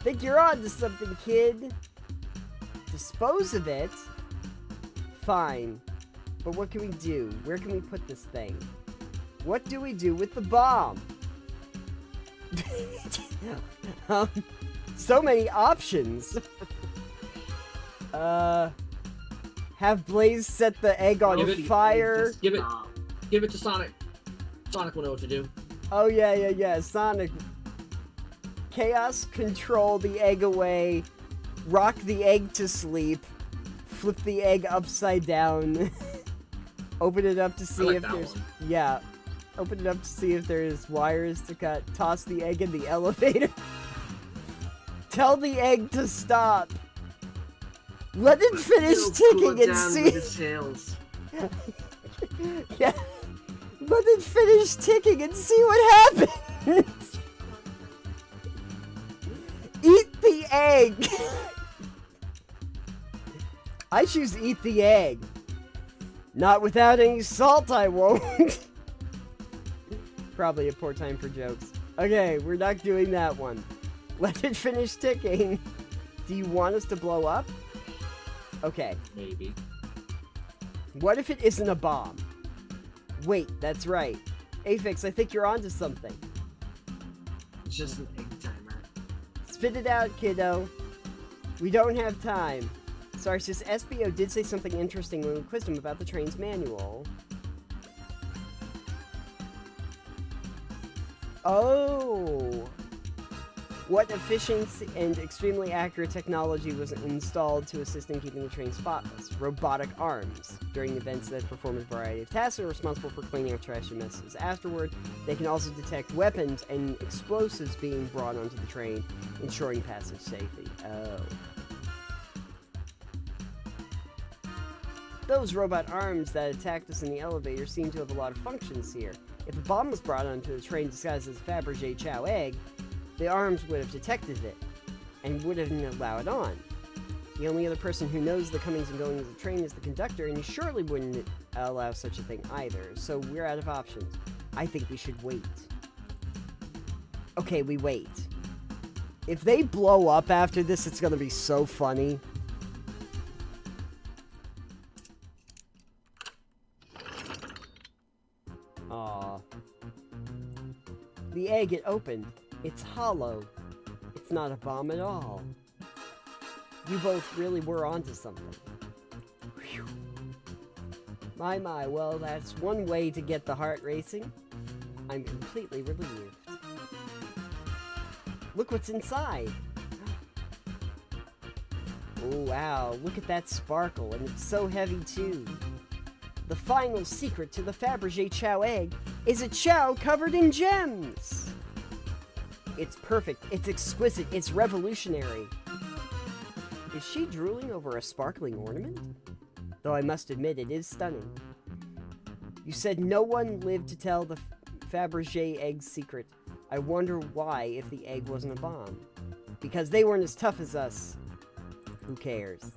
Think you're on to something, kid. Dispose of it? Fine. But what can we do? Where can we put this thing? What do we do with the bomb? So many options. Have Blaze set the egg on fire. Just Give it. stop. Give it to Sonic. Sonic will know what to do. Oh, yeah. Sonic. Chaos, control the egg away. Rock the egg to sleep. Flip the egg upside down. Open it up to see like if that there's... one. Yeah. Open it up to see if there's wires to cut. Toss the egg in the elevator. Tell the egg to stop. Let it finish It'll ticking cool it and down see... with its tails. Yeah. Let it finish ticking and see what happens. Eat the egg. I choose eat the egg. Not without any salt, I won't. Probably a poor time for jokes. Okay, we're not doing that one. Let it finish ticking. Do you want us to blow up? Okay. Maybe. What if it isn't a bomb? Wait, that's right. Aphex, I think you're onto something. It's just an egg timer. Spit it out, kiddo. We don't have time. Sorry, sis, SBO did say something interesting when we quizzed him about the train's manual. Oh! What efficient and extremely accurate technology was installed to assist in keeping the train spotless? Robotic arms. During events that perform a variety of tasks, are responsible for cleaning up trash and messes. Afterward, they can also detect weapons and explosives being brought onto the train, ensuring passage safety. Oh. Those robot arms that attacked us in the elevator seem to have a lot of functions here. If a bomb was brought onto the train disguised as a Fabergé Chow egg, the arms would have detected it and wouldn't allow it on. The only other person who knows the comings and goings of the train is the conductor, and he surely wouldn't allow such a thing either, so we're out of options. I think we should wait. Okay, we wait. If they blow up after this, it's gonna be so funny. Aw. The egg, it opened. It's hollow. It's not a bomb at all. You both really were onto something. Whew. My, well, that's one way to get the heart racing. I'm completely relieved. Look what's inside. Oh, wow, look at that sparkle, and it's so heavy, too. The final secret to the Fabergé Chow egg is a chow covered in gems! It's perfect, it's exquisite, it's revolutionary. Is she drooling over a sparkling ornament? Though I must admit, it is stunning. You said no one lived to tell the Fabergé egg's secret. I wonder why if the egg wasn't a bomb. Because they weren't as tough as us. Who cares?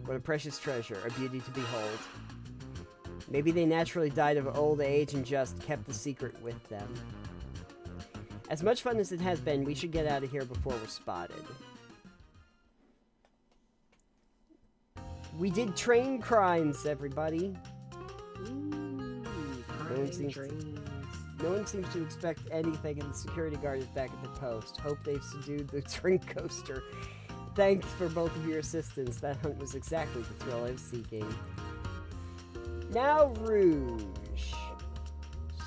What a precious treasure, a beauty to behold. Maybe they naturally died of old age and just kept the secret with them. As much fun as it has been, we should get out of here before we're spotted. We did train crimes, everybody. Ooh, No one seems to expect anything, and the security guard is back at the post. Hope they've subdued the train coaster. Thanks for both of your assistance. That hunt was exactly the thrill I was seeking. Now Rouge.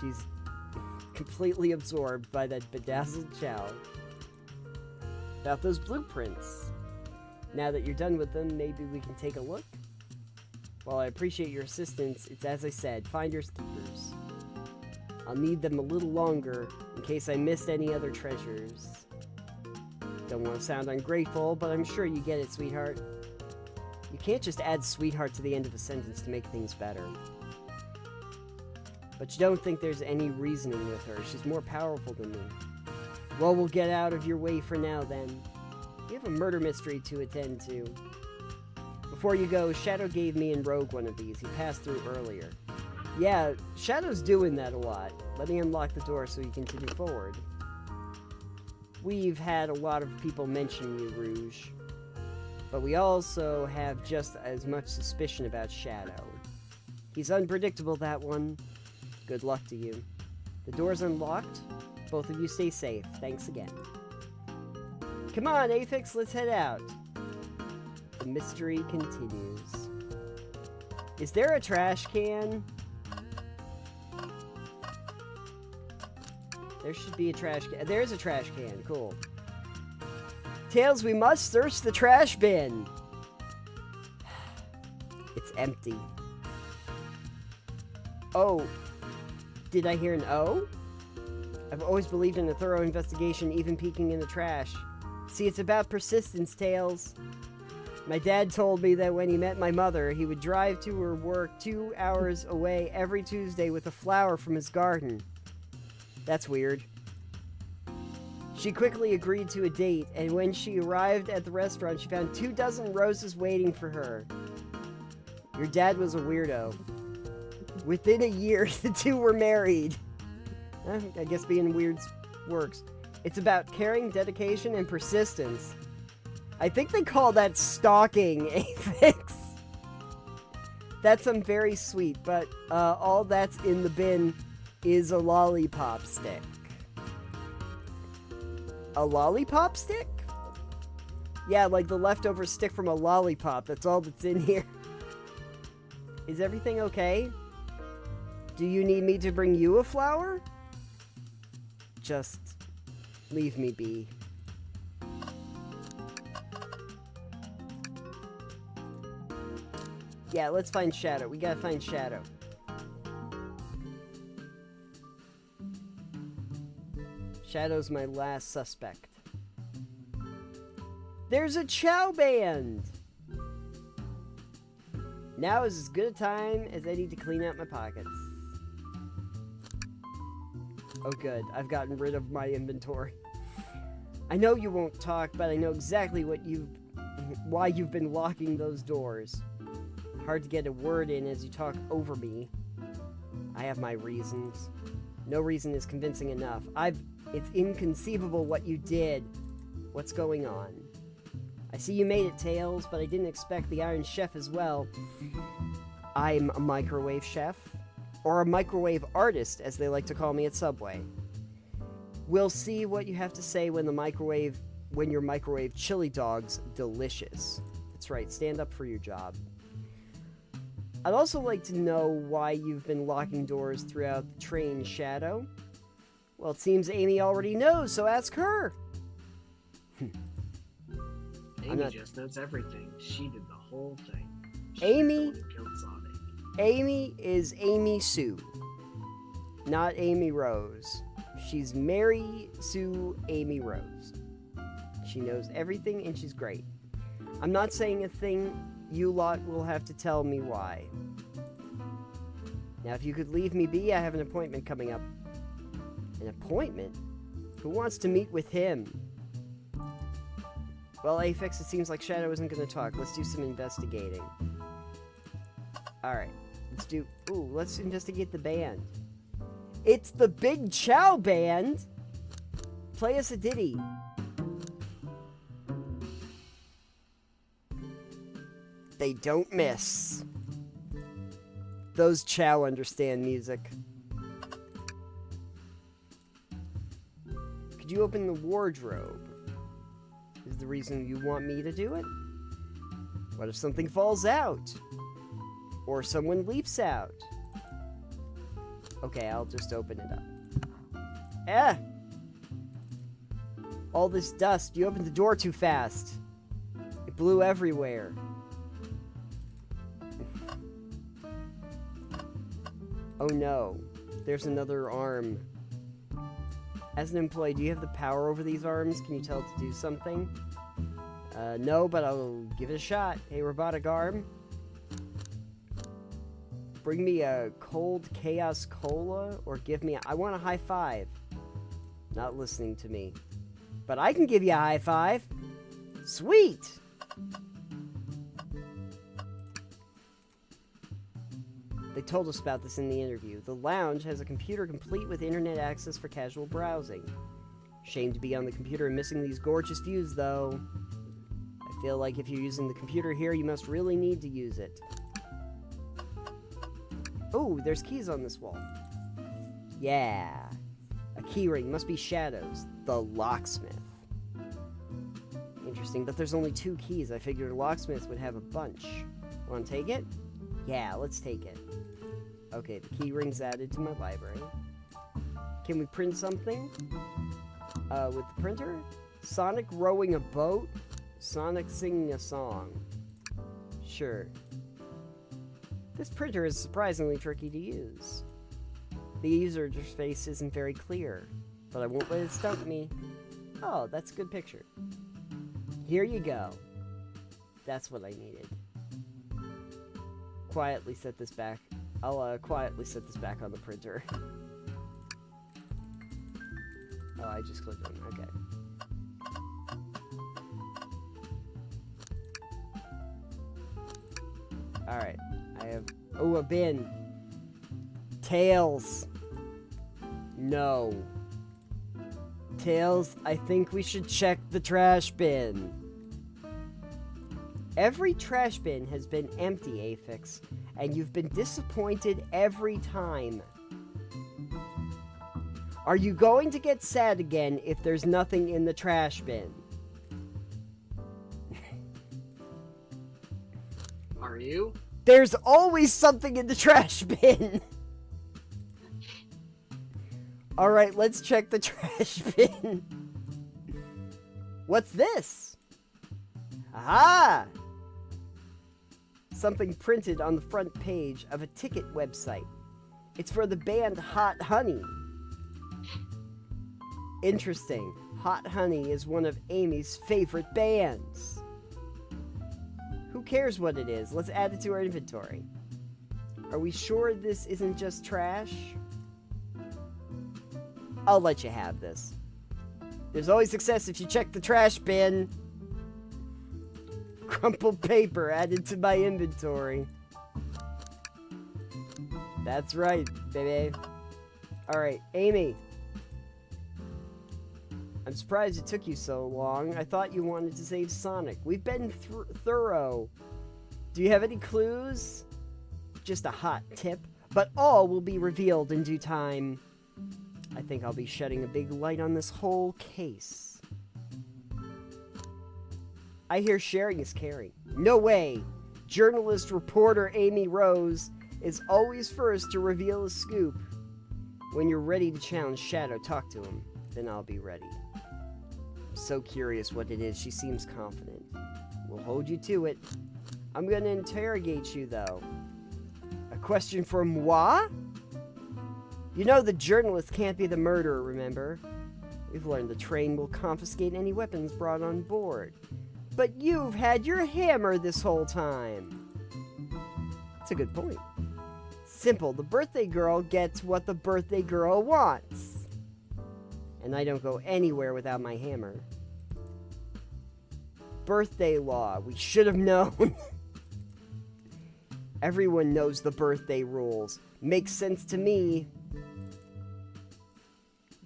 She's completely absorbed by that bedazzled chow. About those blueprints. Now that you're done with them, maybe we can take a look? While I appreciate your assistance, it's as I said, finders keepers. I'll need them a little longer in case I missed any other treasures. Don't want to sound ungrateful, but I'm sure you get it, sweetheart. You can't just add sweetheart to the end of a sentence to make things better. But you don't think there's any reasoning with her. She's more powerful than me. Well, we'll get out of your way for now, then. We have a murder mystery to attend to. Before you go, Shadow gave me and Rogue one of these. He passed through earlier. Yeah, Shadow's doing that a lot. Let me unlock the door so you continue forward. We've had a lot of people mention you, Rouge. But we also have just as much suspicion about Shadow. He's unpredictable, that one. Good luck to you. The door's unlocked. Both of you stay safe. Thanks again. Come on, Aphix, let's head out. The mystery continues. Is there a trash can? There should be a trash can. There's a trash can. Cool. Tails, we must search the trash bin. It's empty. Oh. Did I hear an O? I've always believed in a thorough investigation, even peeking in the trash. See, it's about persistence, Tails. My dad told me that when he met my mother, he would drive to her work 2 hours away every Tuesday with a flower from his garden. That's weird. She quickly agreed to a date, and when she arrived at the restaurant, she found 24 roses waiting for her. Your dad was a weirdo. Within a year, the two were married. I guess being weird works. It's about caring, dedication, and persistence. I think they call that stalking, Aphix. That's very sweet, but all that's in the bin is a lollipop stick. A lollipop stick? Yeah, like the leftover stick from a lollipop. That's all that's in here. Is everything okay? Do you need me to bring you a flower? Just leave me be. Yeah, let's find Shadow. We gotta find Shadow. Shadow's my last suspect. There's a Chow Band! Now is as good a time as any to clean out my pockets. Oh good, I've gotten rid of my inventory. I know you won't talk, but I know exactly what you've why you've been locking those doors. Hard to get a word in as you talk over me. I have my reasons. No reason is convincing enough. It's inconceivable what you did. What's going on? I see you made it, Tails, but I didn't expect the Iron Chef as well. I'm a microwave chef, or a microwave artist, as they like to call me at Subway. We'll see what you have to say when your microwave chili dog's delicious. That's right, stand up for your job. I'd also like to know why you've been locking doors throughout the train, Shadow. Well, it seems Amy already knows, so ask her. Amy just knows everything. She did the whole thing. Amy? She killed Sonic. Amy is Amy Sue, not Amy Rose. She's Mary Sue Amy Rose. She knows everything and she's great. I'm not saying a thing. You lot will have to tell me why. Now, if you could leave me be, I have an appointment coming up. An appointment? Who wants to meet with him? Well, Aphex, it seems like Shadow isn't going to talk. Let's do some investigating. Alright, let's investigate the band. It's the Big Chow Band! Play us a ditty. They don't miss. Those Chow understand music. Could you open the wardrobe? Is the reason you want me to do it? What if something falls out? Or someone leaps out? Okay, I'll just open it up. All this dust. You opened the door too fast. It blew everywhere. Oh no. There's another arm. As an employee, do you have the power over these arms? Can you tell it to do something? No, but I'll give it a shot. Hey, robotic arm. Bring me a cold chaos cola, or give me I want a high five. Not listening to me. But I can give you a high five. Sweet! They told us about this in the interview. The lounge has a computer complete with internet access for casual browsing. Shame to be on the computer and missing these gorgeous views, though. I feel like if you're using the computer here, you must really need to use it. Oh, there's keys on this wall. Yeah. A keyring. Must be Shadow's. The locksmith. Interesting, but there's only 2 keys. I figured a locksmith would have a bunch. Want to take it? Yeah, let's take it. Okay, the key ring's added to my library. Can we print something? With the printer? Sonic rowing a boat? Sonic singing a song. Sure. This printer is surprisingly tricky to use. The user interface isn't very clear, but I won't let it stump me. Oh, that's a good picture. Here you go. That's what I needed. Quietly set this back. I'll quietly set this back on the printer. Oh, I just clicked on it. Okay. Alright. I have... Oh, a bin. Tails. No. Tails, I think we should check the trash bin. Every trash bin has been empty, Aphex, and you've been disappointed every time. Are you going to get sad again if there's nothing in the trash bin? Are you? There's always something in the trash bin! Alright, let's check the trash bin. What's this? Aha! Something printed on the front page of a ticket website. It's for the band Hot Honey. Interesting. Hot Honey is one of Amy's favorite bands. Who cares what it is? Let's add it to our inventory. Are we sure this isn't just trash? I'll let you have this. There's always success if you check the trash bin. Crumpled paper added to my inventory. That's right, baby. Alright, Amy. I'm surprised it took you so long. I thought you wanted to save Sonic. We've been thorough. Do you have any clues? Just a hot tip. But all will be revealed in due time. I think I'll be shedding a big light on this whole case. I hear sharing is caring. No way! Journalist reporter Amy Rose is always first to reveal a scoop. When you're ready to challenge Shadow, talk to him. Then I'll be ready. I'm so curious what it is. She seems confident. We'll hold you to it. I'm gonna interrogate you, though. A question for moi? You know the journalist can't be the murderer, remember? We've learned the train will confiscate any weapons brought on board. But you've had your hammer this whole time. That's a good point. Simple, the birthday girl gets what the birthday girl wants. And I don't go anywhere without my hammer. Birthday law, we should have known. Everyone knows the birthday rules. Makes sense to me.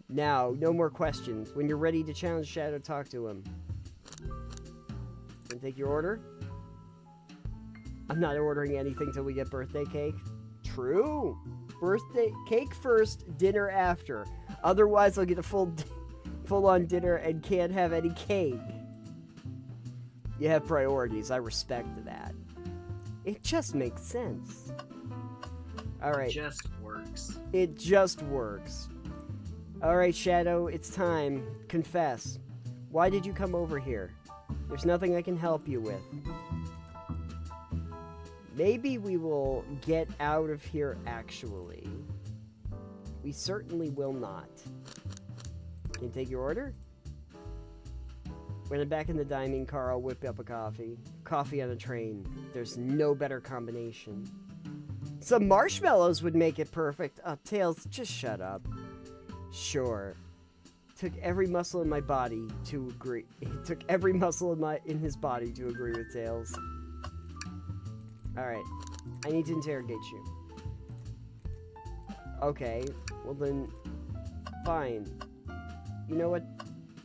Now, no more questions. When you're ready to challenge Shadow, talk to him. Can I take your order? I'm not ordering anything till we get birthday cake. True. Birthday cake first, dinner after. Otherwise, I'll get a full-on dinner and can't have any cake. You have priorities. I respect that. It just makes sense. Alright. It just works. It just works. Alright, Shadow, it's time. Confess. Why did you come over here? There's nothing I can help you with. Maybe we will get out of here, actually. We certainly will not. Can you take your order? When I'm back in the dining car, I'll whip up a coffee. Coffee on a train. There's no better combination. Some marshmallows would make it perfect. Oh, Tails, just shut up. Sure. Took every muscle in my body to agree. It took every muscle in his body to agree with Tails. Alright. I need to interrogate you. Okay. Well then, fine. You know what?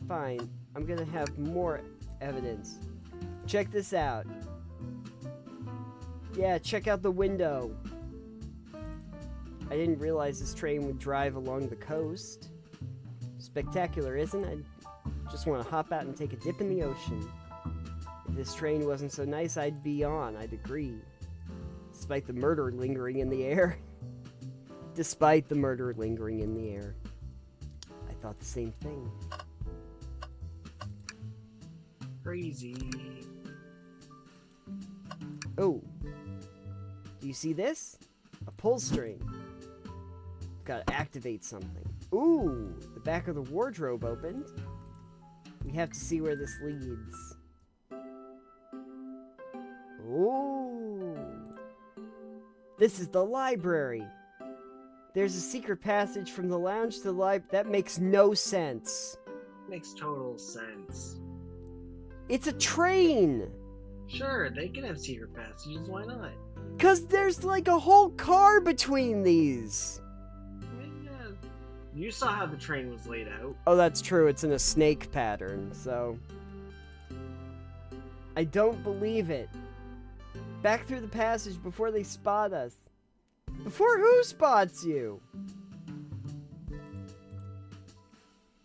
Fine. I'm gonna have more evidence. Check this out. Yeah, check out the window. I didn't realize this train would drive along the coast. Spectacular, isn't it? I just want to hop out and take a dip in the ocean. If this train wasn't so nice, I'd be on. I'd agree. Despite the murder lingering in the air. Despite the murder lingering in the air. I thought the same thing. Crazy. Oh. Do you see this? A pull string. Gotta activate something. Ooh, the back of the wardrobe opened. We have to see where this leads. Ooh. This is the library. There's a secret passage from the lounge to the library. That makes no sense. Makes total sense. It's a train. Sure, they can have secret passages, why not? 'Cause there's like a whole car between these. Yeah. You saw how the train was laid out. Oh, that's true. It's in a snake pattern, so... I don't believe it. Back through the passage before they spot us. Before who spots you?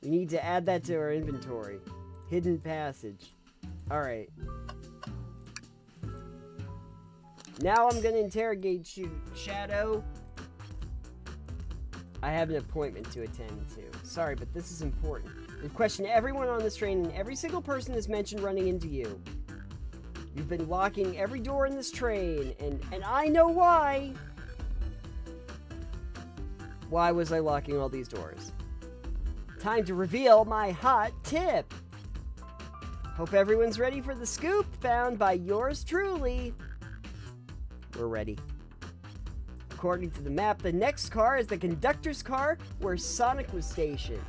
We need to add that to our inventory. Hidden passage. Alright. Now I'm gonna interrogate you, Shadow. I have an appointment to attend to. Sorry, but this is important. We've questioned everyone on this train, and every single person is mentioned running into you. You've been locking every door in this train, and I know why. Why was I locking all these doors? Time to reveal my hot tip. Hope everyone's ready for the scoop found by yours truly. We're ready. According to the map, the next car is the conductor's car where Sonic was stationed.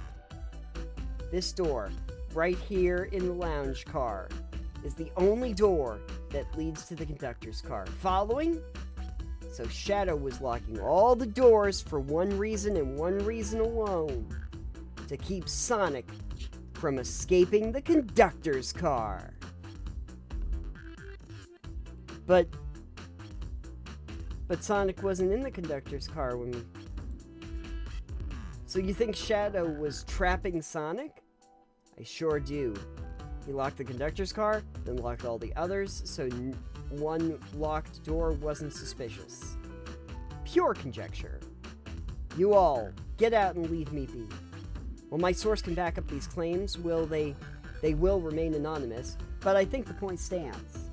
This door, right here in the lounge car, is the only door that leads to the conductor's car. Following? So Shadow was locking all the doors for one reason and one reason alone. To keep Sonic from escaping the conductor's car. But Sonic wasn't in the conductor's car when... So you think Shadow was trapping Sonic? I sure do. He locked the conductor's car, then locked all the others, so one locked door wasn't suspicious. Pure conjecture. You all, get out and leave me be. While my source can back up these claims, they will remain anonymous, but I think the point stands.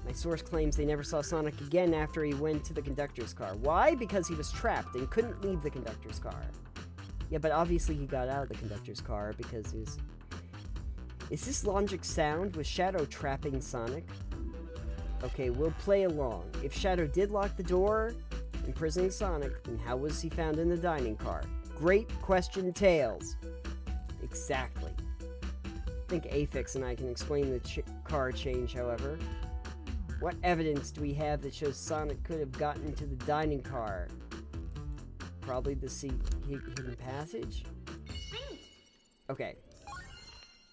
My source claims they never saw Sonic again after he went to the conductor's car. Why? Because he was trapped and couldn't leave the conductor's car. Yeah, but obviously he got out of the conductor's car because his... Is this logic sound? Was Shadow trapping Sonic? Okay, we'll play along. If Shadow did lock the door, imprisoning Sonic, then how was he found in the dining car? Great question, Tails. Exactly. I think Afix and I can explain the car change, however. What evidence do we have that shows Sonic could have gotten to the dining car? Probably the hidden passage? Okay.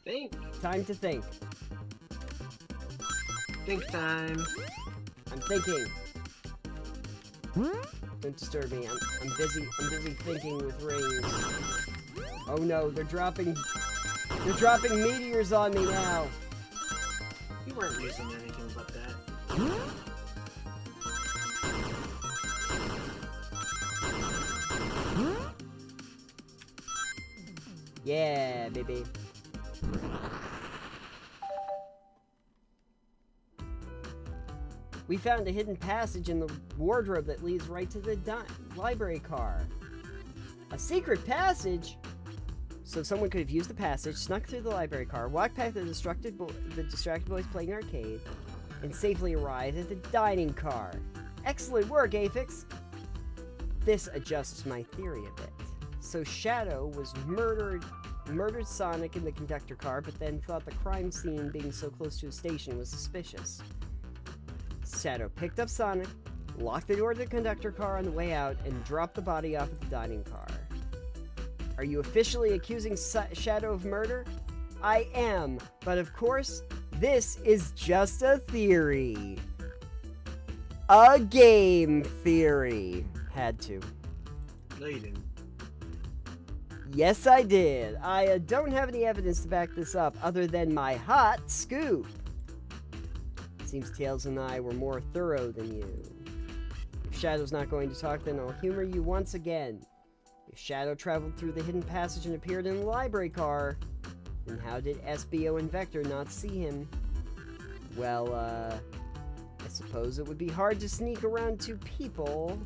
Think. Time to think. Think time. I'm thinking. Don't disturb me. I'm busy thinking with rings. Oh no, they're dropping meteors on me now. You weren't using anything but that. Yeah, baby. We found a hidden passage in the wardrobe that leads right to the library car. A secret passage? So someone could have used the passage, snuck through the library car, walked past the distracted boys playing arcade, and safely arrived at the dining car. Excellent work, Afix! This adjusts my theory a bit. So Shadow was murdered Sonic in the conductor car, but then thought the crime scene being so close to a station was suspicious. Shadow picked up Sonic, locked the door to the conductor car on the way out, and dropped the body off at the dining car. Are you officially accusing Shadow of murder? I am, but of course, this is just a theory. A game theory. Had to. No, you didn't. Yes, I did. I don't have any evidence to back this up other than my hot scoop. Seems Tails and I were more thorough than you. If Shadow's not going to talk, then I'll humor you once again. If Shadow traveled through the hidden passage and appeared in the library car, then how did SBO and Vector not see him? Well, I suppose it would be hard to sneak around two people.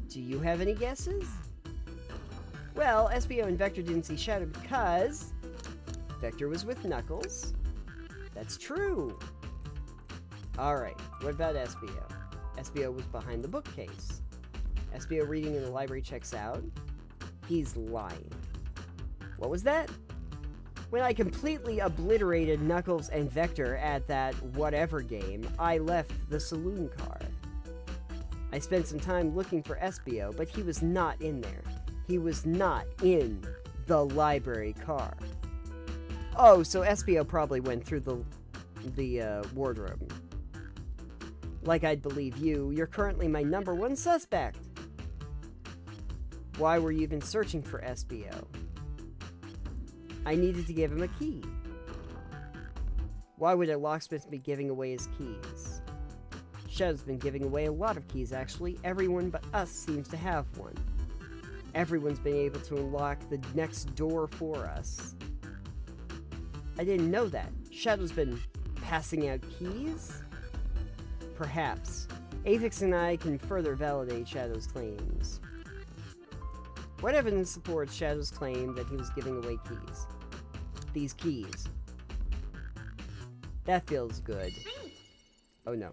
Do you have any guesses? Well, SBO and Vector didn't see Shadow because Vector was with Knuckles. That's true. Alright, what about SBO? SBO was behind the bookcase. SBO reading in the library checks out. He's lying. What was that? When I completely obliterated Knuckles and Vector at that whatever game, I left the saloon car. I spent some time looking for SBO, but he was not in there. He was not in the library car. Oh, so SBO probably went through the wardrobe. Like I'd believe you, you're currently my #1 suspect. Why were you even searching for SBO? I needed to give him a key. Why would a locksmith be giving away his keys? Shadow's been giving away a lot of keys, actually. Everyone but us seems to have one. Everyone's been able to unlock the next door for us. I didn't know that. Shadow's been passing out keys? Perhaps. Afix and I can further validate Shadow's claims. What evidence supports Shadow's claim that he was giving away keys? These keys. That feels good. Oh no.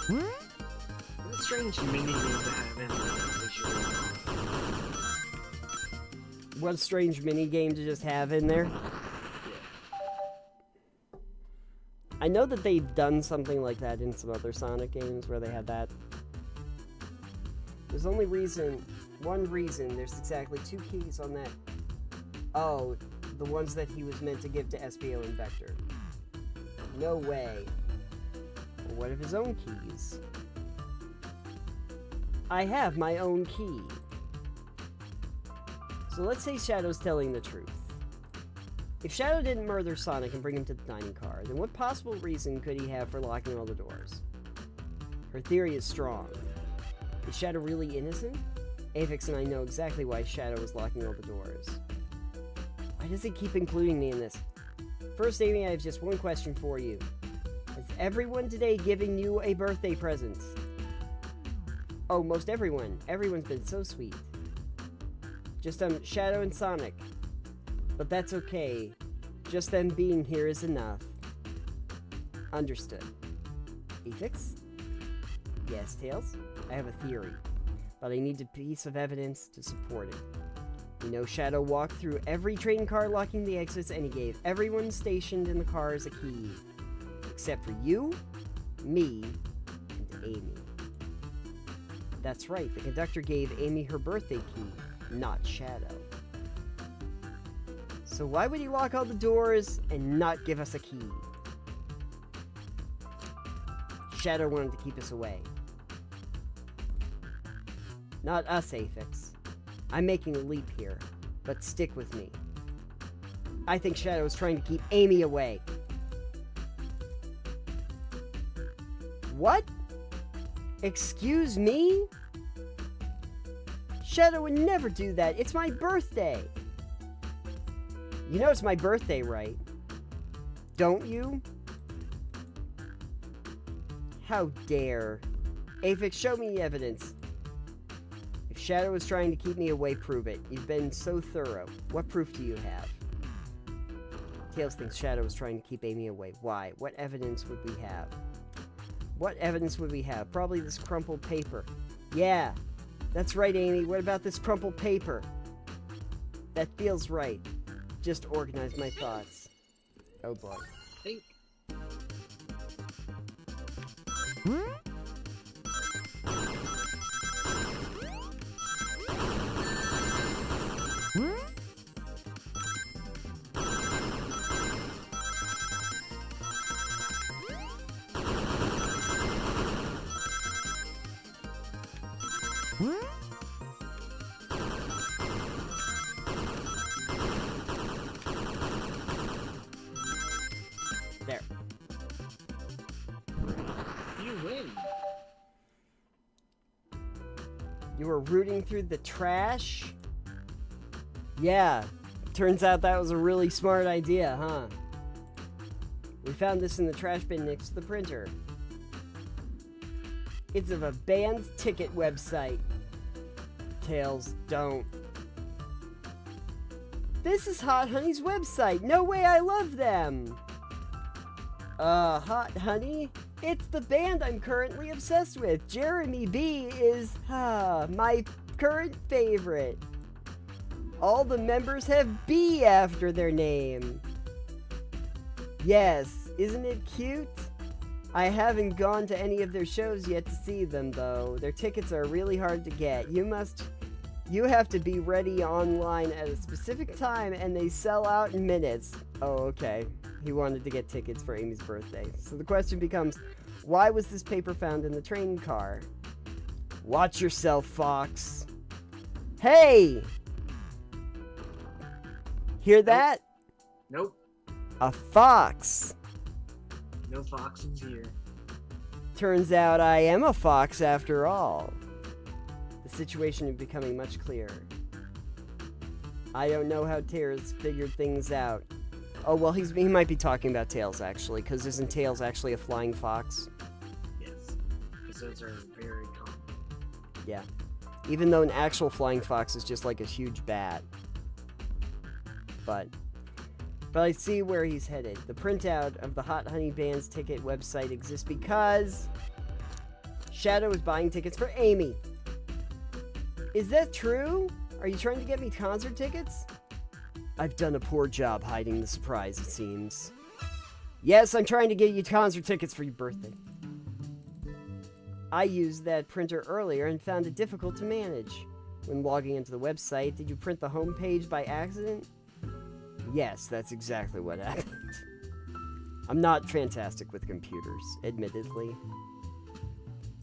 What a strange mini game to have in What a strange mini game to just have in there. I know that they've done something like that in some other Sonic games where they had that. There's only one reason, there's exactly 2 keys on that. Oh, the ones that he was meant to give to SBO and Vector. No way. Well, what of his own keys? I have my own key. So let's say Shadow's telling the truth. If Shadow didn't murder Sonic and bring him to the dining car, then what possible reason could he have for locking all the doors? Her theory is strong. Is Shadow really innocent? Avix and I know exactly why Shadow is locking all the doors. Why does he keep including me in this? First, Amy, I have just one question for you. Is everyone today giving you a birthday present? Oh, most everyone. Everyone's been so sweet. Just, Shadow and Sonic. But that's okay. Just them being here is enough. Understood. Afix? Yes, Tails? I have a theory, but I need a piece of evidence to support it. You know, Shadow walked through every train car locking the exits, and he gave everyone stationed in the cars a key. Except for you, me, and Amy. That's right, the conductor gave Amy her birthday key, not Shadow. So why would he lock all the doors and not give us a key? Shadow wanted to keep us away. Not us, Afix. I'm making a leap here, but stick with me. I think Shadow is trying to keep Amy away. What? Excuse me? Shadow would never do that. It's my birthday. You know it's my birthday, right? Don't you? How dare. Afix, show me evidence. If Shadow is trying to keep me away, prove it. You've been so thorough. What proof do you have? Tails thinks Shadow is trying to keep Amy away. Why? What evidence would we have? What evidence would we have? Probably this crumpled paper. Yeah, that's right, Amy. What about this crumpled paper? That feels right. Just organize my thoughts. Oh boy. Think. There. You win. You were rooting through the trash? Yeah. Turns out that was a really smart idea, huh? We found this in the trash bin next to the printer. It's of a band's ticket website. Tails, don't. This is Hot Honey's website. No way, I love them. Hot Honey? It's the band I'm currently obsessed with. Jeremy B is, my current favorite. All the members have B after their name. Yes, isn't it cute? I haven't gone to any of their shows yet to see them, though. Their tickets are really hard to get. You have to be ready online at a specific time, and they sell out in minutes. Oh, okay. He wanted to get tickets for Amy's birthday. So the question becomes, why was this paper found in the train car? Watch yourself, Fox. Hey! Hear that? Nope. A fox. No foxes here. Turns out I am a fox after all. The situation is becoming much clearer. I don't know how Tails figured things out. Oh, well, he might be talking about Tails, actually, because isn't Tails actually a flying fox? Yes. Because those are very common. Yeah. Even though an actual flying fox is just like a huge bat. But I see where he's headed. The printout of the Hot Honey Band's ticket website exists because Shadow is buying tickets for Amy. Is that true? Are you trying to get me concert tickets? I've done a poor job hiding the surprise, it seems. Yes, I'm trying to get you concert tickets for your birthday. I used that printer earlier and found it difficult to manage. When logging into the website, did you print the home page by accident? Yes, that's exactly what happened. I'm not fantastic with computers, admittedly.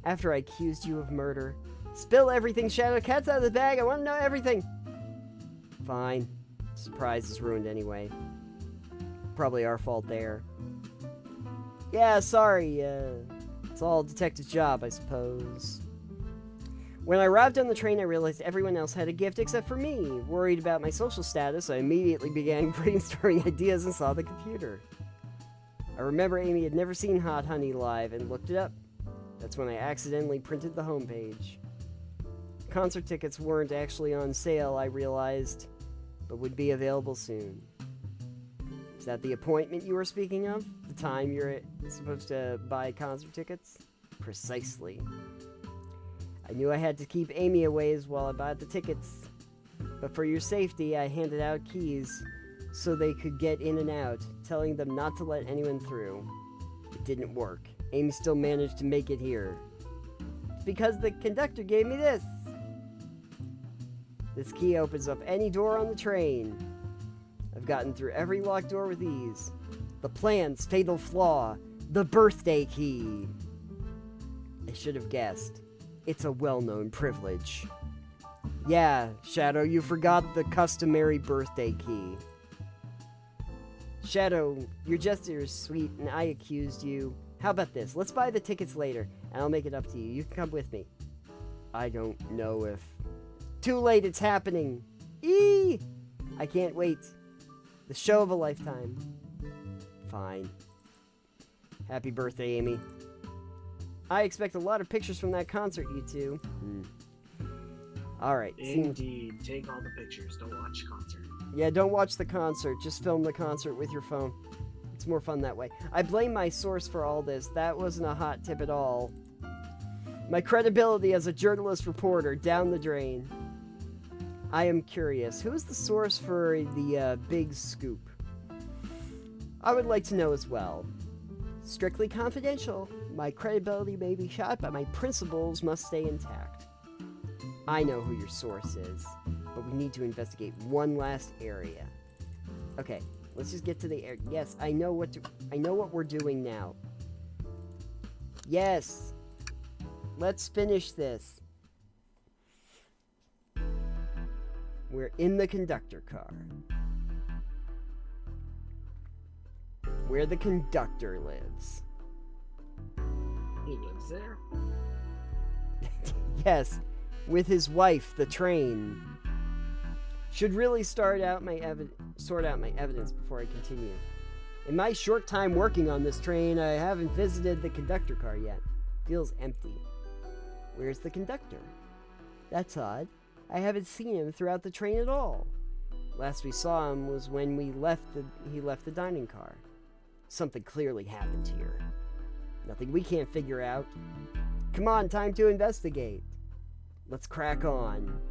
After I accused you of murder, spill everything, Shadow. Cat's out of the bag. I want to know everything. Fine. Surprise is ruined anyway. Probably our fault there. Yeah, sorry. It's all Detective's job, I suppose. When I arrived on the train, I realized everyone else had a gift except for me. Worried about my social status, I immediately began brainstorming ideas and saw the computer. I remember Amy had never seen Hot Honey live and looked it up. That's when I accidentally printed the homepage. Concert tickets weren't actually on sale, I realized, but would be available soon. Is that the appointment you were speaking of? The time you're supposed to buy concert tickets? Precisely. I knew I had to keep Amy away while I bought the tickets. But for your safety, I handed out keys so they could get in and out, telling them not to let anyone through. It didn't work. Amy still managed to make it here. It's because the conductor gave me this. This key opens up any door on the train. I've gotten through every locked door with ease. The plan's fatal flaw. The birthday key. I should have guessed. It's a well-known privilege. Yeah, Shadow, you forgot the customary birthday key. Shadow, your gesture is sweet, and I accused you. How about this? Let's buy the tickets later, and I'll make it up to you. You can come with me. I don't know if... Too late, it's happening. Eee! I can't wait. The show of a lifetime. Fine. Happy birthday, Amy. I expect a lot of pictures from that concert, you two. Alright. Indeed. Take all the pictures. Don't watch the concert. Yeah, don't watch the concert. Just film the concert with your phone. It's more fun that way. I blame my source for all this. That wasn't a hot tip at all. My credibility as a journalist reporter down the drain. I am curious. Who is the source for the big scoop? I would like to know as well. Strictly confidential. My credibility may be shot, but my principles must stay intact. I know who your source is, but we need to investigate one last area. Okay, let's just get to the area. Yes, I know what we're doing now. Yes. Let's finish this. We're in the conductor car. Where the conductor lives. He lives there? Yes, with his wife, the train. Should really sort out my evidence before I continue. In my short time working on this train, I haven't visited the conductor car yet. Feels empty. Where's the conductor? That's odd. I haven't seen him throughout the train at all. Last we saw him was when he left the dining car. Something clearly happened here. Nothing we can't figure out. Come on, time to investigate. Let's crack on.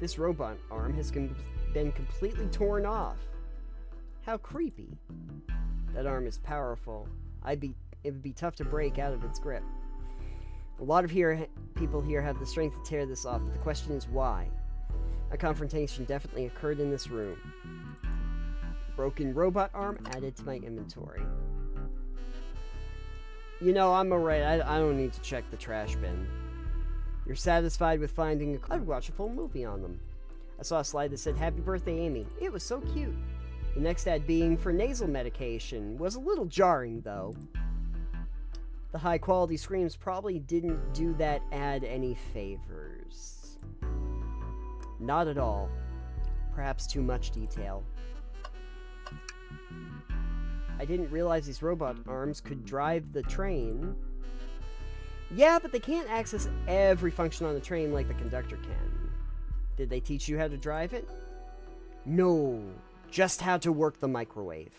This robot arm has been completely torn off. How creepy. That arm is powerful. It would be tough to break out of its grip. A lot of people here have the strength to tear this off, but the question is why? A confrontation definitely occurred in this room. Broken robot arm added to my inventory. You know, I'm alright. I don't need to check the trash bin. You're satisfied with finding a... I'd watch a full movie on them. I saw a slide that said, "Happy birthday, Amy." It was so cute. The next ad being for nasal medication was a little jarring, though. The high-quality screams probably didn't do that ad any favors. Not at all. Perhaps too much detail. I didn't realize these robot arms could drive the train. Yeah, but they can't access every function on the train like the conductor can. Did they teach you how to drive it? No, just how to work the microwave.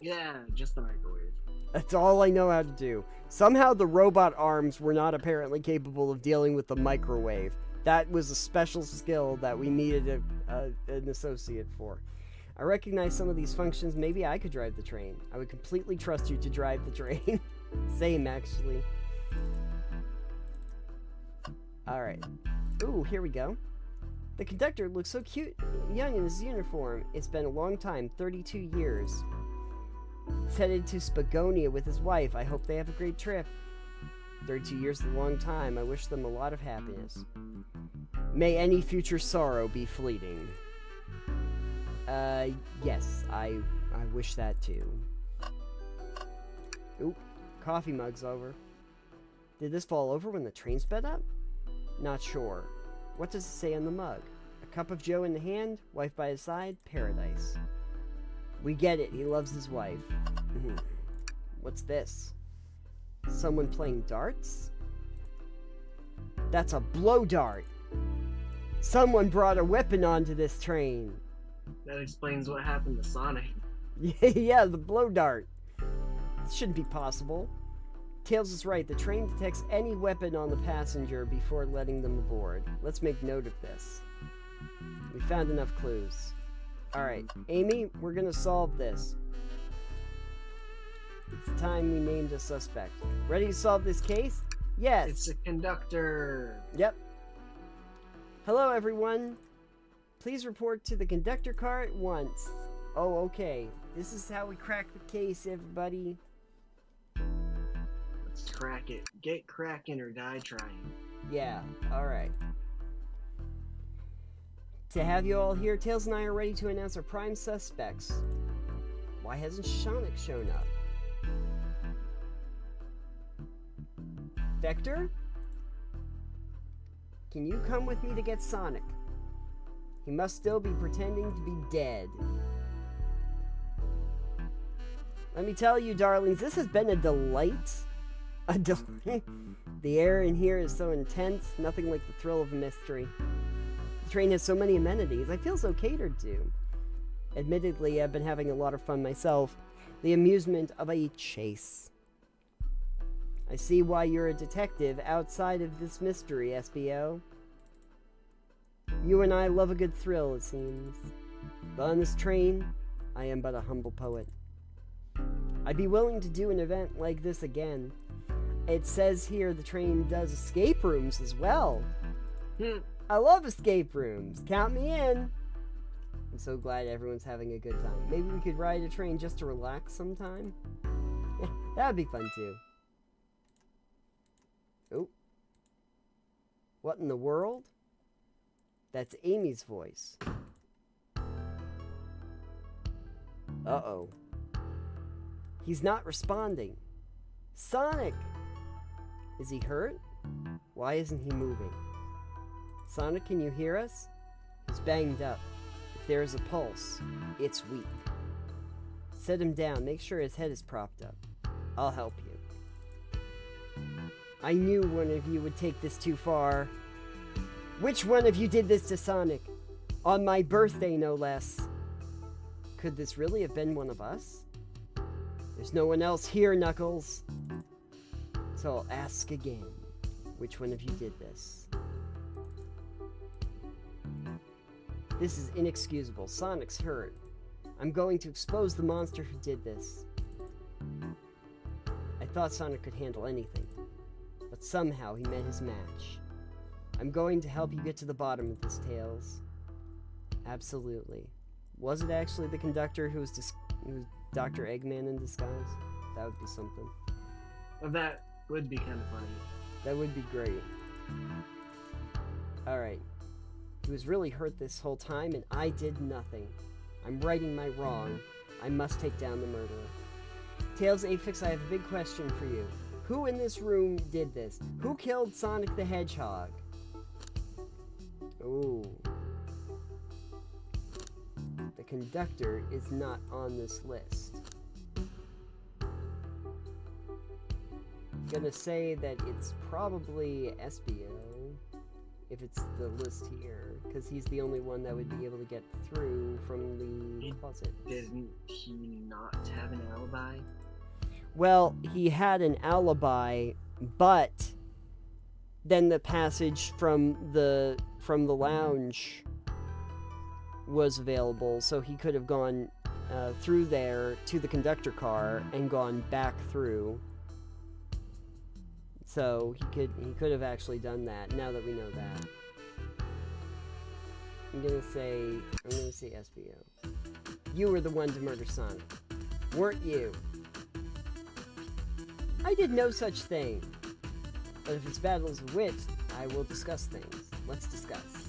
Yeah, just the microwave. That's all I know how to do. Somehow the robot arms were not apparently capable of dealing with the microwave. That was a special skill that we needed an associate for. I recognize some of these functions. Maybe I could drive the train. I would completely trust you to drive the train. Same, actually. Alright. Ooh, here we go. The conductor looks so cute, young in his uniform. It's been a long time, 32 years. He's headed to Spagonia with his wife. I hope they have a great trip. 32 years is a long time. I wish them a lot of happiness. May any future sorrow be fleeting. Yes, I wish that too. Oop, coffee mug's over. Did this fall over when the train sped up? Not sure. What does it say on the mug? A cup of joe in the hand, wife by his side, paradise. We get it, he loves his wife. What's this? Someone playing darts? That's a blow dart! Someone brought a weapon onto this train! That explains what happened to Sonic. Yeah, the blow dart. This shouldn't be possible. Tails is right, the train detects any weapon on the passenger before letting them aboard. Let's make note of this. We found enough clues. Alright, Amy, we're gonna solve this. It's time we named a suspect. Ready to solve this case? Yes! It's a conductor. Yep. Hello, everyone. Please report to the conductor car at once. Oh, okay. This is how we crack the case, everybody. Let's crack it. Get cracking or die trying. Yeah, alright. To have you all here, Tails and I are ready to announce our prime suspects. Why hasn't Sonic shown up? Vector? Can you come with me to get Sonic? He must still be pretending to be dead. Let me tell you, darlings, this has been a delight. A delight. The air in here is so intense, nothing like the thrill of a mystery. The train has so many amenities, I feel so catered to. Admittedly, I've been having a lot of fun myself. The amusement of a chase. I see why you're a detective outside of this mystery, SBO. You and I love a good thrill, it seems. But on this train, I am but a humble poet. I'd be willing to do an event like this again. It says here the train does escape rooms as well. I love escape rooms. Count me in. I'm so glad everyone's having a good time. Maybe we could ride a train just to relax sometime? Yeah, that would be fun too. Oh. What in the world? That's Amy's voice. Uh-oh. He's not responding. Sonic! Is he hurt? Why isn't he moving? Sonic, can you hear us? He's banged up. If there is a pulse, it's weak. Set him down. Make sure his head is propped up. I'll help you. I knew one of you would take this too far. Which one of you did this to Sonic? On my birthday, no less. Could this really have been one of us? There's no one else here, Knuckles. So I'll ask again. Which one of you did this? This is inexcusable. Sonic's hurt. I'm going to expose the monster who did this. I thought Sonic could handle anything, but somehow he met his match. I'm going to help you get to the bottom of this, Tails. Absolutely. Was it actually the conductor who was Dr. Eggman in disguise? That would be something. Well, that would be kind of funny. That would be great. Alright. He was really hurt this whole time, and I did nothing. I'm righting my wrong. I must take down the murderer. Tails, Aphex, I have a big question for you. Who in this room did this? Who killed Sonic the Hedgehog? Ooh. The conductor is not on this list. I'm gonna say that it's probably SBO. if it's the list here, because he's the only one that would be able to get through from the closet. Didn't he not have an alibi? Well, he had an alibi, but then the passage from the lounge was available, so he could have gone through there to the conductor car and gone back through. So he could have actually done that. Now that we know that, I'm gonna say SBO. You were the one to murder Sonic, weren't you? I did no such thing. But if it's battles of wit, I will discuss things. Let's discuss.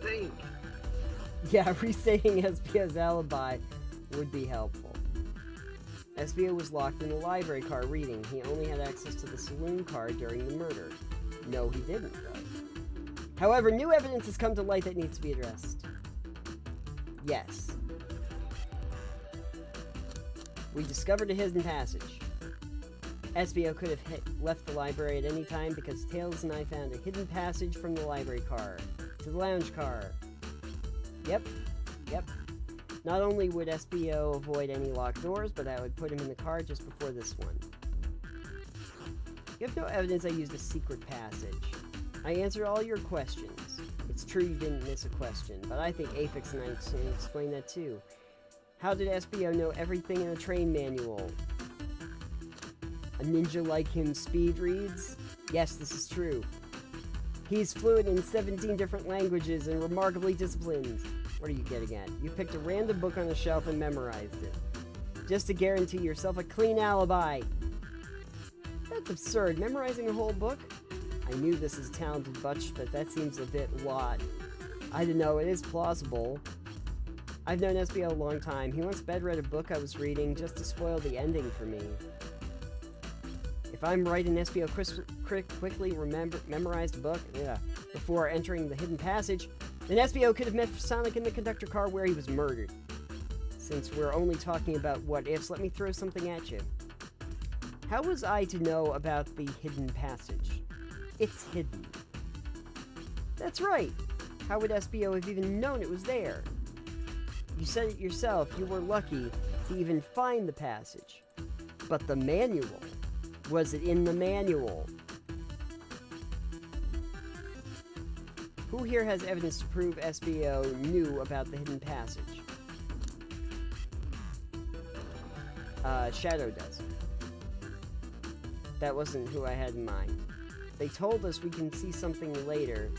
Think. Yeah, restating SBO's alibi would be helpful. SBO was locked in the library car reading. He only had access to the saloon car during the murder. No, he didn't, though. However, new evidence has come to light that needs to be addressed. Yes. We discovered a hidden passage. SBO could have left the library at any time because Tails and I found a hidden passage from the library car to the lounge car. Yep. Not only would SBO avoid any locked doors, but that would put him in the car just before this one. You have no evidence I used a secret passage. I answered all your questions. It's true you didn't miss a question, but I think Aphex and I can explain that too. How did SBO know everything in a train manual? A ninja like him speed reads? Yes, this is true. He's fluent in 17 different languages and remarkably disciplined. What are you getting at? You picked a random book on a shelf and memorized it. Just to guarantee yourself a clean alibi. That's absurd. Memorizing a whole book? I knew this is talented, Butch, but that seems a bit lot. I don't know, it is plausible. I've known SBO a long time. He once bedread a book I was reading just to spoil the ending for me. If I'm right and SBO quickly memorized a book before entering the hidden passage, then SBO could have met Sonic in the conductor car where he was murdered. Since we're only talking about what-ifs, let me throw something at you. How was I to know about the hidden passage? It's hidden. That's right. How would SBO have even known it was there? You said it yourself, you were lucky to even find the passage. But the manual. Was it in the manual? Who here has evidence to prove SBO knew about the hidden passage? Shadow does. That wasn't who I had in mind. They told us we can see something later,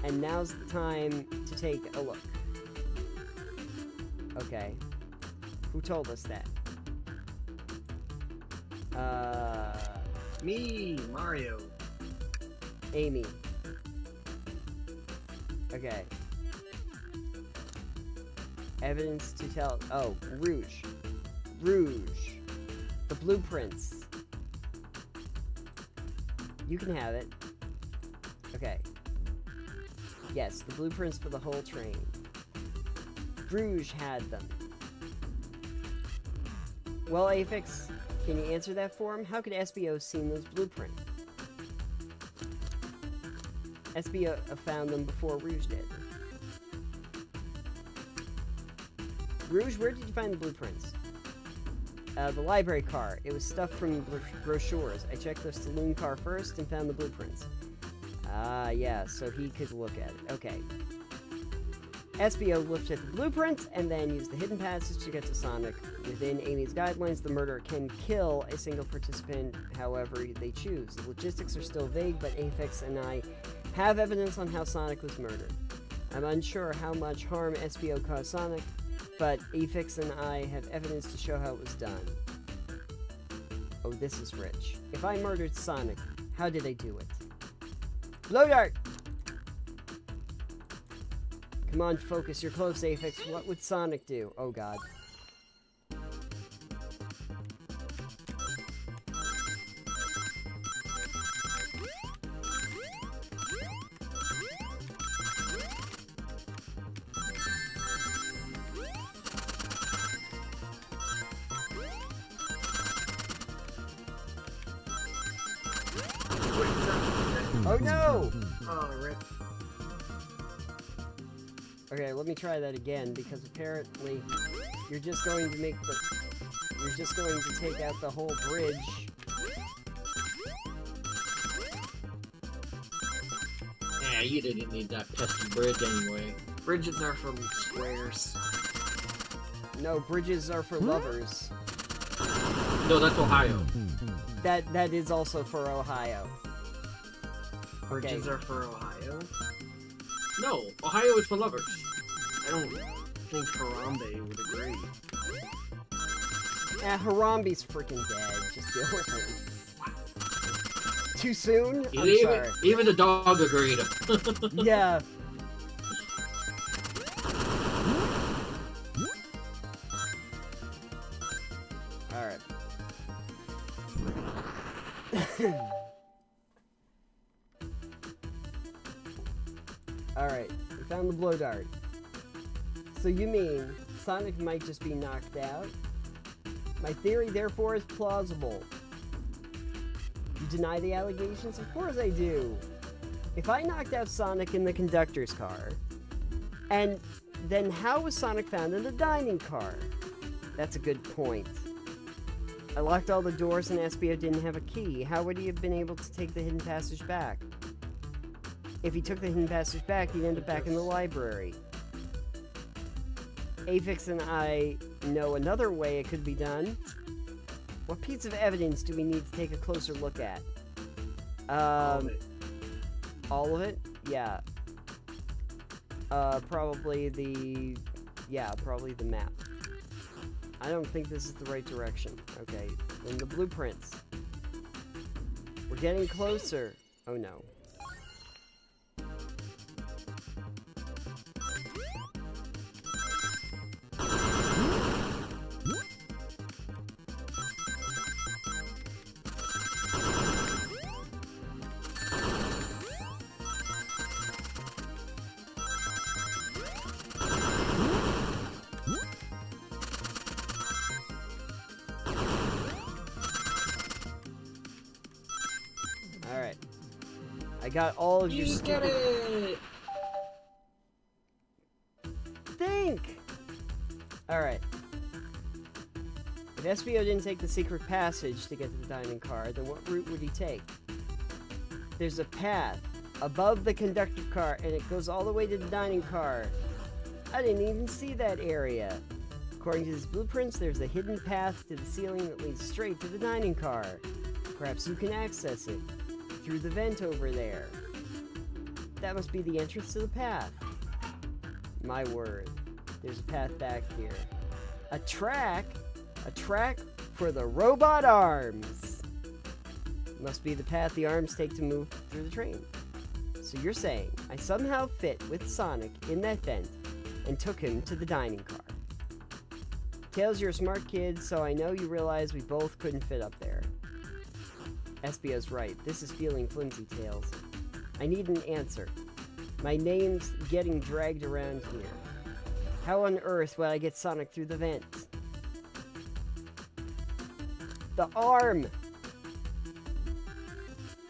and now's the time to take a look. Okay. Who told us that? Me, Mario. Amy. Okay. Evidence to tell. Oh, Rouge. The blueprints. You can have it. Okay. Yes, the blueprints for the whole train. Rouge had them. Well, Aphex, can you answer that for him? How could SBO seen those blueprints? SBO found them before Rouge did. Rouge, where did you find the blueprints? The library car. It was stuff from brochures. I checked the saloon car first and found the blueprints. Yeah, so he could look at it. Okay. SBO looked at the blueprints and then used the hidden passage to get to Sonic. Within Amy's guidelines, the murderer can kill a single participant however they choose. The logistics are still vague, but Aphex and I have evidence on how Sonic was murdered. I'm unsure how much harm SBO caused Sonic, but Aphex and I have evidence to show how it was done. Oh, this is rich. If I murdered Sonic, how did I do it? Blow dart! Come on, focus. You're close, Aphex. What would Sonic do? Oh, God. Oh no! Oh, rip. Okay, let me try that again because apparently you're just going to take out the whole bridge. Yeah, you didn't need that pesky bridge anyway. Bridges are from squares. No, bridges are for lovers. No, that's Ohio. That is also for Ohio. Bridges are for Ohio. No, Ohio is for lovers. I don't think Harambe would agree. Harambe's freaking dead. Just deal with it. Too soon? I'm Even, sorry. even the dog agreed. Yeah. Alright. Alright, we found the blow dart. So you mean Sonic might just be knocked out? My theory, therefore, is plausible. You deny the allegations? Of course I do. If I knocked out Sonic in the conductor's car, and then how was Sonic found in the dining car? That's a good point. I locked all the doors and Espio didn't have a key. How would he have been able to take the hidden passage back? If he took the hidden passage back, he'd end up back in the library. Aphex and I know another way it could be done. What piece of evidence do we need to take a closer look at? All of it? Yeah. Probably the map. I don't think this is the right direction. Okay, then the blueprints. We're getting closer. Oh no. Alright. I got all of your You get it! Think! Alright. If Espio didn't take the secret passage to get to the dining car, then what route would he take? There's a path above the conductor car, and it goes all the way to the dining car. I didn't even see that area. According to these blueprints, there's a hidden path to the ceiling that leads straight to the dining car. Perhaps you can access it through the vent over there. That must be the entrance to the path. My word. There's a path back here. A track? A track for the robot arms. Must be the path the arms take to move through the train. So you're saying I somehow fit with Sonic in that vent and took him to the dining car. Tails, you're a smart kid, so I know you realize we both couldn't fit up there. Espio's right. This is feeling flimsy, Tails. I need an answer. My name's getting dragged around here. How on earth will I get Sonic through the vent? The arm!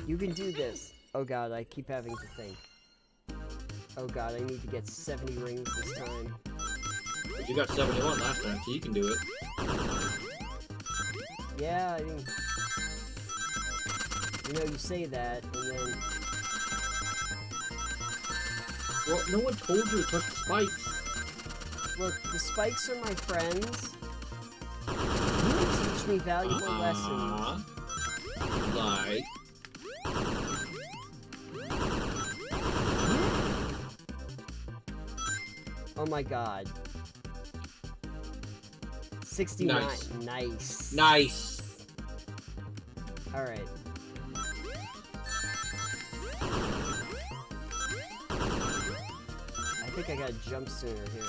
You can do this. Oh god, I keep having to think. Oh god, I need to get 70 rings this time. But you got 71 last time, so you can do it. Yeah, I mean... You know, you say that, and then... Well, no one told you to touch the spikes. Look, the spikes are my friends. They teach me valuable lessons. Like... Oh my god. 69. Nice. Nice. Nice! Alright. I think I gotta jump sooner here.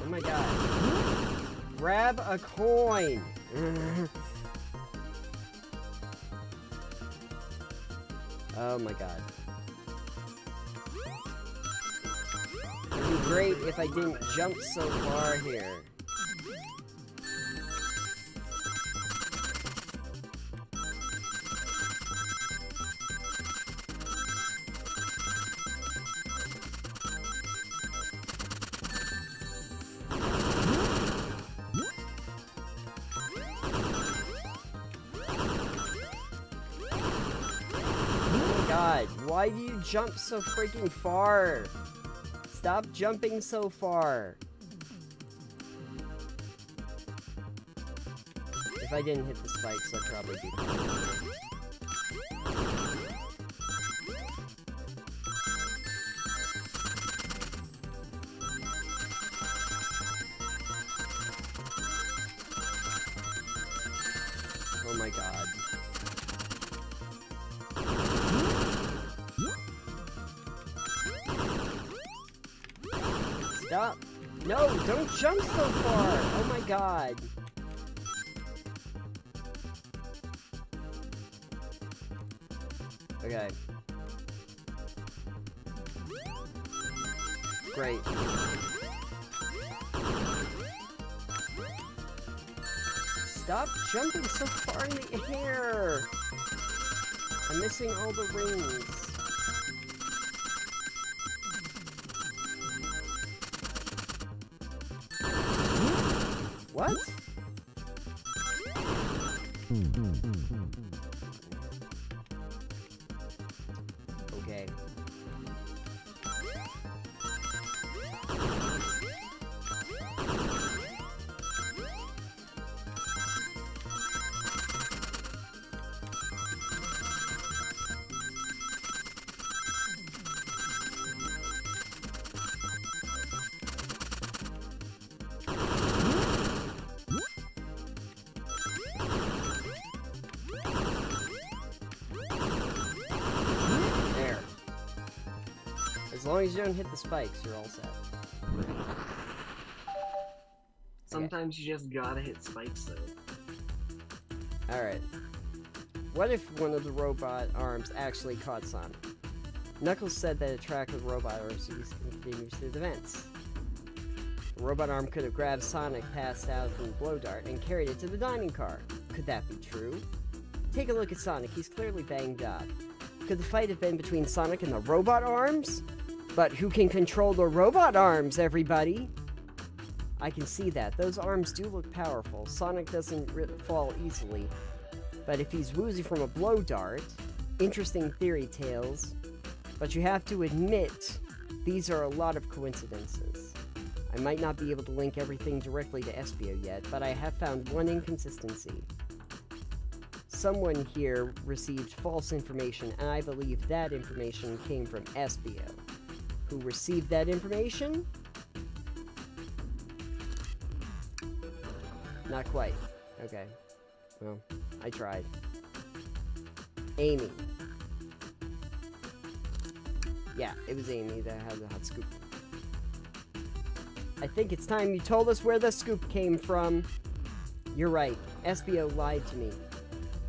Oh my god. Grab a coin! Oh my god. It'd be great if I didn't jump so far here. God, why do you jump so freaking far? Stop jumping so far. If I didn't hit the spikes, I'd probably be fine. Oh my god. Stop! No, don't jump so far! Oh my god. Okay. Great. Stop jumping so far in the air! I'm missing all the rings. What? Okay. There. As long as you don't hit the spikes, you're all set. Sometimes you just gotta hit spikes, though. Alright. What if one of the robot arms actually caught Sonic? Knuckles said that a track of robot arms continues through the vents. The robot arm could have grabbed Sonic passed out from the blow dart and carried it to the dining car. Could that be true? Take a look at Sonic, he's clearly banged up. Could the fight have been between Sonic and the robot arms? But who can control the robot arms, everybody? I can see that. Those arms do look powerful. Sonic doesn't fall easily. But if he's woozy from a blow dart, interesting theory tales. But you have to admit, these are a lot of coincidences. I might not be able to link everything directly to Espio yet, but I have found one inconsistency. Someone here received false information, and I believe that information came from Espio. Who received that information? Not quite. Okay. Well, I tried. Amy. Yeah, it was Amy that had the hot scoop. I think it's time you told us where the scoop came from. You're right. Espio lied to me.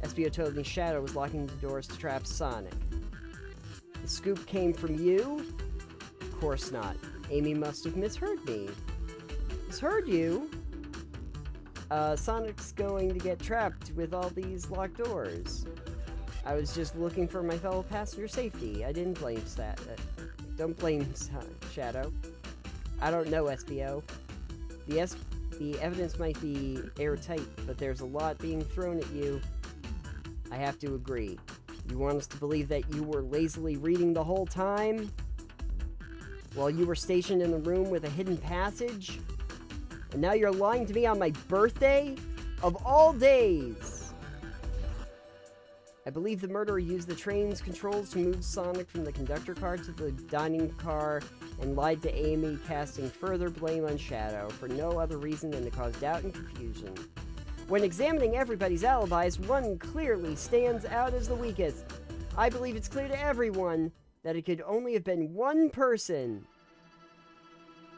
Espio told me Shadow was locking the doors to trap Sonic. The scoop came from you? Of course not. Amy must have misheard me. Misheard you? Sonic's going to get trapped with all these locked doors. I was just looking for my fellow passenger safety. I didn't blame don't blame Shadow. I don't know, Espio. The evidence might be airtight, but there's a lot being thrown at you. I have to agree. You want us to believe that you were lazily reading the whole time? While you were stationed in the room with a hidden passage? And now you're lying to me on my birthday? Of all days! I believe the murderer used the train's controls to move Sonic from the conductor car to the dining car and lied to Amy, casting further blame on Shadow for no other reason than to cause doubt and confusion. When examining everybody's alibis, one clearly stands out as the weakest. I believe it's clear to everyone that it could only have been one person.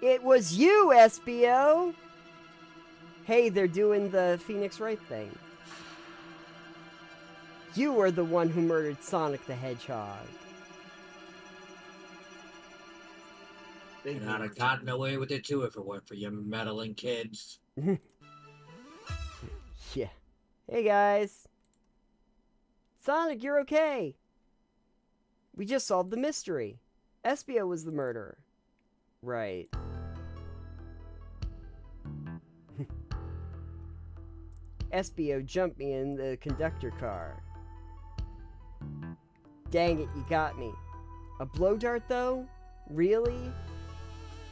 It was you, Espio! Hey, they're doing the Phoenix Wright thing. You are the one who murdered Sonic the Hedgehog. Big And I'd have gotten away with it too if it weren't for you meddling kids. Yeah. Hey guys. Sonic, you're okay. We just solved the mystery. Espio was the murderer. Right. Espio jumped me in the conductor car. Dang it, you got me. A blow dart, though? Really?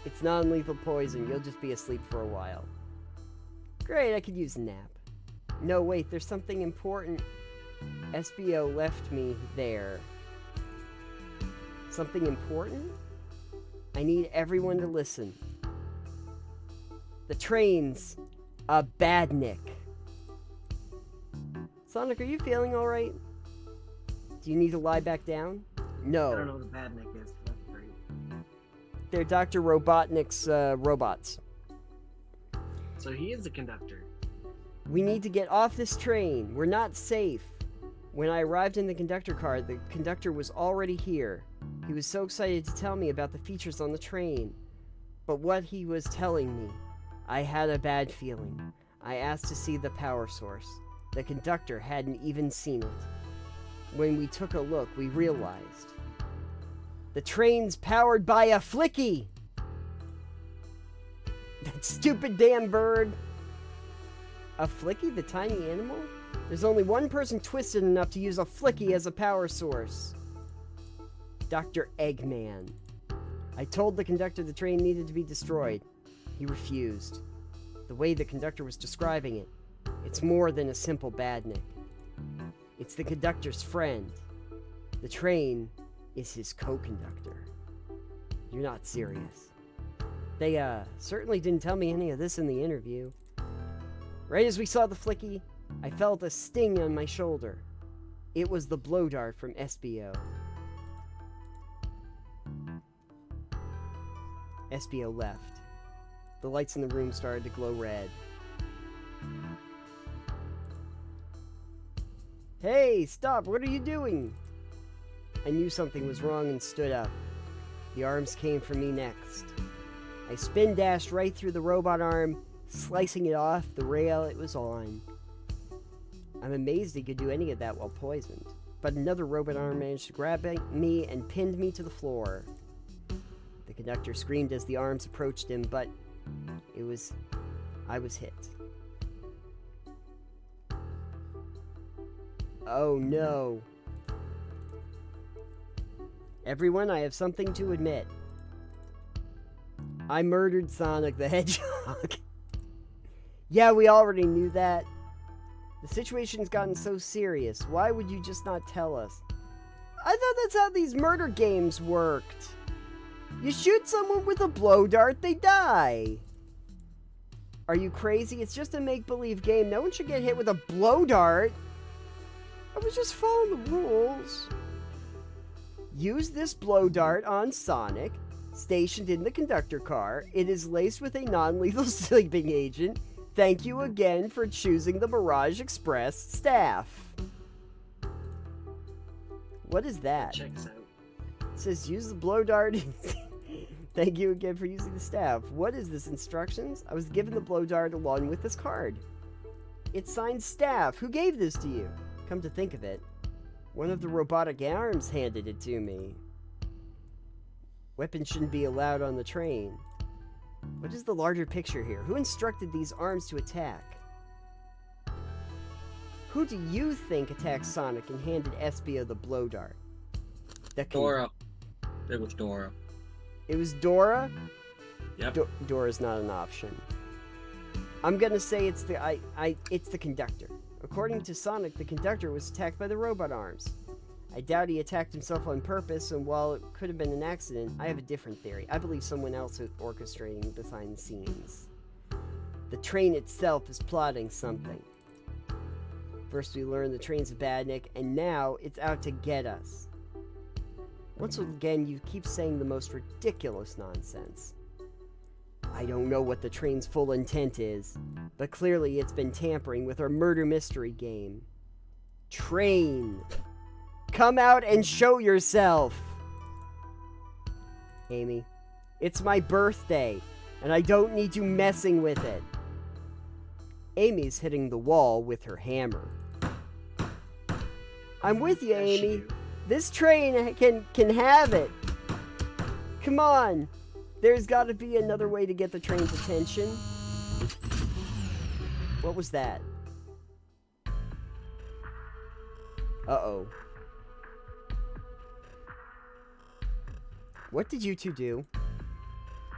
It's non-lethal poison. You'll just be asleep for a while. Great, I could use a nap. No, wait, there's something important. SBO left me there. Something important? I need everyone to listen. The train's a badnik. Sonic, are you feeling alright? Do you need to lie back down? No. I don't know what a badnik is. That's great. They're Dr. Robotnik's robots. So he is the conductor. We need to get off this train. We're not safe. When I arrived in the conductor car, the conductor was already here. He was so excited to tell me about the features on the train. But what he was telling me, I had a bad feeling. I asked to see the power source. The conductor hadn't even seen it. When we took a look, we realized the train's powered by a flicky! That stupid damn bird! A flicky, the tiny animal? There's only one person twisted enough to use a flicky as a power source. Dr. Eggman. I told the conductor the train needed to be destroyed. He refused. The way the conductor was describing it, it's more than a simple badnik. It's the conductor's friend. The train is his co-conductor. You're not serious. They, certainly didn't tell me any of this in the interview. Right as we saw the flicky, I felt a sting on my shoulder. It was the blow dart from SBO. SBO left. The lights in the room started to glow red. Hey, stop! What are you doing? I knew something was wrong and stood up. The arms came for me next. I spin dashed right through the robot arm, slicing it off the rail it was on. I'm amazed he could do any of that while poisoned, but another robot arm managed to grab me and pinned me to the floor. The conductor screamed as the arms approached him, but I was hit. Oh no. Everyone, I have something to admit. I murdered Sonic the Hedgehog. Yeah, we already knew that. The situation's gotten so serious. Why would you just not tell us? I thought that's how these murder games worked. You shoot someone with a blow dart, they die. Are you crazy? It's just a make-believe game. No one should get hit with a blow dart. I was just following the rules. Use this blow dart on Sonic, stationed in the conductor car. It is laced with a non-lethal sleeping agent. Thank you again for choosing the Mirage Express staff. What is that? Checks out. It says use the blow dart. Thank you again for using the staff. What is this, instructions? I was given the blow dart along with this card. It's signed staff. Who gave this to you? Come to think of it, one of the robotic arms handed it to me. Weapons shouldn't be allowed on the train. What is the larger picture here? Who instructed these arms to attack? Who do you think attacked Sonic and handed Espio the blow dart? Dora. It was Dora. It was Dora? Yep. Dora's not an option. I'm gonna say it's it's the conductor. According to Sonic, the conductor was attacked by the robot arms. I doubt he attacked himself on purpose, and while it could have been an accident, I have a different theory. I believe someone else is orchestrating behind the scenes. The train itself is plotting something. First we learn the train's a badnik, and now it's out to get us. Once again, you keep saying the most ridiculous nonsense. I don't know what the train's full intent is, but clearly it's been tampering with our murder mystery game. train. Come out and show yourself. Amy, it's my birthday, and I don't need you messing with it. Amy's hitting the wall with her hammer. I'm with you, Yes, she Amy. do. This train can have it. Come on. There's got to be another way to get the train's attention. What was that? Uh-oh. What did you two do?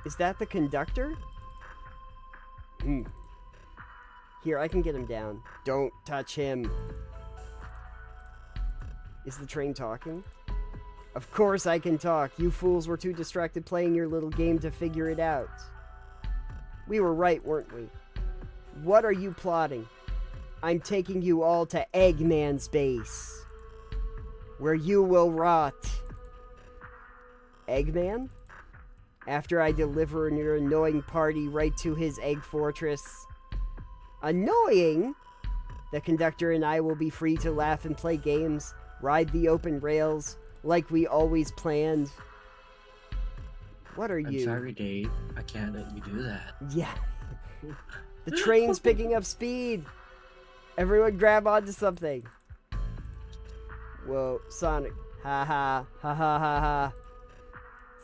Is that the conductor? Here, I can get him down. Don't touch him. Is the train talking? Of course I can talk. You fools were too distracted playing your little game to figure it out. We were right, weren't we? What are you plotting? I'm taking you all to Eggman's base, where you will rot. Eggman? After I deliver your annoying party right to his egg fortress. Annoying? The conductor and I will be free to laugh and play games, ride the open rails, like we always planned. What are you? I'm sorry, Dave. I can't let you do that. Yeah. The train's picking up speed. Everyone grab onto something. Whoa, Sonic. Ha ha. Ha ha ha ha.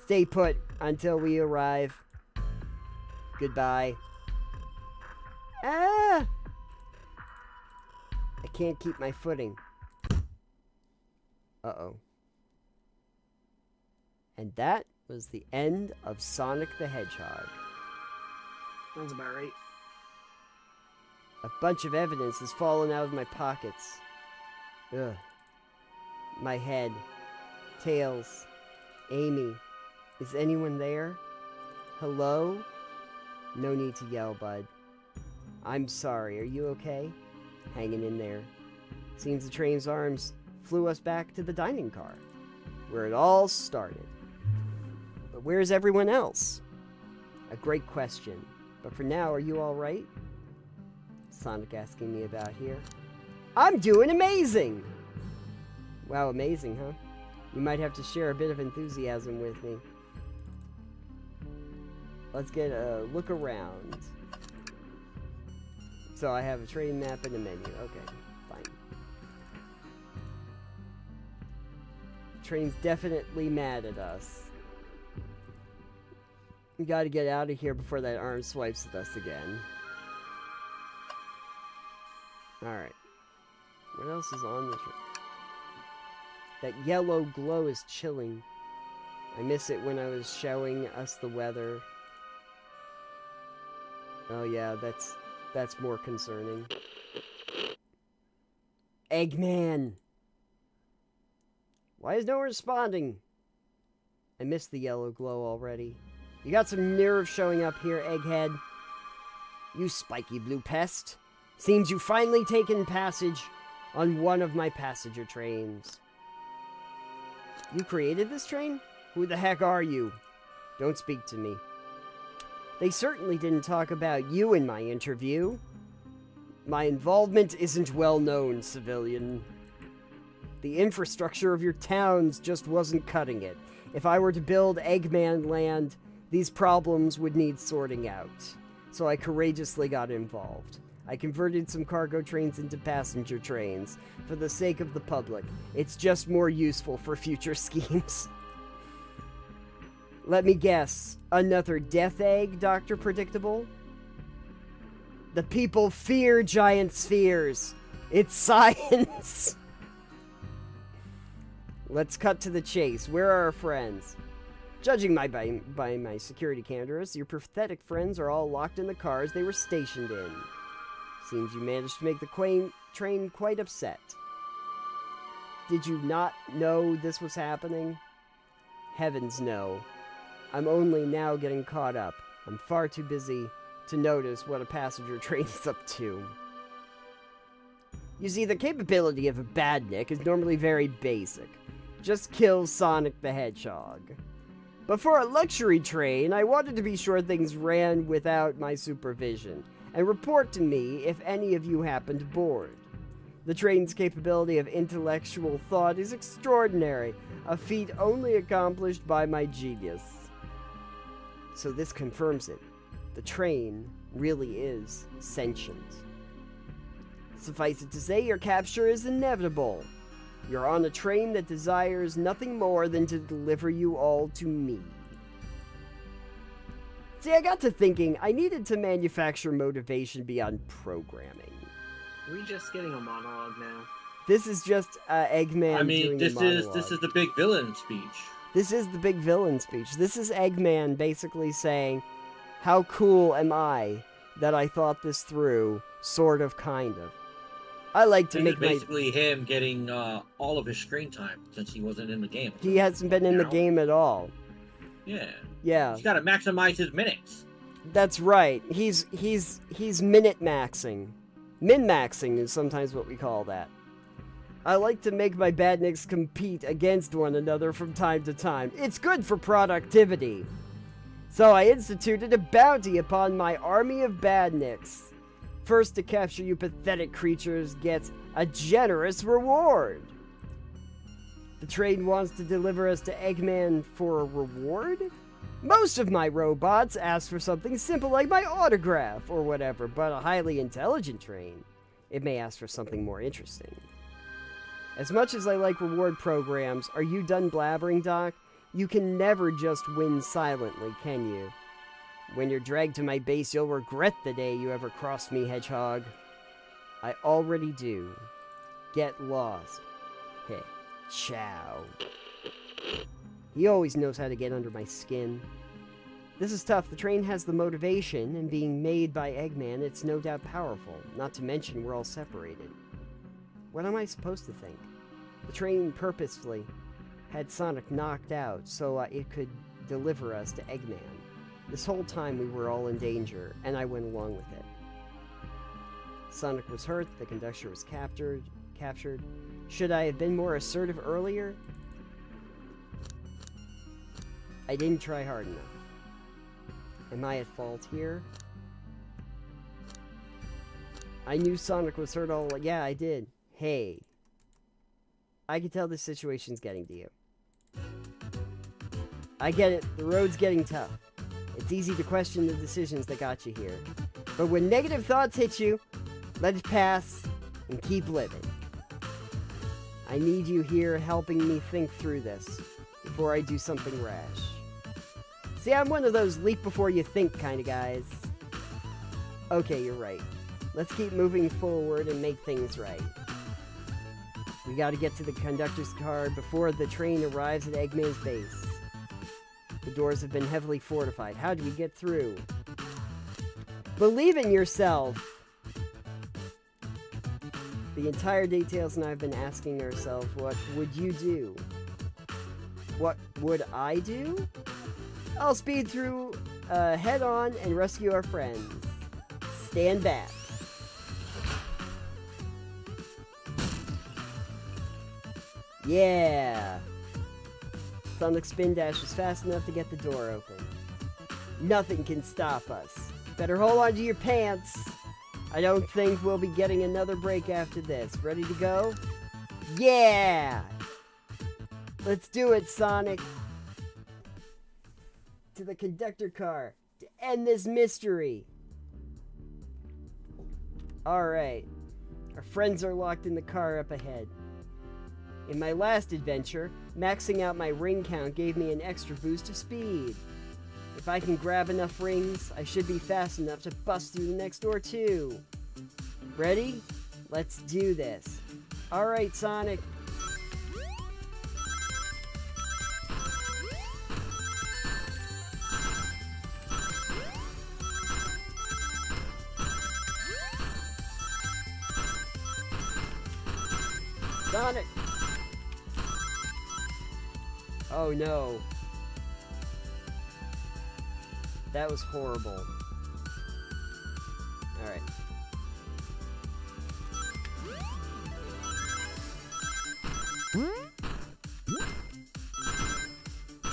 Stay put until we arrive. Goodbye. Ah! I can't keep my footing. Uh-oh. And that was the end of Sonic the Hedgehog. Sounds about right. A bunch of evidence has fallen out of my pockets. Ugh. My head. Tails. Amy. Is anyone there? Hello? No need to yell, bud. I'm sorry. Are you okay? Hanging in there. Seems the train's arms flew us back to the dining car, where it all started. But where's everyone else? A great question. But for now, are you all right? Sonic asking me about here. I'm doing amazing! Wow, amazing, huh? You might have to share a bit of enthusiasm with me. Let's get a look around. So I have a train map and a menu. Okay, fine. Train's definitely mad at us. We gotta get out of here before that arm swipes at us again. Alright. What else is on the train? That yellow glow is chilling. I miss it when I was showing us the weather. Oh yeah, that's more concerning. Eggman! Why is no one responding? I missed the yellow glow already. You got some nerve showing up here, Egghead. You spiky blue pest. Seems you've finally taken passage on one of my passenger trains. You created this train? Who the heck are you? Don't speak to me. They certainly didn't talk about you in my interview. My involvement isn't well known, civilian. The infrastructure of your towns just wasn't cutting it. If I were to build Eggman Land, these problems would need sorting out. So I courageously got involved. I converted some cargo trains into passenger trains for the sake of the public. It's just more useful for future schemes. Let me guess. Another death egg, Dr. Predictable? The people fear giant spheres. It's science. Let's cut to the chase. Where are our friends? Judging by my security cameras, your pathetic friends are all locked in the cars they were stationed in. Seems you managed to make the train quite upset. Did you not know this was happening? Heavens no. I'm only now getting caught up. I'm far too busy to notice what a passenger train is up to. You see, the capability of a badnik is normally very basic. Just kill Sonic the Hedgehog. But for a luxury train, I wanted to be sure things ran without my supervision, and report to me if any of you happened aboard. The train's capability of intellectual thought is extraordinary, a feat only accomplished by my genius. So this confirms it. The train really is sentient. Suffice it to say, your capture is inevitable. You're on a train that desires nothing more than to deliver you all to me. See, I got to thinking, I needed to manufacture motivation beyond programming. Are we just getting a monologue now? This is just Eggman I mean, doing this a is monologue. the big villain speech. This is the big villain speech. This is Eggman basically saying, how cool am I that I thought this through, sort of, kind of. I like to This make is my... basically him getting all of his screen time since he wasn't in the game. He hasn't been in the Now. game at all. Yeah. Yeah, He's got to maximize his minutes. that's right. He's minute maxing. Min-maxing is sometimes what we call that. I like to make my badniks compete against one another from time to time. It's good for productivity. So I instituted a bounty upon my army of badniks. First to capture you pathetic creatures gets a generous reward. The train wants to deliver us to Eggman for a reward? Most of my robots ask for something simple like my autograph or whatever, but a highly intelligent train, it may ask for something more interesting. As much as I like reward programs, are you done blabbering, Doc? You can never just win silently, can you? When you're dragged to my base, you'll regret the day you ever crossed me, Hedgehog. I already do. Get lost. Heh. Ciao. He always knows how to get under my skin. This is tough. The train has the motivation, and being made by Eggman, it's no doubt powerful. Not to mention we're all separated. What am I supposed to think? The train purposefully had Sonic knocked out so it could deliver us to Eggman. This whole time we were all in danger, and I went along with it. Sonic was hurt, the conductor was captured. Should I have been more assertive earlier? I didn't try hard enough. Am I at fault here? I knew Sonic was hurt all... Yeah, I did. Hey. I can tell this situation's getting to you. I get it. The road's getting tough. It's easy to question the decisions that got you here. But when negative thoughts hit you, let it pass and keep living. I need you here helping me think through this before I do something rash. See, I'm one of those leap before you think kind of guys. Okay, you're right. Let's keep moving forward and make things right. We gotta get to the conductor's car before the train arrives at Eggman's base. The doors have been heavily fortified. How do we get through? Believe in yourself! The entire day Tails and I have been asking ourselves, what would you do? What would I do? I'll speed through head on and rescue our friends. Stand back. Yeah! Sonic's spin dash was fast enough to get the door open. Nothing can stop us. Better hold on to your pants. I don't think we'll be getting another break after this. Ready to go? Yeah! Let's do it, Sonic. To the conductor car to end this mystery. Alright. Our friends are locked in the car up ahead. In my last adventure, maxing out my ring count gave me an extra boost of speed. If I can grab enough rings, I should be fast enough to bust through the next door too. Ready? Let's do this. Alright, Sonic. Sonic! Oh no. That was horrible. Alright.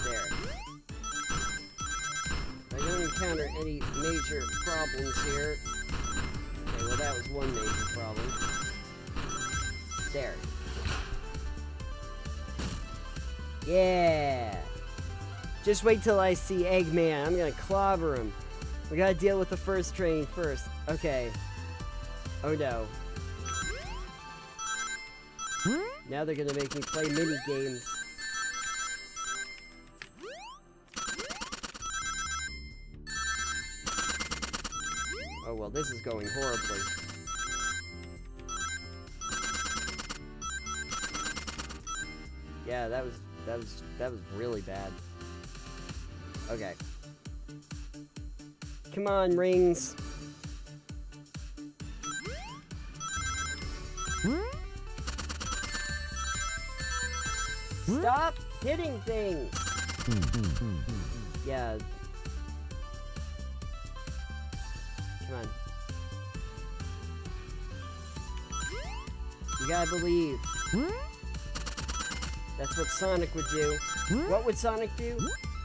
There. I don't encounter any major problems here. Okay, well that was one major problem. There. Yeah. Just wait till I see Eggman. I'm gonna clobber him. We gotta deal with the first train first. Okay. Oh no. Now they're gonna make me play mini games. Oh well, this is going horribly. Yeah, that was really bad. Okay. Come on, rings. Stop hitting things. Yeah. Come on. You gotta believe. That's what Sonic would do. What would Sonic do?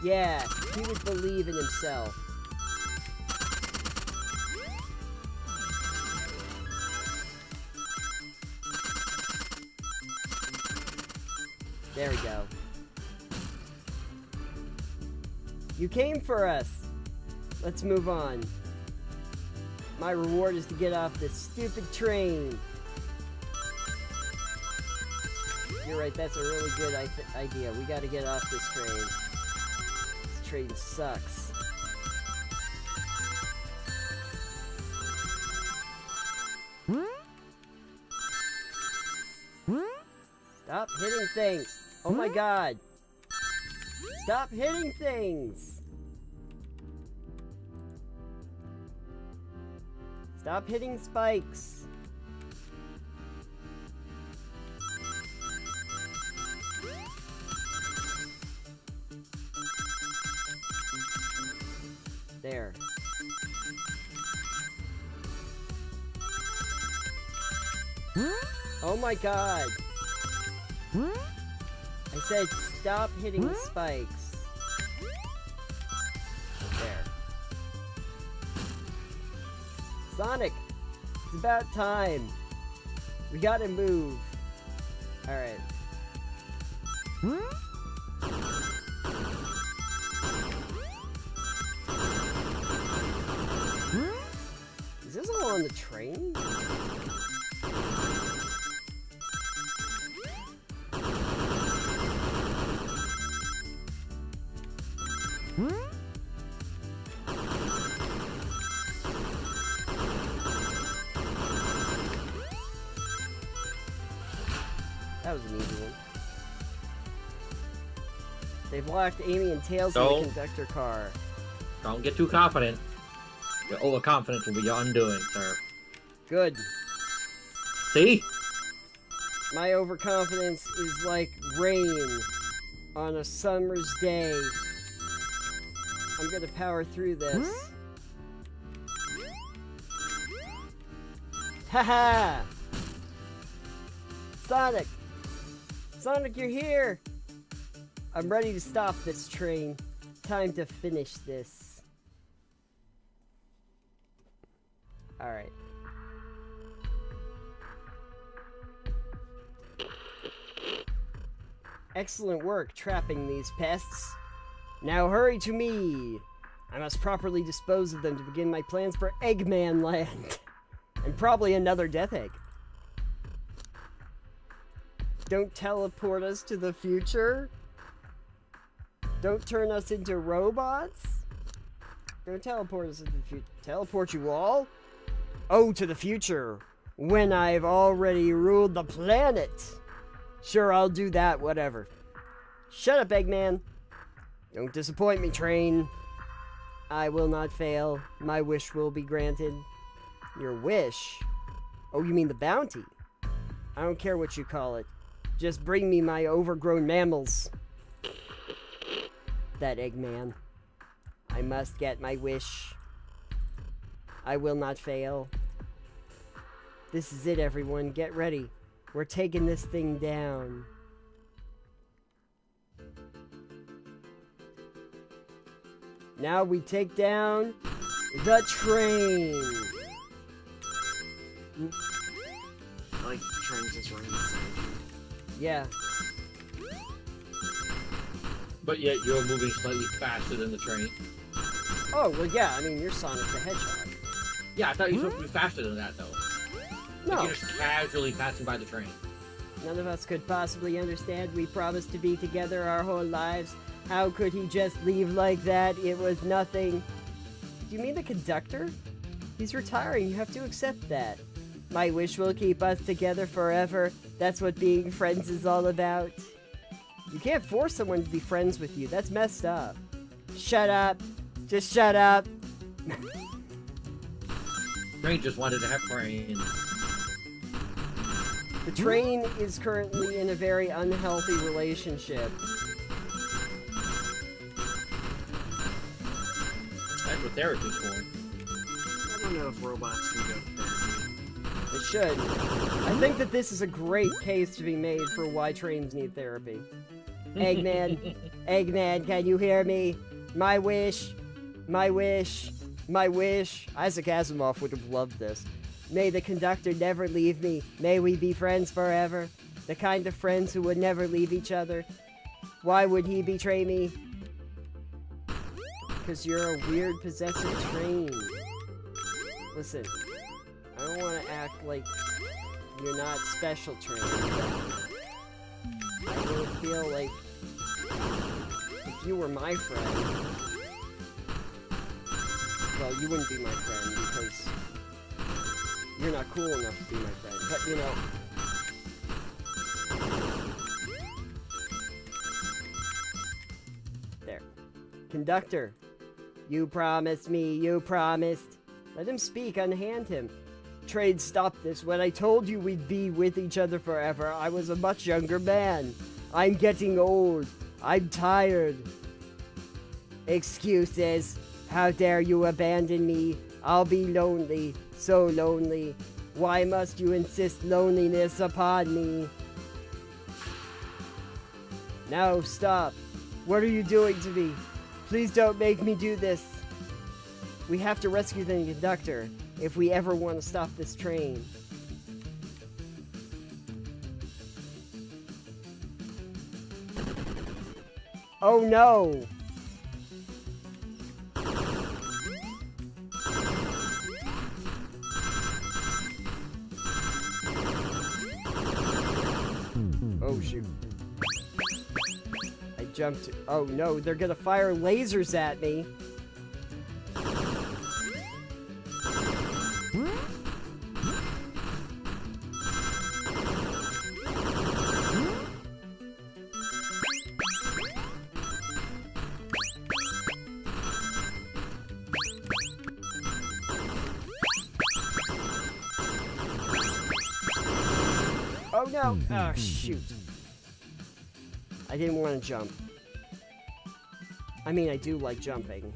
Yeah, he would believe in himself. There we go. You came for us. Let's move on. My reward is to get off this stupid train. You're right, that's a really good idea. We gotta get off this train. This train sucks. Stop hitting things! Oh my god! Stop hitting things! Stop hitting spikes! There. Oh my god! I said stop hitting the spikes. There. Sonic! It's about time. We gotta move. Alright. Is this all on the train? That was an easy one. They've locked Amy and Tails in the conductor car. Don't get too confident. Your overconfidence will be your undoing, sir. Good. See? My overconfidence is like rain on a summer's day. I'm gonna power through this. Haha! Sonic! Sonic, you're here! I'm ready to stop this train. Time to finish this. Alright. Excellent work trapping these pests. Now hurry to me! I must properly dispose of them to begin my plans for Eggman Land. And probably another Death Egg. Don't teleport us to the future? Don't turn us into robots? Don't teleport us into the future. Teleport you all? Oh, to the future. When I've already ruled the planet. Sure, I'll do that, whatever. Shut up, Eggman. Don't disappoint me, train. I will not fail. My wish will be granted. Your wish? Oh, you mean the bounty? I don't care what you call it. Just bring me my overgrown mammals. That Eggman. I must get my wish. I will not fail. This is it, everyone. Get ready. We're taking this thing down. Now we take down the train. like trains just running beside you. Yeah. But yet you're moving slightly faster than the train. Oh, well, yeah, I mean, you're Sonic the Hedgehog. Yeah, I thought you were supposed to be faster than that, though. Like No, you're just casually passing by the train. none of us could possibly understand. We promised to be together our whole lives. How could he just leave like that? It was nothing. Do you mean the conductor? He's retiring. You have to accept that. My wish will keep us together forever. That's what being friends is all about. You can't force someone to be friends with you. That's messed up. Shut up. Just shut up. Train just wanted to have friends. The train is currently in a very unhealthy relationship. That's what therapy's for. I don't know if robots can go to therapy. It should. I think that this is a great case to be made for why trains need therapy. Eggman, Eggman, can you hear me? My wish, my wish, my wish. Isaac Asimov would have loved this. May the conductor never leave me. May we be friends forever. The kind of friends who would never leave each other. Why would he betray me? Because you're a weird possessive train. Listen, I don't want to act like you're not special train. I really feel like if you were my friend, well, you wouldn't be my friend because you're not cool enough to be my friend. But, you know, there. Conductor, you promised me, you promised. Let him speak, unhand him. Trade, stop this. When I told you we'd be with each other forever, I was a much younger man. I'm getting old. I'm tired. Excuses. How dare you abandon me? I'll be lonely. So lonely. Why must you insist loneliness upon me? Now, stop. What are you doing to me? Please don't make me do this. We have to rescue the conductor if we ever want to stop this train. Oh no! Oh shoot. I jumped. Oh no, they're gonna fire lasers at me. Oh no! Oh shoot. I didn't want to jump. I mean, I do like jumping.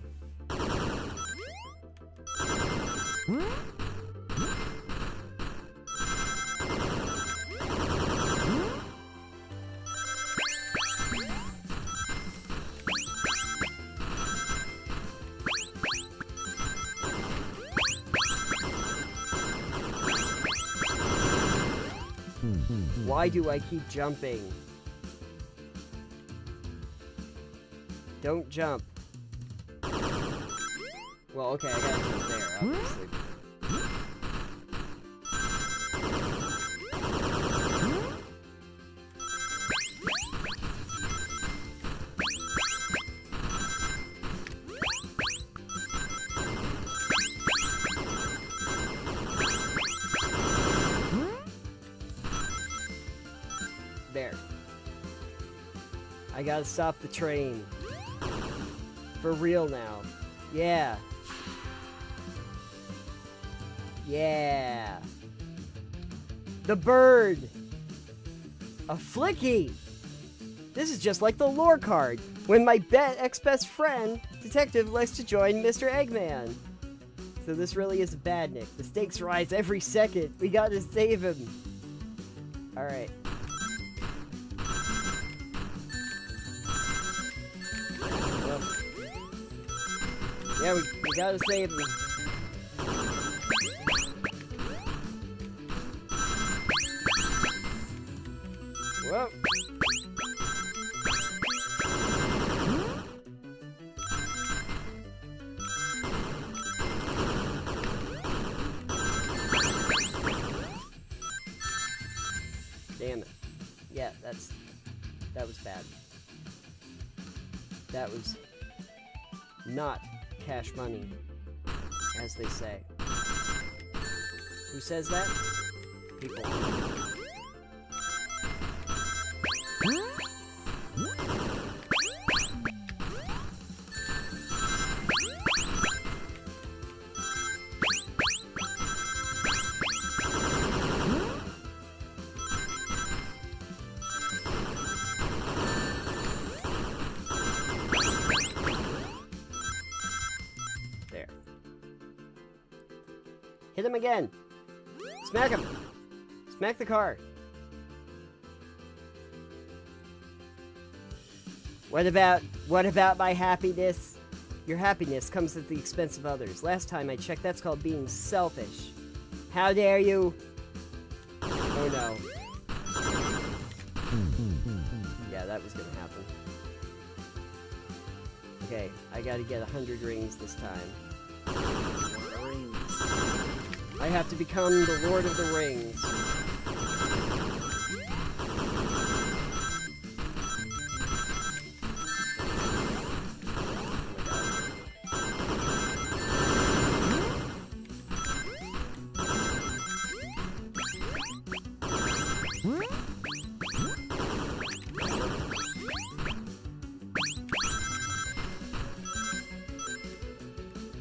Why do I keep jumping? Don't jump. Well, okay, I gotta jump there, obviously. There. I gotta stop the train. For real now. Yeah. Yeah. The bird! A flicky! This is just like the lore card, when my ex-best friend, Detective, likes to join Mr. Eggman. So this really is a badnik. The stakes rise every second. We gotta save him. Alright. Yeah, we gotta save him. damn it. Yeah, that was bad. That was not cash money, as they say. Who says that? People. There. Hit him again! Smack him! Smack the car! What about my happiness? Your happiness comes at the expense of others. Last time I checked, that's called being selfish. How dare you? Oh no. Yeah, that was gonna happen. Okay, I gotta get 100 rings this time. I have to become the Lord of the Rings.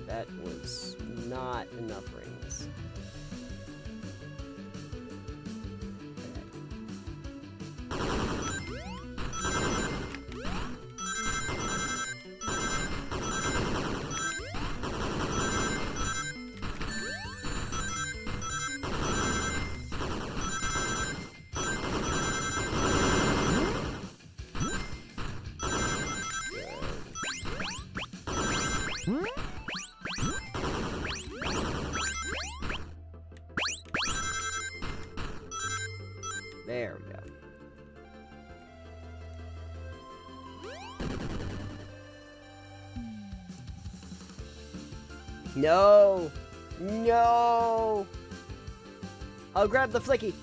That was not enough rings. There we go. No! No! I'll grab the flicky.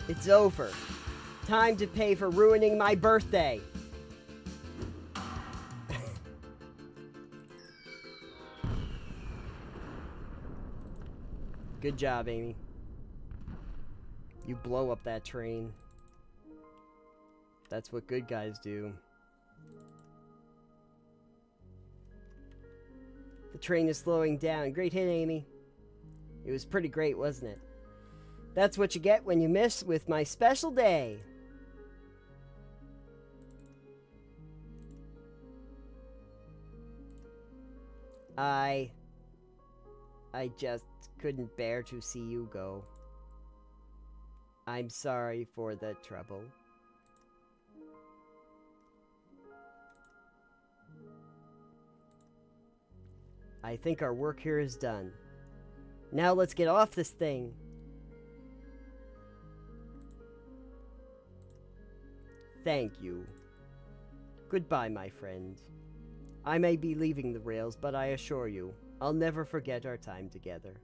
It's over. Time to pay for ruining my birthday. Good job, Amy. You blow up that train. That's what good guys do. The train is slowing down. Great hit, Amy. It was pretty great, wasn't it? That's what you get when you miss with my special day. I just couldn't bear to see you go. I'm sorry for the trouble. I think our work here is done. Now let's get off this thing. Thank you. Goodbye, my friend. I may be leaving the rails, but I assure you, I'll never forget our time together.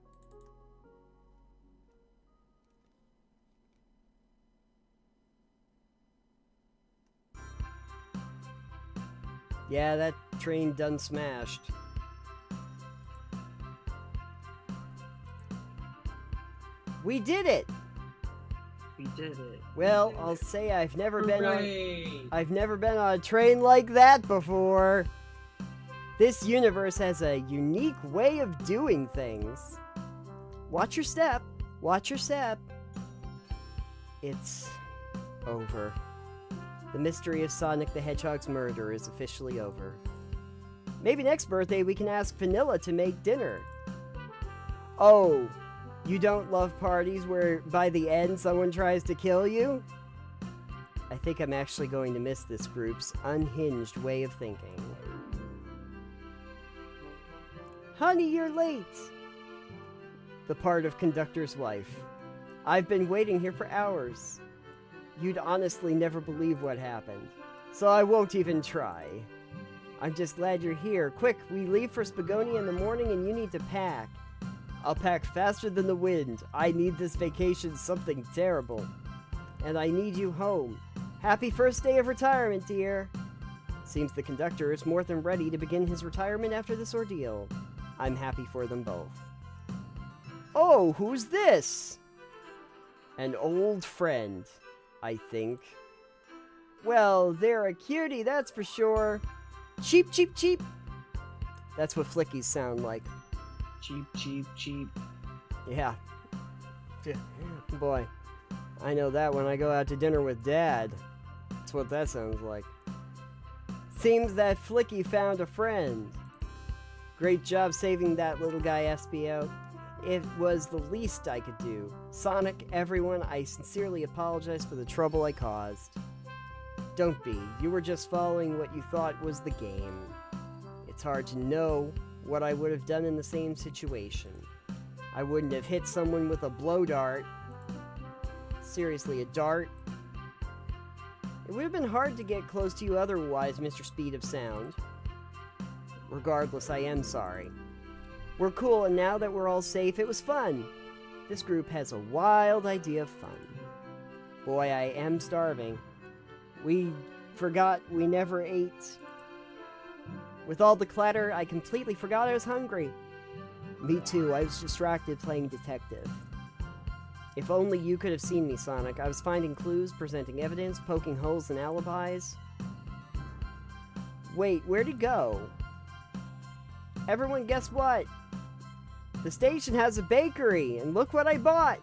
Yeah, that train done smashed. We did it! We did it. Well, I'll say I've never been Hooray! on a train like that before. This universe has a unique way of doing things. Watch your step. Watch your step. It's over. The mystery of Sonic the Hedgehog's murder is officially over. Maybe next birthday we can ask Vanilla to make dinner. Oh, you don't love parties where by the end someone tries to kill you? I think I'm actually going to miss this group's unhinged way of thinking. Honey, you're late! The part of conductor's wife. I've been waiting here for hours. You'd honestly never believe what happened, so I won't even try. I'm just glad you're here. Quick, we leave for Spagonia in the morning and you need to pack. I'll pack faster than the wind. I need this vacation something terrible. And I need you home. Happy first day of retirement, dear. Seems the conductor is more than ready to begin his retirement after this ordeal. I'm happy for them both. Oh, who's this? An old friend, I think. Well, they're a cutie, that's for sure. Cheep, cheep, cheep. That's what flickies sound like. Cheap, cheap, cheap. Yeah. Boy, I know that when I go out to dinner with Dad. That's what that sounds like. Seems that Flicky found a friend. Great job saving that little guy, SBO. It was the least I could do. Sonic, everyone, I sincerely apologize for the trouble I caused. Don't be. You were just following what you thought was the game. It's hard to know what I would have done in the same situation. I wouldn't have hit someone with a blow dart. Seriously, a dart? It would have been hard to get close to you otherwise, Mr. Speed of Sound. Regardless, I am sorry. We're cool, and now that we're all safe, it was fun. This group has a wild idea of fun. Boy, I am starving. We forgot we never ate. With all the clatter, I completely forgot I was hungry. Me too, I was distracted playing detective. If only you could have seen me, Sonic. I was finding clues, presenting evidence, poking holes in alibis. Wait, where'd he go? Everyone, guess what? The station has a bakery, and look what I bought!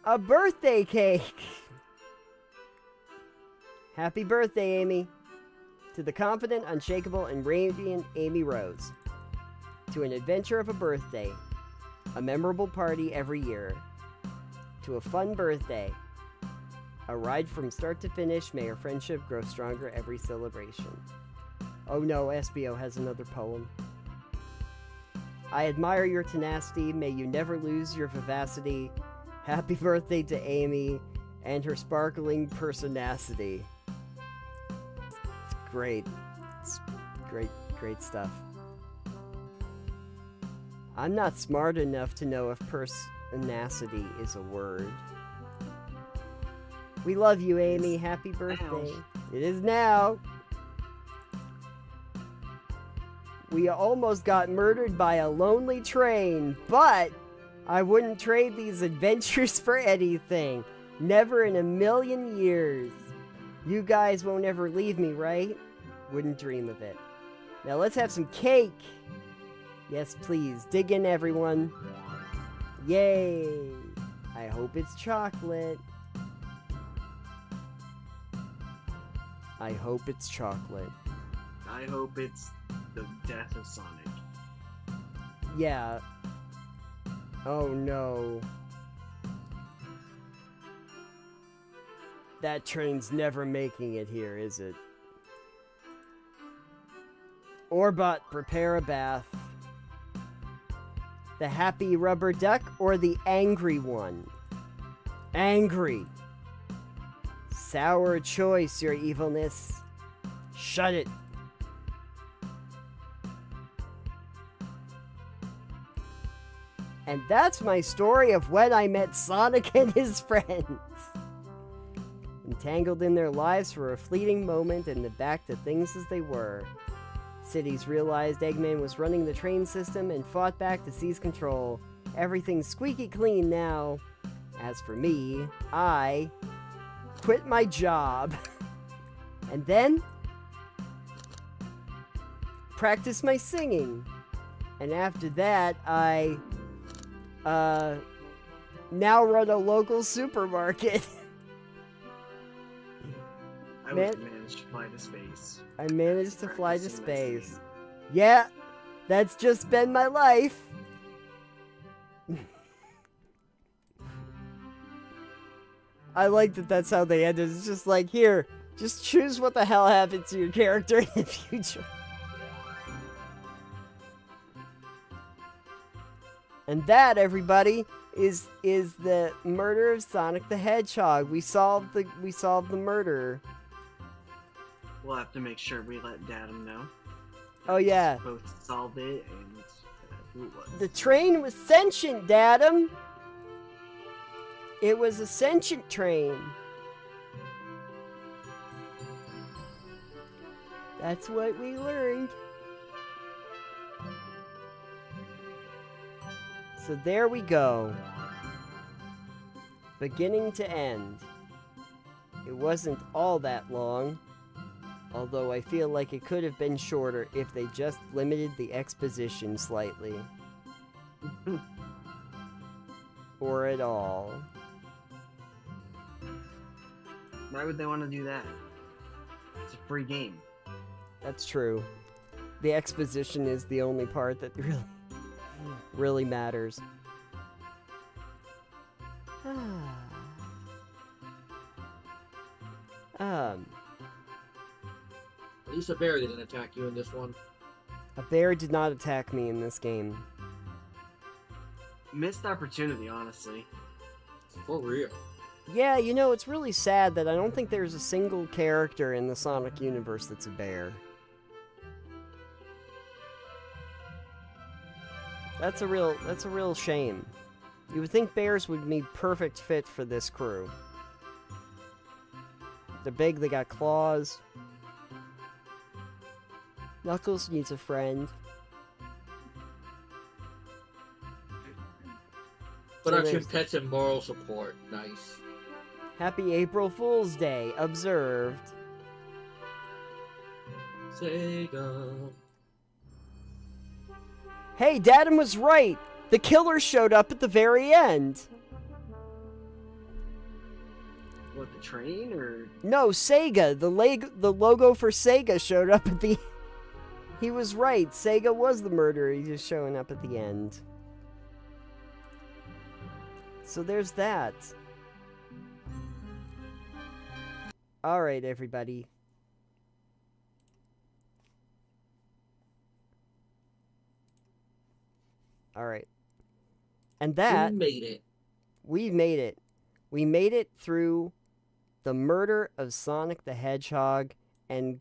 A birthday cake! Happy birthday, Amy. To the confident, unshakable, and radiant Amy Rose. To an adventure of a birthday. A memorable party every year. To a fun birthday. A ride from start to finish. May our friendship grow stronger every celebration. Oh no, SBO has another poem. I admire your tenacity. May you never lose your vivacity. Happy birthday to Amy and her sparkling personacity. It's great. It's great, great stuff. I'm not smart enough to know if personacity is a word. We love you, Amy. Happy birthday. Now. It is now. We almost got murdered by a lonely train, but I wouldn't trade these adventures for anything. Never in a million years. You guys won't ever leave me, right? Wouldn't dream of it. Now let's have some cake. Yes, please. Dig in, everyone. Yay. I hope it's chocolate. I hope it's chocolate. I hope it's the death of Sonic. Yeah. Oh no. That train's never making it here, is it? Orbot, prepare a bath. The happy rubber duck or the angry one? Angry. Sour choice, your evilness. Shut it. And that's my story of when I met Sonic and his friends. Entangled in their lives for a fleeting moment and then back to things as they were. Cities realized Eggman was running the train system and fought back to seize control. Everything's squeaky clean now. As for me, I quit my job. And then practiced my singing. And after that, I now run a local supermarket. I was managed to fly to space. I managed to fly to Practicing my space. singing. Yeah, that's just been my life. I like that that's how they ended. It's just like, here, just choose what the hell happened to your character in the future. And that, everybody, is the murder of Sonic the Hedgehog. We solved the murder. We'll have to make sure we let Datum know. Oh yeah. Both solved it and who it was. The train was sentient, Dad'em. It was a sentient train. That's what we learned. So there we go. Beginning to end. It wasn't all that long, although I feel like it could have been shorter if they just limited the exposition slightly. Or at all. Why would they want to do that? It's a free game. That's true. The exposition is the only part that really matters. At least a bear didn't attack you in this one. A bear did not attack me in this game. Missed opportunity, honestly. For real. Yeah, you know, it's really sad that I don't think there's a single character in the Sonic universe that's a bear. That's a real shame. You would think bears would be perfect fit for this crew. They're big, they got claws. Knuckles needs a friend. Production, there's- pets, and moral support. Nice. Happy April Fool's Day, observed. Sega. Hey, Dad'em was right! The killer showed up at the very end! What, the train, or...? No, Sega! The logo for Sega showed up at the... He was right, Sega was the murderer, he's just showing up at the end. So there's that. Alright, everybody. Alright. And that... You made it. We made it. We made it through the murder of Sonic the Hedgehog, and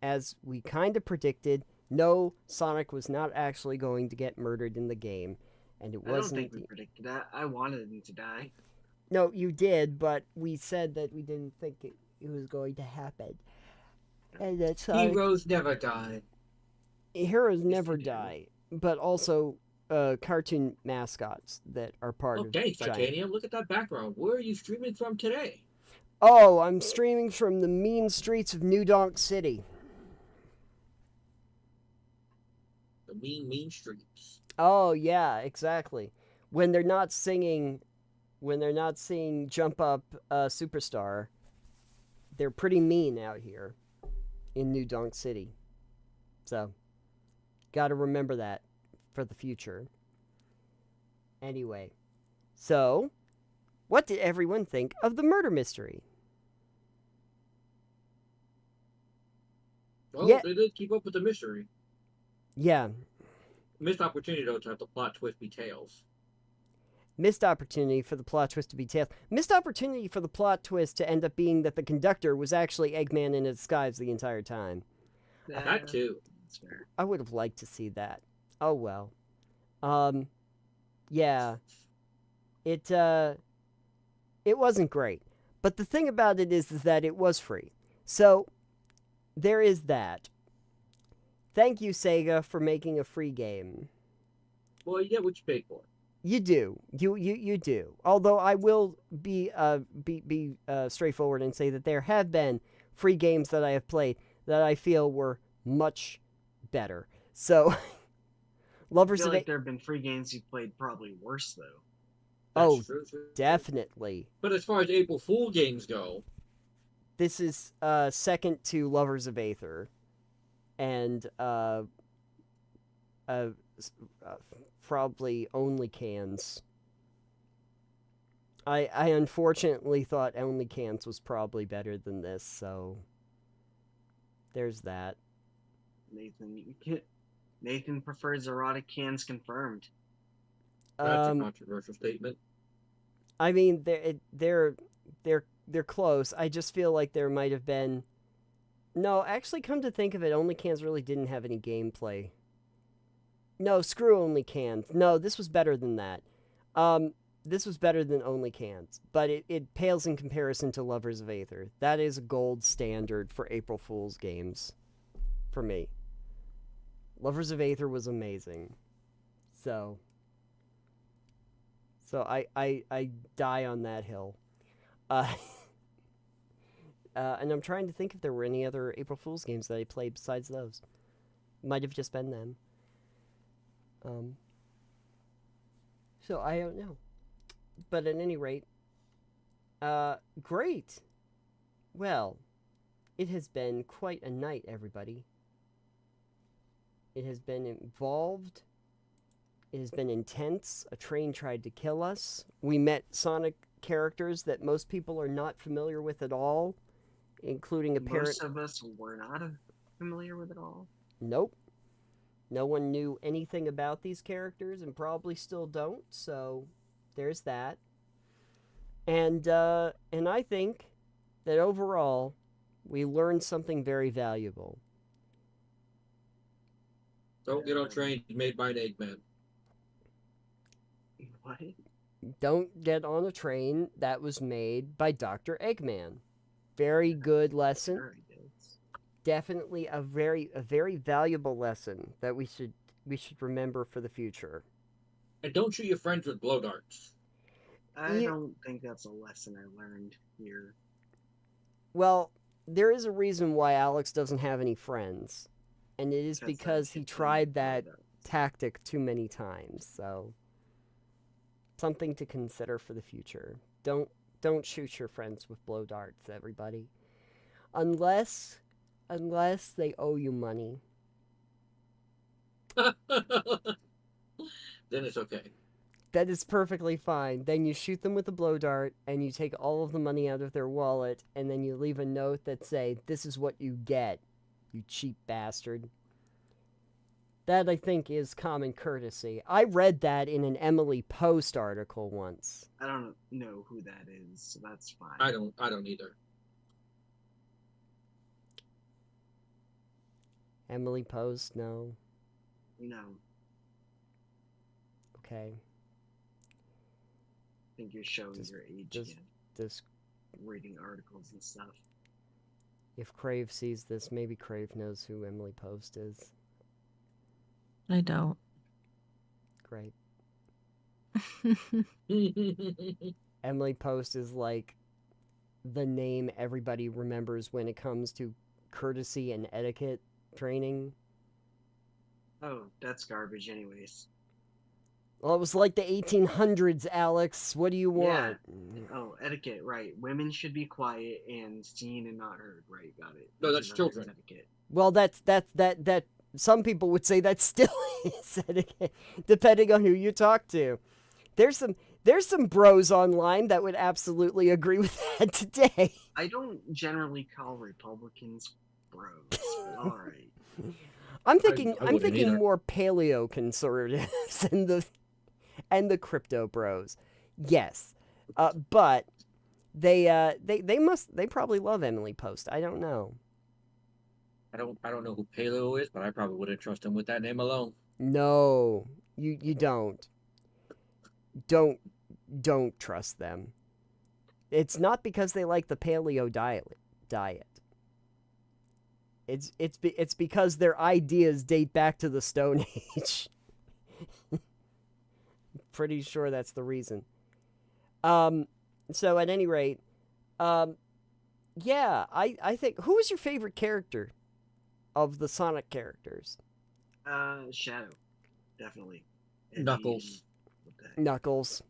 as we kind of predicted, no, Sonic was not actually going to get murdered in the game, and it I don't wasn't. think we predicted that. I wanted him to die. No, you did, but we said that we didn't think it was going to happen, and that Sonic... Heroes never die. Heroes Yes, never they do. die, but also cartoon mascots that are part of Okay, Giant. Titanium, look at that background. Where are you streaming from today? Oh, I'm streaming from the mean streets of New Donk City. The mean streets. Oh, yeah, exactly. When they're not singing Jump Up Superstar, they're pretty mean out here in New Donk City. So, gotta remember that for the future. Anyway, so, what did everyone think of the murder mystery? Well, Yeah. they did keep up with the mystery. Yeah, Missed opportunity, though, to have the plot twist be Tails. missed opportunity for the plot twist to be Tails. Missed opportunity for the plot twist to end up being that the conductor was actually Eggman in a disguise the entire time. That too. That's fair. I would have liked to see that. Oh well. Yeah. It wasn't great. But the thing about it is that it was free. So there is that. Thank you, Sega, for making a free game. Well, you get what you paid for. You do. You do. Although I will be straightforward and say that there have been free games that I have played that I feel were much better. So, I Lovers feel of like there have been free games you've played probably worse, though. Oh, True. definitely. But as far as April Fool games go, This is second to Lovers of Aether, and probably Only Cans. I unfortunately thought Only Cans was probably better than this, so there's that. Nathan prefers erotic cans confirmed. that's a controversial statement. I mean, they're close. I just feel like there might have been. No, actually, come to think of it, Only Cans really didn't have any gameplay. No, screw only cans. No, this was better than that. This was better than only cans, but it pales in comparison to Lovers of Aether. That is a gold standard for April Fool's games, for me. Lovers of Aether was amazing. So I die on that hill. Uh, and I'm trying to think if there were any other April Fool's games that I played besides those. Might have just been them. So I don't know. But at any rate, great. Well, it has been quite a night, everybody. It has been involved. It has been intense. A train tried to kill us. We met Sonic characters that most people are not familiar with at all, including a parent. Most of us were not familiar with it all. Nope. No one knew anything about these characters and probably still don't, so there's that. And I think that overall we learned something very valuable. Don't get on trains made by an Eggman. What? Don't get on a train that was made by Dr. Eggman. Very good lesson. Sure it is. Definitely a very valuable lesson that we should remember for the future. And don't shoot your friends with blow darts. I don't think that's a lesson I learned here. Well, there is a reason why Alex doesn't have any friends, and it is because he tried that tactic too many times. So something to consider for the future. Don't shoot your friends with blow darts, everybody. Unless they owe you money. Then it's okay. That is perfectly fine. Then you shoot them with a blow dart, and you take all of the money out of their wallet, and then you leave a note that say, "This is what you get, you cheap bastard." That, I think, is common courtesy. I read that in an Emily Post article once. I don't know who that is, so that's fine. I don't either. Emily Post, no. No. Okay. I think you're showing your age again. This, Reading articles and stuff. if Crave sees this, maybe Crave knows who Emily Post is. I don't. Great. Emily Post is like the name everybody remembers when it comes to courtesy and etiquette training. Oh, that's garbage anyways. Well, it was like the 1800s, Alex. What do you want? Oh, etiquette, right. Women should be quiet and seen and not heard, right? Got it. No, that's another children. Etiquette. Well, that some people would say that still is etiquette, depending on who you talk to. There's some bros online that would absolutely agree with that today. I don't generally call Republicans bros. All right. I'm thinking I wouldn't either. more paleo conservatives and the crypto bros. Yes. But they probably love Emily Post. I don't know. I don't know who Paleo is, but I probably wouldn't trust him with that name alone. No, you don't. Don't trust them. It's not because they like the paleo diet. It's because their ideas date back to the Stone Age. Pretty sure that's the reason. So at any rate, yeah, I think, who was your favorite character of the Sonic characters? Shadow, definitly. Knuckles. Knuckles.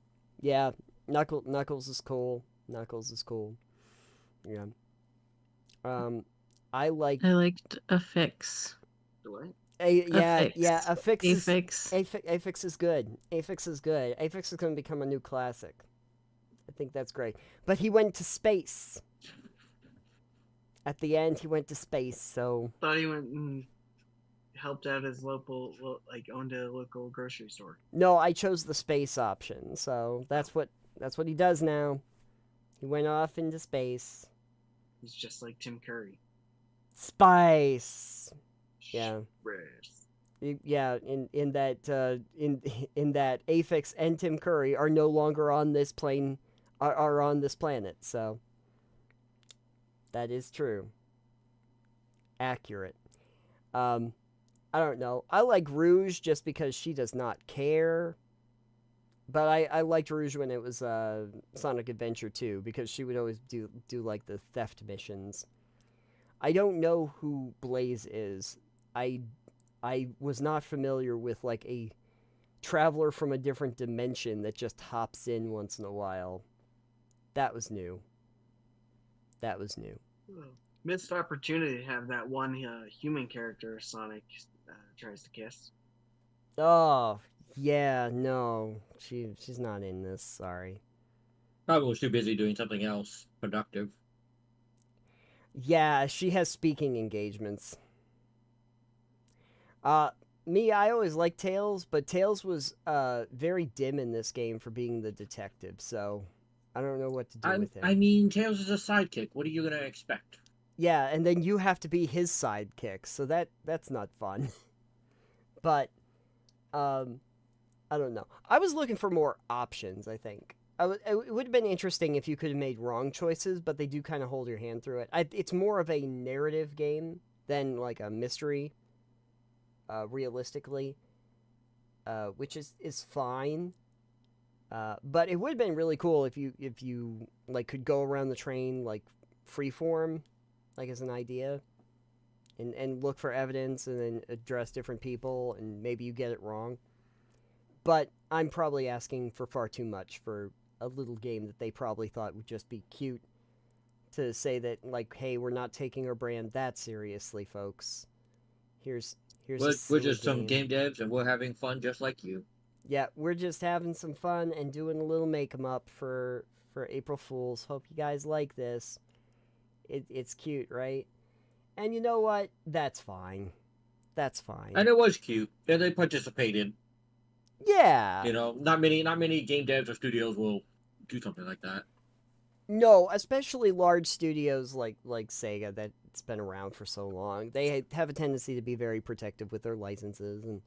Yeah, Knuckles is cool. Knuckles is cool. Yeah. I liked Affix. What? Affix. Affix. Affix is good. Affix is good. Affix is going to become a new classic. I think that's great. But he went to space. At the end, he went to space, so... Thought he went and helped out his owned a local grocery store. No, I chose the space option, so that's what he does now. He went off into space. He's just like Tim Curry. Spice. Yeah. Space. Yeah, in that in that Aphex and Tim Curry are no longer on this plane, are on this planet. So that is true. Accurate. Um, I don't know. I like Rouge just because she does not care. But I liked Rouge when it was Sonic Adventure 2 because she would always do like the theft missions. I don't know who Blaze is. I I was not familiar with like a traveler from a different dimension that just hops in once in a while. That was new. That was new. Well, missed opportunity to have that one human character Sonic tries to kiss. Oh, yeah, no. She's not in this, sorry. Probably was too busy doing something else productive. Yeah, she has speaking engagements. Uh Me, I always liked Tails, but Tails was very dim in this game for being the detective, so I don't know what to do with him. I mean, Tails is a sidekick. What are you gonna expect? Yeah, and then you have to be his sidekick, so that's not fun. But I don't know. I was looking for more options, I think. It would have been interesting if you could have made wrong choices, but they do kind of hold your hand through it. It's more of a narrative game than like a mystery, realistically, which is fine. But it would have been really cool if you like could go around the train like freeform, like as an idea, and look for evidence and then address different people and maybe you get it wrong. But I'm probably asking for far too much for a little game that they probably thought would just be cute to say that like, hey, we're not taking our brand that seriously, folks. Here's a We're silly just some game. game devs and we're having fun just like you. Yeah, we're just having some fun and doing a little make 'em up for April Fools. Hope you guys like this. It's cute, right? And you know what? That's fine. That's fine. And it was cute. And they participated. Yeah. You know, not many game devs or studios will do something like that. No, especially large studios like Sega that's been around for so long. They have a tendency to be very protective with their licenses and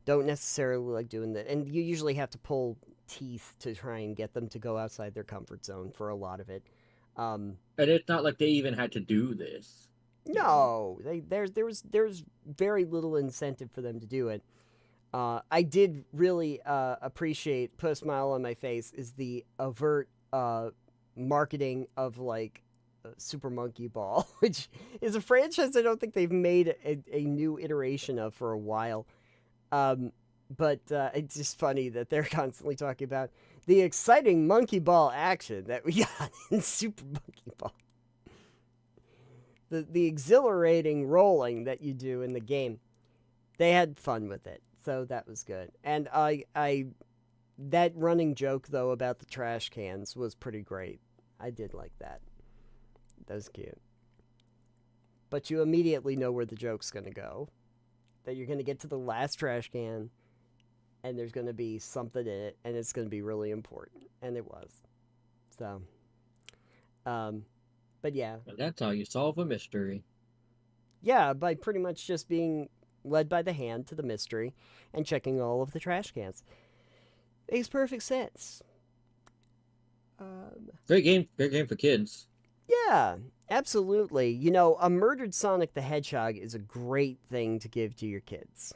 don't necessarily like doing that. And you usually have to pull teeth to try and get them to go outside their comfort zone for a lot of it. And it's not like they even had to do this. No, there's very little incentive for them to do it. I did really appreciate, put a smile on my face, is the overt marketing of like Super Monkey Ball, which is a franchise I don't think they've made a new iteration of for a while. But it's just funny that they're constantly talking about the exciting Monkey Ball action that we got in Super Monkey Ball. The exhilarating rolling that you do in the game. They had fun with it, so that was good. And I that running joke though about the trash cans was pretty great. I did like that. That was cute. But you immediately know where the joke's gonna go. That you're gonna get to the last trash can, and there's gonna be something in it, and it's gonna be really important, and it was. So, but yeah. And that's how you solve a mystery. Yeah, by pretty much just being led by the hand to the mystery and checking all of the trash cans. Makes perfect sense. Great game for kids. Yeah, absolutely. You know, a murdered Sonic the Hedgehog is a great thing to give to your kids.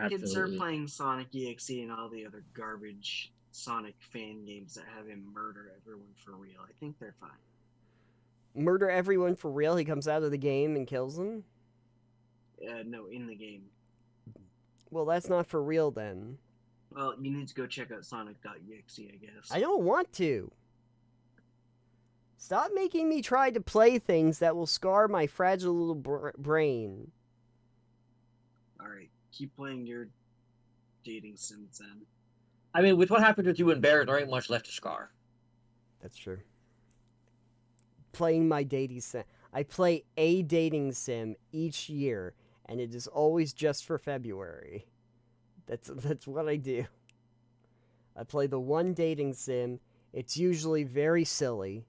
Kids are Absolutely. playing Sonic EXE and all the other garbage Sonic fan games that have him murder everyone for real. I think they're fine. Murder everyone for real. He comes out of the game and kills them. No, in the game. Well, that's not for real then. Well, you need to go check out Sonic.exe, I guess. I don't want to. Stop making me try to play things that will scar my fragile little brain. Alright, keep playing your dating sims then. I mean, with what happened with you and Bear, there ain't much left to scar. That's true. Playing my dating sim. I play a dating sim each year, and it is always just for February. That's what I do. I play the one dating sim. It's usually very silly.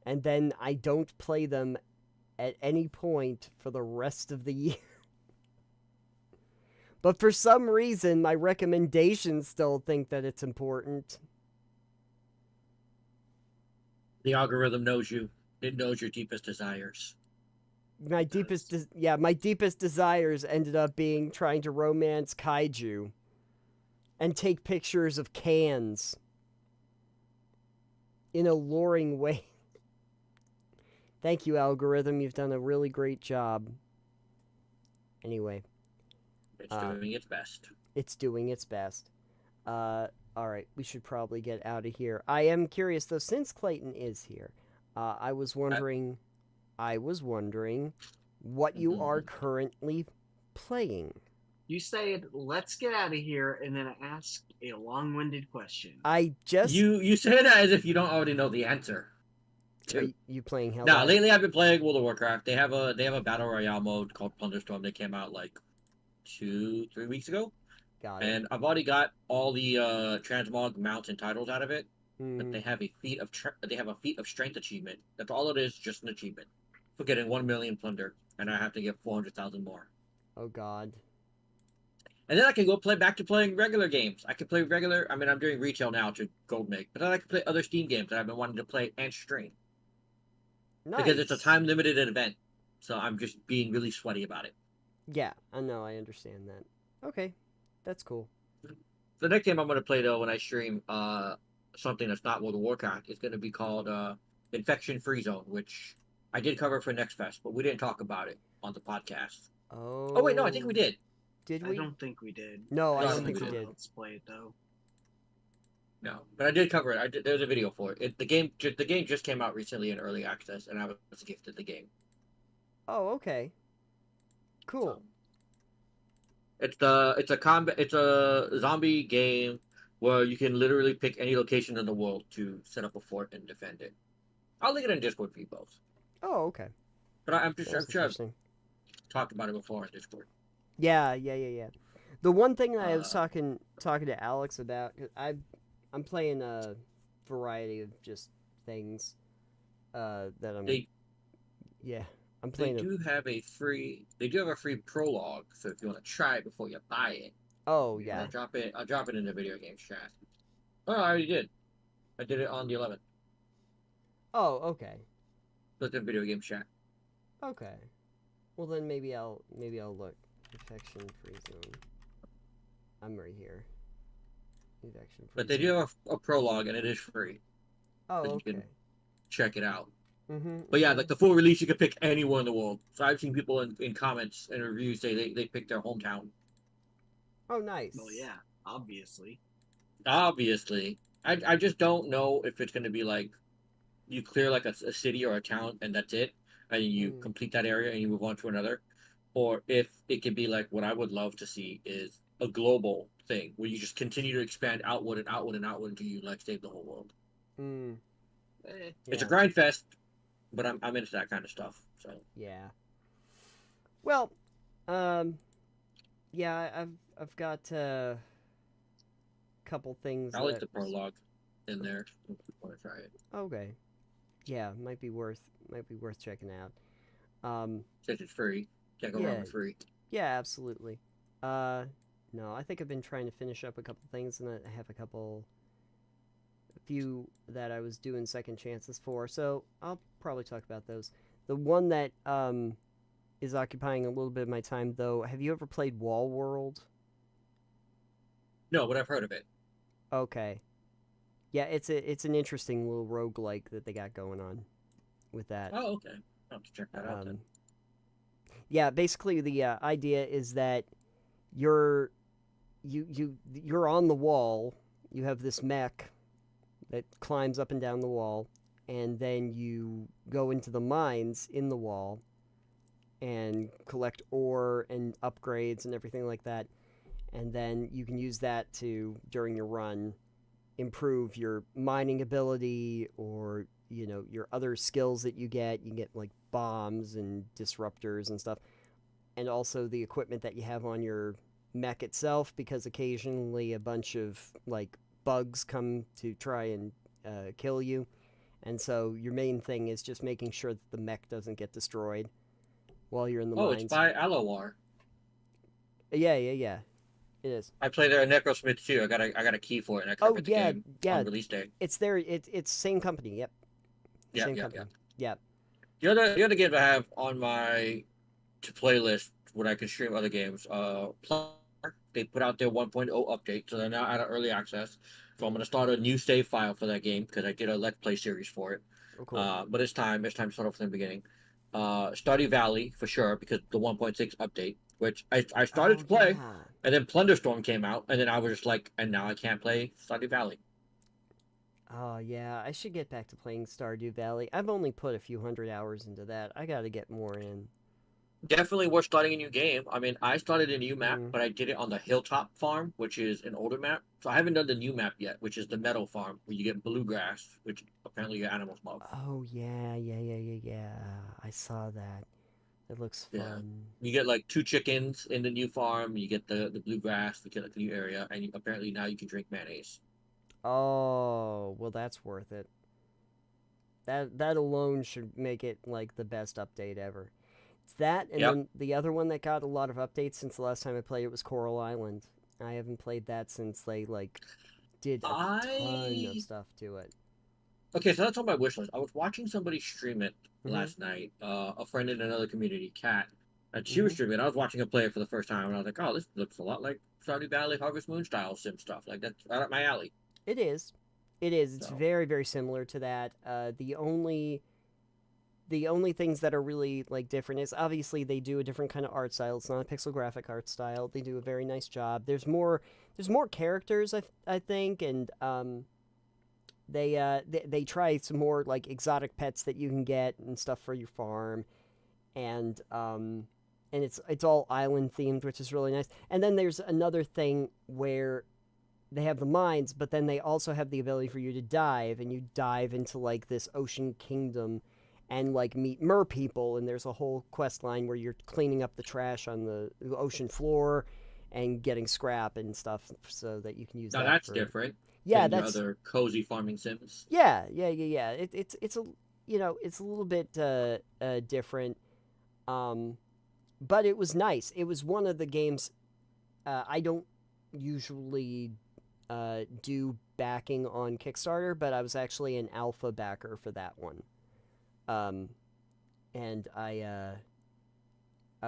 And then I don't play them at any point for the rest of the year. But for some reason, my recommendations still think that it's important. The algorithm knows you. It knows your deepest desires. My deepest, my deepest desires ended up being trying to romance kaiju and take pictures of cans in a luring way. Thank you, algorithm. You've done a really great job. Anyway. It's doing its best. It's doing its best. Alright, we should probably get out of here. I am curious, though, since Clayton is here, I was wondering what you are currently playing. You said, let's get out of here, and then I asked a long-winded question. I just... You say that as if you don't already know the answer. Are you playing Hell? No, lately I've been playing World of Warcraft. They have a battle royale mode called Plunderstorm. They came out like 2-3 weeks ago. Got it. And I've already got all the transmog mounts and titles out of it. But they have a feat of strength achievement. That's all it is, just an achievement for getting 1 million plunder, and I have to get 400,000 more. Oh God. And then I can go back to playing regular games. I can play regular. I mean, I'm doing retail now to gold make, but then I can play other Steam games that I've been wanting to play and stream. Nice. Because it's a time limited event, so I'm just being really sweaty about it. Yeah, I know. I understand that. Okay, that's cool. The next game I'm going to play though when I stream something that's not World of Warcraft is going to be called Infection Free Zone, which I did cover for Next Fest, but we didn't talk about it on the podcast. Oh wait, no, I think we did. Did we? I don't think we did. No, I don't think we did. Let's play it though. No, but I did cover it. There's a video for it. The game just came out recently in early access, and I was gifted the game. Oh, okay. Cool. So, it's a zombie game where you can literally pick any location in the world to set up a fort and defend it. I'll link it in Discord for you both. Oh, okay. But I'm sure I've interesting. talked about it before in Discord. Yeah. The one thing that I was talking to Alex about, 'cause I'm playing a variety of just things that I'm. I'm playing. They do have a free prologue, so if you want to try it before you buy it. Oh yeah. I'll drop it in the video games chat. Oh, I already did. I did it on the 11th. Oh, okay. So it's in video games chat. Okay. Well then maybe I'll look. Infection Free Zone. I'm right here. Infection Free. But they do have a prologue and it is free. Oh, so okay. You can check it out. Mm-hmm. But yeah, like the full release, you can pick anywhere in the world. So I've seen people in comments and reviews say they pick their hometown. Oh, nice. Well, yeah, obviously. Obviously. I just don't know if it's going to be like you clear like a city or a town and that's it, and you complete that area and you move on to another, or if it could be like what I would love to see is a global thing where you just continue to expand outward and outward and outward until you like save the whole world. It's a grind fest, but I'm into that kind of stuff. So yeah. Well, yeah, I've got a couple things. I like the prologue in there. If you want to try it. Okay. Yeah, might be worth checking out. Since it's free, can't go wrong with free. Yeah, absolutely. No, I think I've been trying to finish up a couple things, and I have a few that I was doing second chances for, so I'll probably talk about those. The one that is occupying a little bit of my time, though, have you ever played Wall World? No, but I've heard of it. Okay. Yeah, it's an interesting little roguelike that they got going on with that. Oh, okay. I'll have to check that out then. Yeah, basically the idea is that you're on the wall. You have this mech that climbs up and down the wall, and then you go into the mines in the wall and collect ore and upgrades and everything like that. And then you can use that to, during your run, improve your mining ability or, your other skills that you get. You get, like, bombs and disruptors and stuff. And also the equipment that you have on your mech itself, because occasionally a bunch of, like, bugs come to try and kill you. And so your main thing is just making sure that the mech doesn't get destroyed while you're in the mines. Oh, it's by Alawar. Yeah. It is. I played Necrosmith too. I got a key for it, and I Oh covered the yeah, game yeah. on release day. It's there. It's same company. Yep. Yeah, Same yeah, company. yeah. Yep. The other games I have on my to playlist when I can stream other games. They put out their 1.0 update, so they're now out of early access. So I'm gonna start a new save file for that game because I did a Let's Play series for it. Oh, cool. But it's time. It's time to start off from the beginning. Stardew Valley for sure because the 1.6 update, which I started Oh to play, yeah. and then Plunderstorm came out, and then I was just like, and now I can't play Stardew Valley. Oh yeah. I should get back to playing Stardew Valley. I've only put a few hundred hours into that. I got to get more in. Definitely worth starting a new game. I mean, I started a new map, Mm. but I did it on the Hilltop Farm, which is an older map. So I haven't done the new map yet, which is the Meadow Farm, where you get bluegrass, which apparently your animals love. Oh yeah, yeah. I saw that. It looks Yeah, fun. you get like 2 chickens in the new farm. You get the bluegrass, you get like the new area, and apparently now you can drink mayonnaise. Oh well, that's worth it. That alone should make it like the best update ever. It's that, and Yep. then the other one that got a lot of updates since the last time I played it was Coral Island. I haven't played that since they like did a ton of I stuff to it. Okay, so that's on my wish list. I was watching somebody stream it Mhm. last night. A friend in another community, Kat, and she was Mhm. streaming it. I was watching her play it for the first time, and I was like, "Oh, this looks a lot like Stardew Valley, Harvest Moon style sim stuff. Like that's right up my alley." It is. It is. It's So very similar to that. The only things that are really like different is obviously they do a different kind of art style. It's not a pixel graphic art style. They do a very nice job. There's more characters I think, and they try some more like exotic pets that you can get and stuff for your farm, and it's all island themed, which is really nice. And then there's another thing where they have the mines, but then they also have the ability for you to dive, and you dive into like this ocean kingdom and like meet mer people, and there's a whole quest line where you're cleaning up the trash on the ocean floor and getting scrap and stuff so that you can use now that that's for. different Yeah, than your that's. other cozy farming sims. Yeah. It's a it's a little bit different, um, but it was nice. It was one of the games I don't usually do backing on Kickstarter, but I was actually an alpha backer for that one, um, and I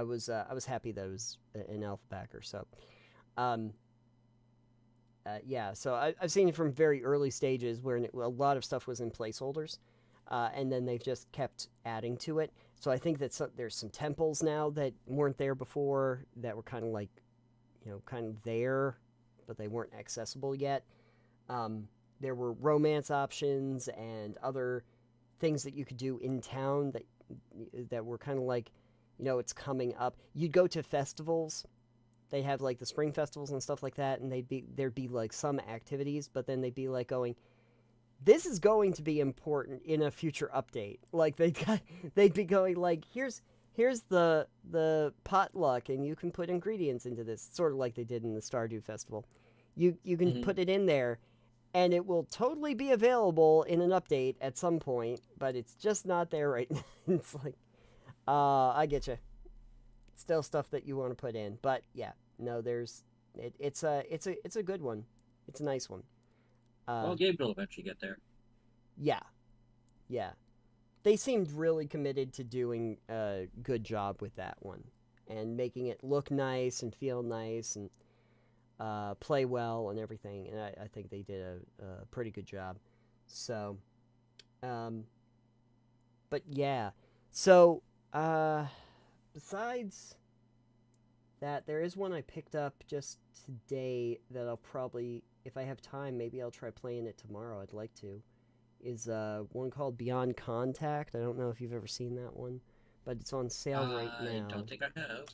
was happy that I was an alpha backer. So, um, yeah, so I've seen it from very early stages where a lot of stuff was in placeholders, and then they've just kept adding to it. So I think that there's some temples now that weren't there before that were kind of like, kind of there, but they weren't accessible yet. Um, there were romance options and other things that you could do in town that were kind of like, it's coming up. You'd go to festivals. They have like the spring festivals and stuff like that, and there'd be like some activities, but then they'd be like going, "This is going to be important in a future update." Like they'd be going like, "Here's the potluck, and you can put ingredients into this," sort of like they did in the Stardew Festival. You can Mm-hmm. put it in there, and it will totally be available in an update at some point, but it's just not there right now. It's like, I get you. Still stuff that you want to put in, but yeah, no, it's a good one. It's a nice one. Uh, Well, Gabe will eventually get there. yeah, yeah. They seemed really committed to doing a good job with that one and making it look nice and feel nice and play well and everything. And I think they did a pretty good job. So, um, but yeah. So, besides that, there is one I picked up just today that I'll probably, if I have time, maybe I'll try playing it tomorrow. I'd like to. Is one called Beyond Contact. I don't know if you've ever seen that one, but it's on sale right I now. don't think I have.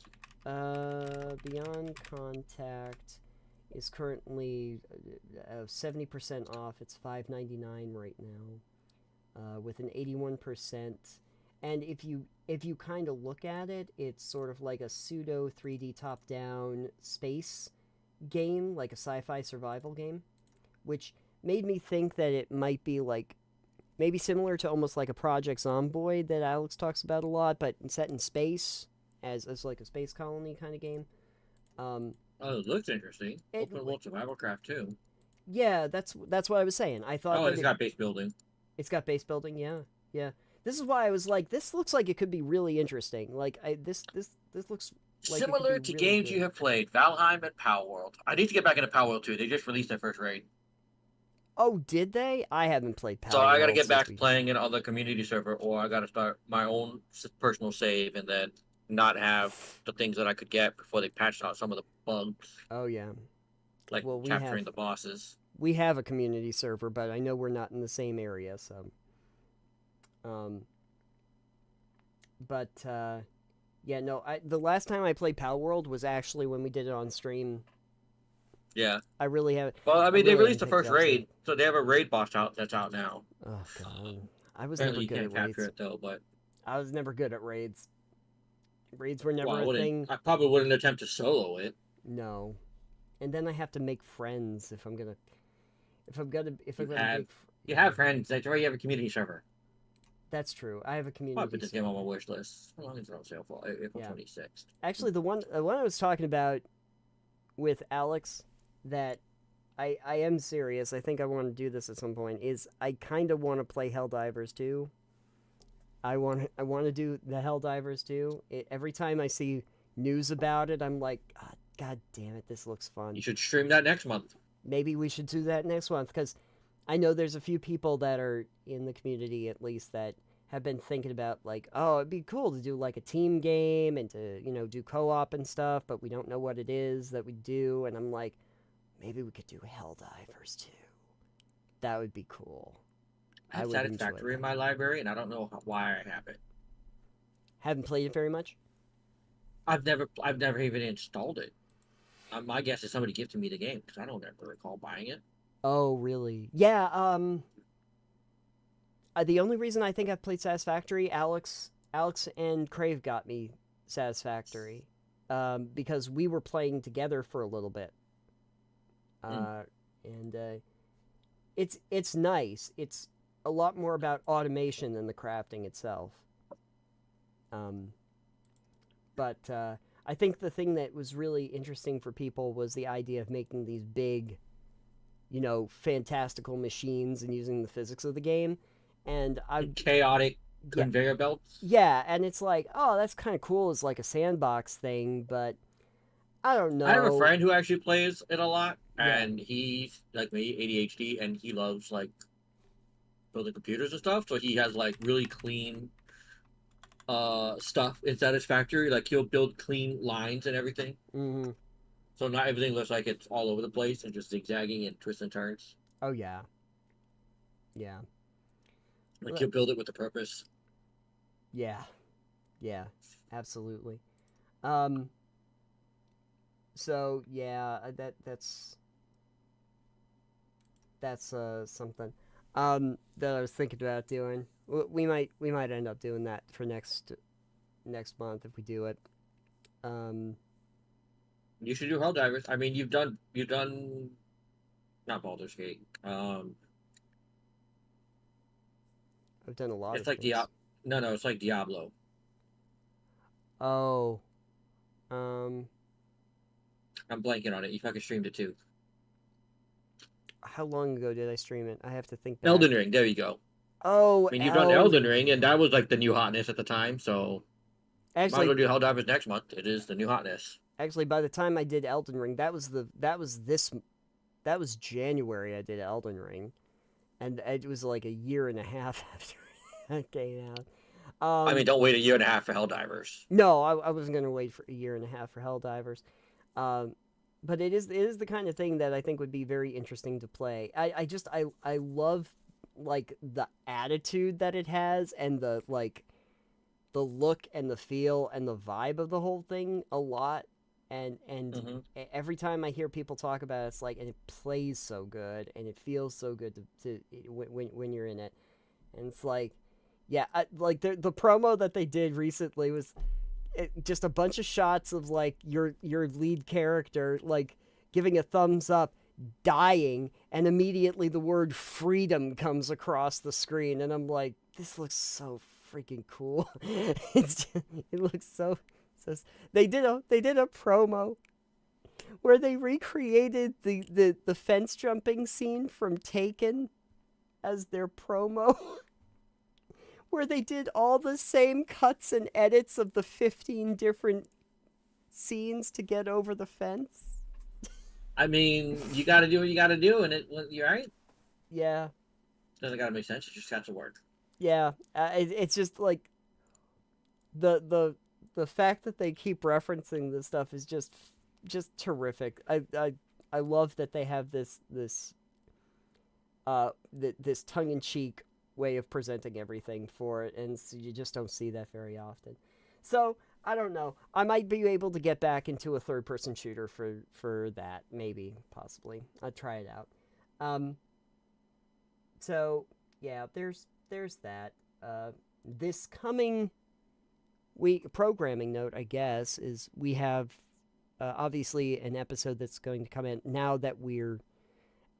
Beyond Contact is currently 70% off. It's $5.99 right now, with an 81%. And if you kind of look at it, it's sort of like a pseudo 3D top-down space game, like a sci-fi survival game, which made me think that it might be like maybe similar to almost like a Project Zomboid that Alex talks about a lot, but set in space as like a space colony kind of game. Um, Oh, it looks interesting. It- Open world survival craft too. Yeah, that's what I was saying. I thought Oh, that it's got base building. it's got base building. Yeah, yeah. This is why I was like, this looks like it could be really interesting. Like, this looks like it could Similar be to really games good. you have played, Valheim and Power World. I need to get back into Power World too. They just released their first raid. Oh, did they? I haven't played So Power I got to World get since back to we. playing it on the community server, or I got to start my own personal save and then not have the things that I could get before they patched out some of the bugs, Oh yeah. like Well, capturing the bosses. we have a community server, but I know we're not in the same area, so. Um. But yeah, no. The last time I played Power World was actually when we did it on stream. Yeah. I really have. Well, I mean, they really released the haven't picked first it up since. raid, so they have a raid boss out that's out now. Oh god, I was Apparently, never you good can't at capture raids. it though. But I was never good at raids. Raids were well, never I a wouldn't. thing. I probably wouldn't attempt to solo it. No, and then I have to make friends if I'm gonna. If I'm gonna. If I'm You gonna have make. you have friends. That's why you have a community server. That's true. I have a I'll community. put this game on my wish list. How long is it on sale for? April Yeah. 26th. Actually, the one I was talking about with Alex, that I am serious. I think I want to do this at some point. Is I kind of want to play Helldivers 2. I want to do the Helldivers 2. Every time I see news about it, I'm like, God damn it, this looks fun. You should stream that next month. Maybe we should do that next month, because I know there's a few people that are in the community, at least, that have been thinking about, like, oh, it'd be cool to do like a team game and to, do co-op and stuff, but we don't know what it is that we do. And I'm like, maybe we could do Helldivers 2. That would be cool. I have would enjoy Satisfactory in that. my library, and I don't know why I have it. Haven't played it very much. I've never even installed it. My guess is somebody gifted me the game because I don't ever recall buying it. Oh, really? Yeah. The only reason I think I've played Satisfactory, Alex and Crave got me Satisfactory, because we were playing together for a little bit. And it's nice. It's a lot more about automation than the crafting itself. But I think the thing that was really interesting for people was the idea of making these big, fantastical machines and using the physics of the game. And Chaotic conveyor belts. yeah, and it's like, oh, that's kind of cool as like a sandbox thing, but I don't know. I have a friend who actually plays it a lot, Yeah. and he's like me, ADHD, and he loves like building computers and stuff. So he has like really clean stuff in Satisfactory. Like he'll build clean lines and everything. Mm-hmm. So not everything looks like it's all over the place and just zigzagging and twists and turns. Oh yeah. Yeah. Like he'll build it with a purpose. Yeah. Yeah. Absolutely. So yeah, that's something that I was thinking about doing. We might end up doing that for next month if we do it. You should do Helldivers. I mean, you've done not Baldur's Gate. I've done a lot It's of like things. No, it's like Diablo. Oh. I'm blanking on it. You fucking streamed it too. How long ago did I stream it? I have to think back. Elden Ring. There you go. Oh, I mean, you've done Elden Ring, and that was like the new hotness at the time. So might as well Actually, do Helldivers next month. It is the new hotness. by the time I did Elden Ring, that was January. I did Elden Ring, and it was like a year and a half after it came out. I mean, don't wait a year and a half for Helldivers. No, I wasn't gonna wait for a year and a half for Helldivers. But it is the kind of thing that I think would be very interesting to play. I love like the attitude that it has, and the look and the feel and the vibe of the whole thing a lot. And every time I hear people talk about it, it's like, and it plays so good and it feels so good to when you're in it. And it's like, yeah, like the promo that they did recently was just a bunch of shots of like your lead character like giving a thumbs up, dying, and immediately the word freedom comes across the screen, and I'm like, this looks so freaking cool. It looks so they did a promo where they recreated the fence jumping scene from Taken as their promo. Where they did all the same cuts and edits of the 15 different scenes to get over the fence. I mean, you got to do what you got to do, and you're right. Yeah. Doesn't got to make sense. It just has to work. Yeah. It's just like the fact that they keep referencing this stuff is just terrific. I love that they have this tongue in cheek way of presenting everything for it, and so you just don't see that very often. So I don't know. I might be able to get back into a third-person shooter for that, maybe, possibly. I'll try it out. So yeah, there's that. This coming week programming note, I guess, is we have obviously an episode that's going to come in now that we're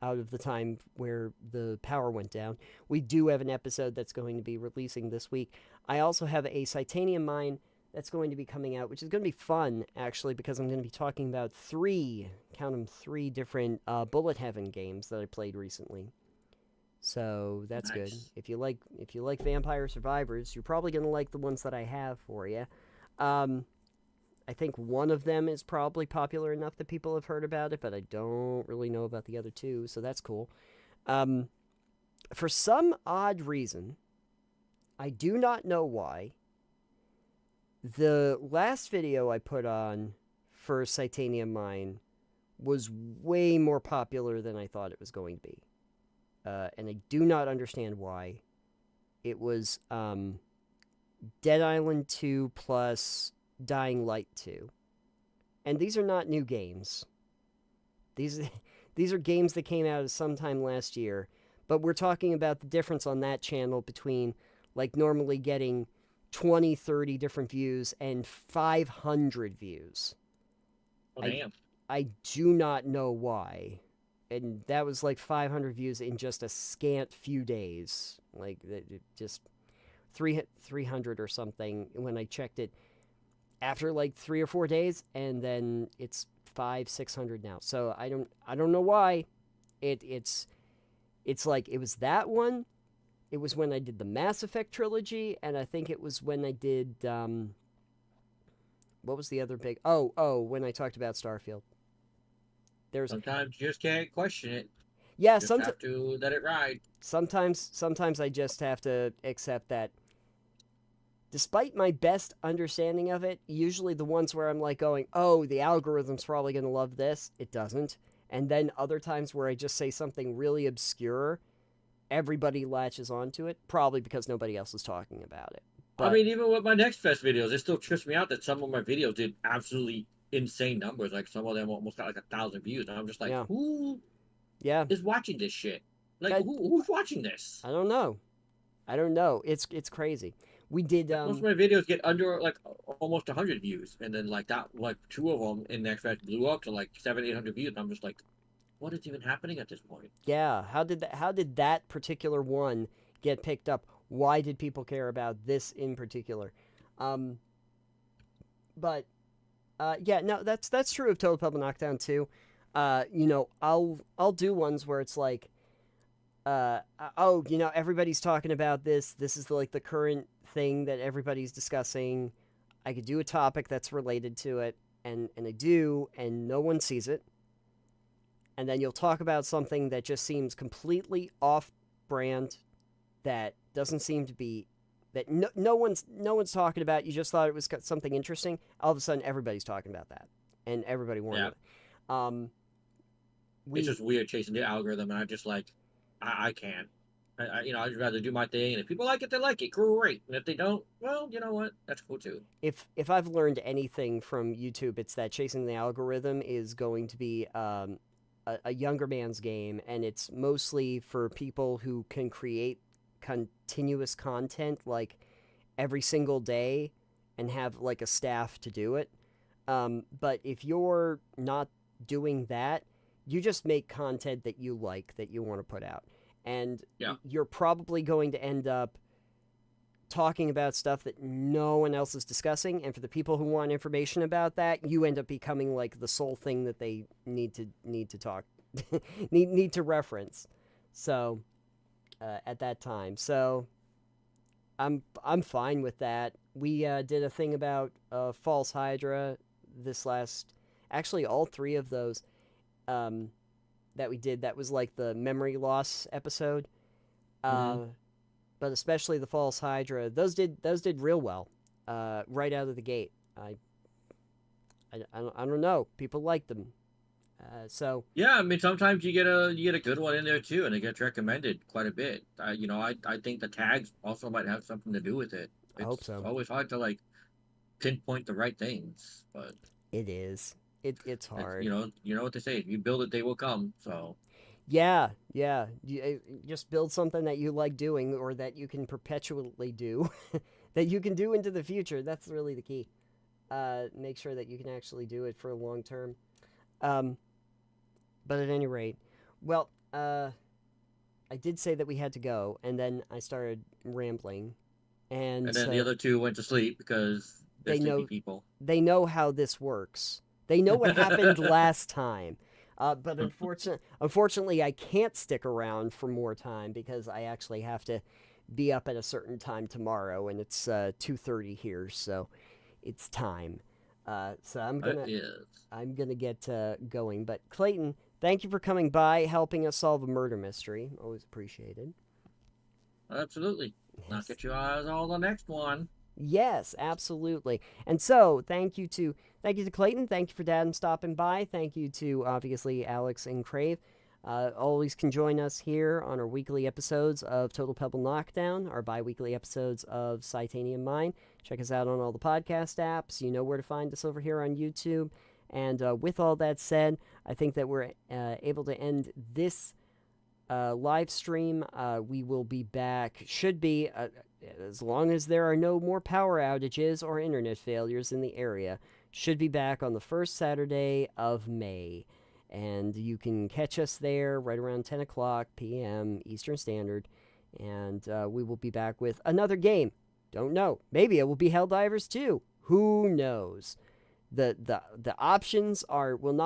out of the time where the power went down. We do have an episode that's going to be releasing this week. I also have a Titanium Mine that's going to be coming out, which is going to be fun, actually, because I'm going to be talking about three different Bullet Heaven games that I played recently. So that's Nice. good. If you like Vampire Survivors, you're probably going to like the ones that I have for you. I think one of them is probably popular enough that people have heard about it, but I don't really know about the other two, so that's cool. For some odd reason, I do not know why, the last video I put on for Titanium Mine was way more popular than I thought it was going to be. And I do not understand why. It was Dead Island 2 plus Dying Light 2. And these are not new games. These are games that came out sometime last year. But we're talking about the difference on that channel between like normally getting 20, 30 different views and 500 views. Oh, damn. I do not know why. And that was like 500 views in just a scant few days. Like, just 300 or something when I checked it after like 3 or 4 days, and then it's 500-600 now. So I don't know why. It's like it was that one. It was when I did the Mass Effect trilogy, and I think it was when I did what was the other big? When I talked about Starfield. Sometimes you just can't question it. Yeah, You just have to let it ride. Sometimes I just have to accept that. Despite my best understanding of it, usually the ones where I'm like going, oh, the algorithm's probably going to love this, it doesn't. And then other times where I just say something really obscure, everybody latches onto it, probably because nobody else is talking about it. But, I mean, even with my Next Fest videos, it still trips me out that some of my videos did absolutely insane numbers. Like, some of them almost got like 1,000 views. And I'm just like, who is watching this shit? Like, who's watching this? I don't know. It's crazy. We did. Most of my videos get under like almost 100 views, and then like 2 of them in Next Fest blew up to like 700-800 views. And I'm just like, what is even happening at this point? Yeah, how did that particular one get picked up? Why did people care about this in particular? But yeah, no, that's true of Total Pebble Knockdown too. I'll do ones where it's like, everybody's talking about this. This is the current thing that everybody's discussing. I could do a topic that's related to it, and I do, and no one sees it. And then you'll talk about something that just seems completely off-brand, that doesn't seem to be, that no one's talking about. You just thought it was something interesting. All of a sudden, everybody's talking about that, and everybody wanted it. It's just weird chasing the algorithm, and I'm just like, I can't. I'd rather do my thing, and if people like it, they like it. Great. And if they don't, well, you know what? That's cool too. If I've learned anything from YouTube, it's that chasing the algorithm is going to be a younger man's game, and it's mostly for people who can create continuous content like every single day and have like a staff to do it. But if you're not doing that, you just make content that you like, that you want to put out. And you're probably going to end up talking about stuff that no one else is discussing, and for the people who want information about that, you end up becoming like the sole thing that they need to talk need to reference. So at that time, so I'm fine with that. We did a thing about false hydra this last, actually all three of those um, that we did. That was like the memory loss episode. But especially the false hydra, those did real well, right out of the gate. I don't know. People liked them, so Yeah, I mean sometimes you get a good one in there too, and it gets recommended quite a bit. I think the tags also might have something to do with it. I hope It's so. always hard to like pinpoint the right things, but It is. It's hard. you know what they say: if you build it, they will come. So Yeah, yeah. Just build something that you like doing, or that you can perpetually do, that you can do into the future. That's really the key. Make sure that you can actually do it for a long term. Um, but at any rate, well, I did say that we had to go, and then I started rambling, and and then so the other two went to sleep because they're they sleepy know people. they know how this works. They know what happened last time. But unfortunately, I can't stick around for more time because I actually have to be up at a certain time tomorrow, and it's 2:30 here, so it's time. So Yes, I'm gonna get going. But Clayton, thank you for coming by, helping us solve a murder mystery. Always appreciated. absolutely. I'll Yes. get you eyes on the next one. Yes, absolutely. And so, thank you to Clayton. Thank you for Dad stopping by. Thank you to obviously Alex and Crave. Always can join us here on our weekly episodes of Total Pebble Knockdown, our bi-weekly episodes of Titanium Mine. Check us out on all the podcast apps. You know where to find us over here on YouTube. And with all that said, I think that we're able to end this live stream. We will be back. Should be, as long as there are no more power outages or internet failures in the area, should be back on the first Saturday of May. And you can catch us there right around 10 o'clock p.m. Eastern Standard. And we will be back with another game. Don't know. Maybe it will be Helldivers 2. Who knows? The options are will not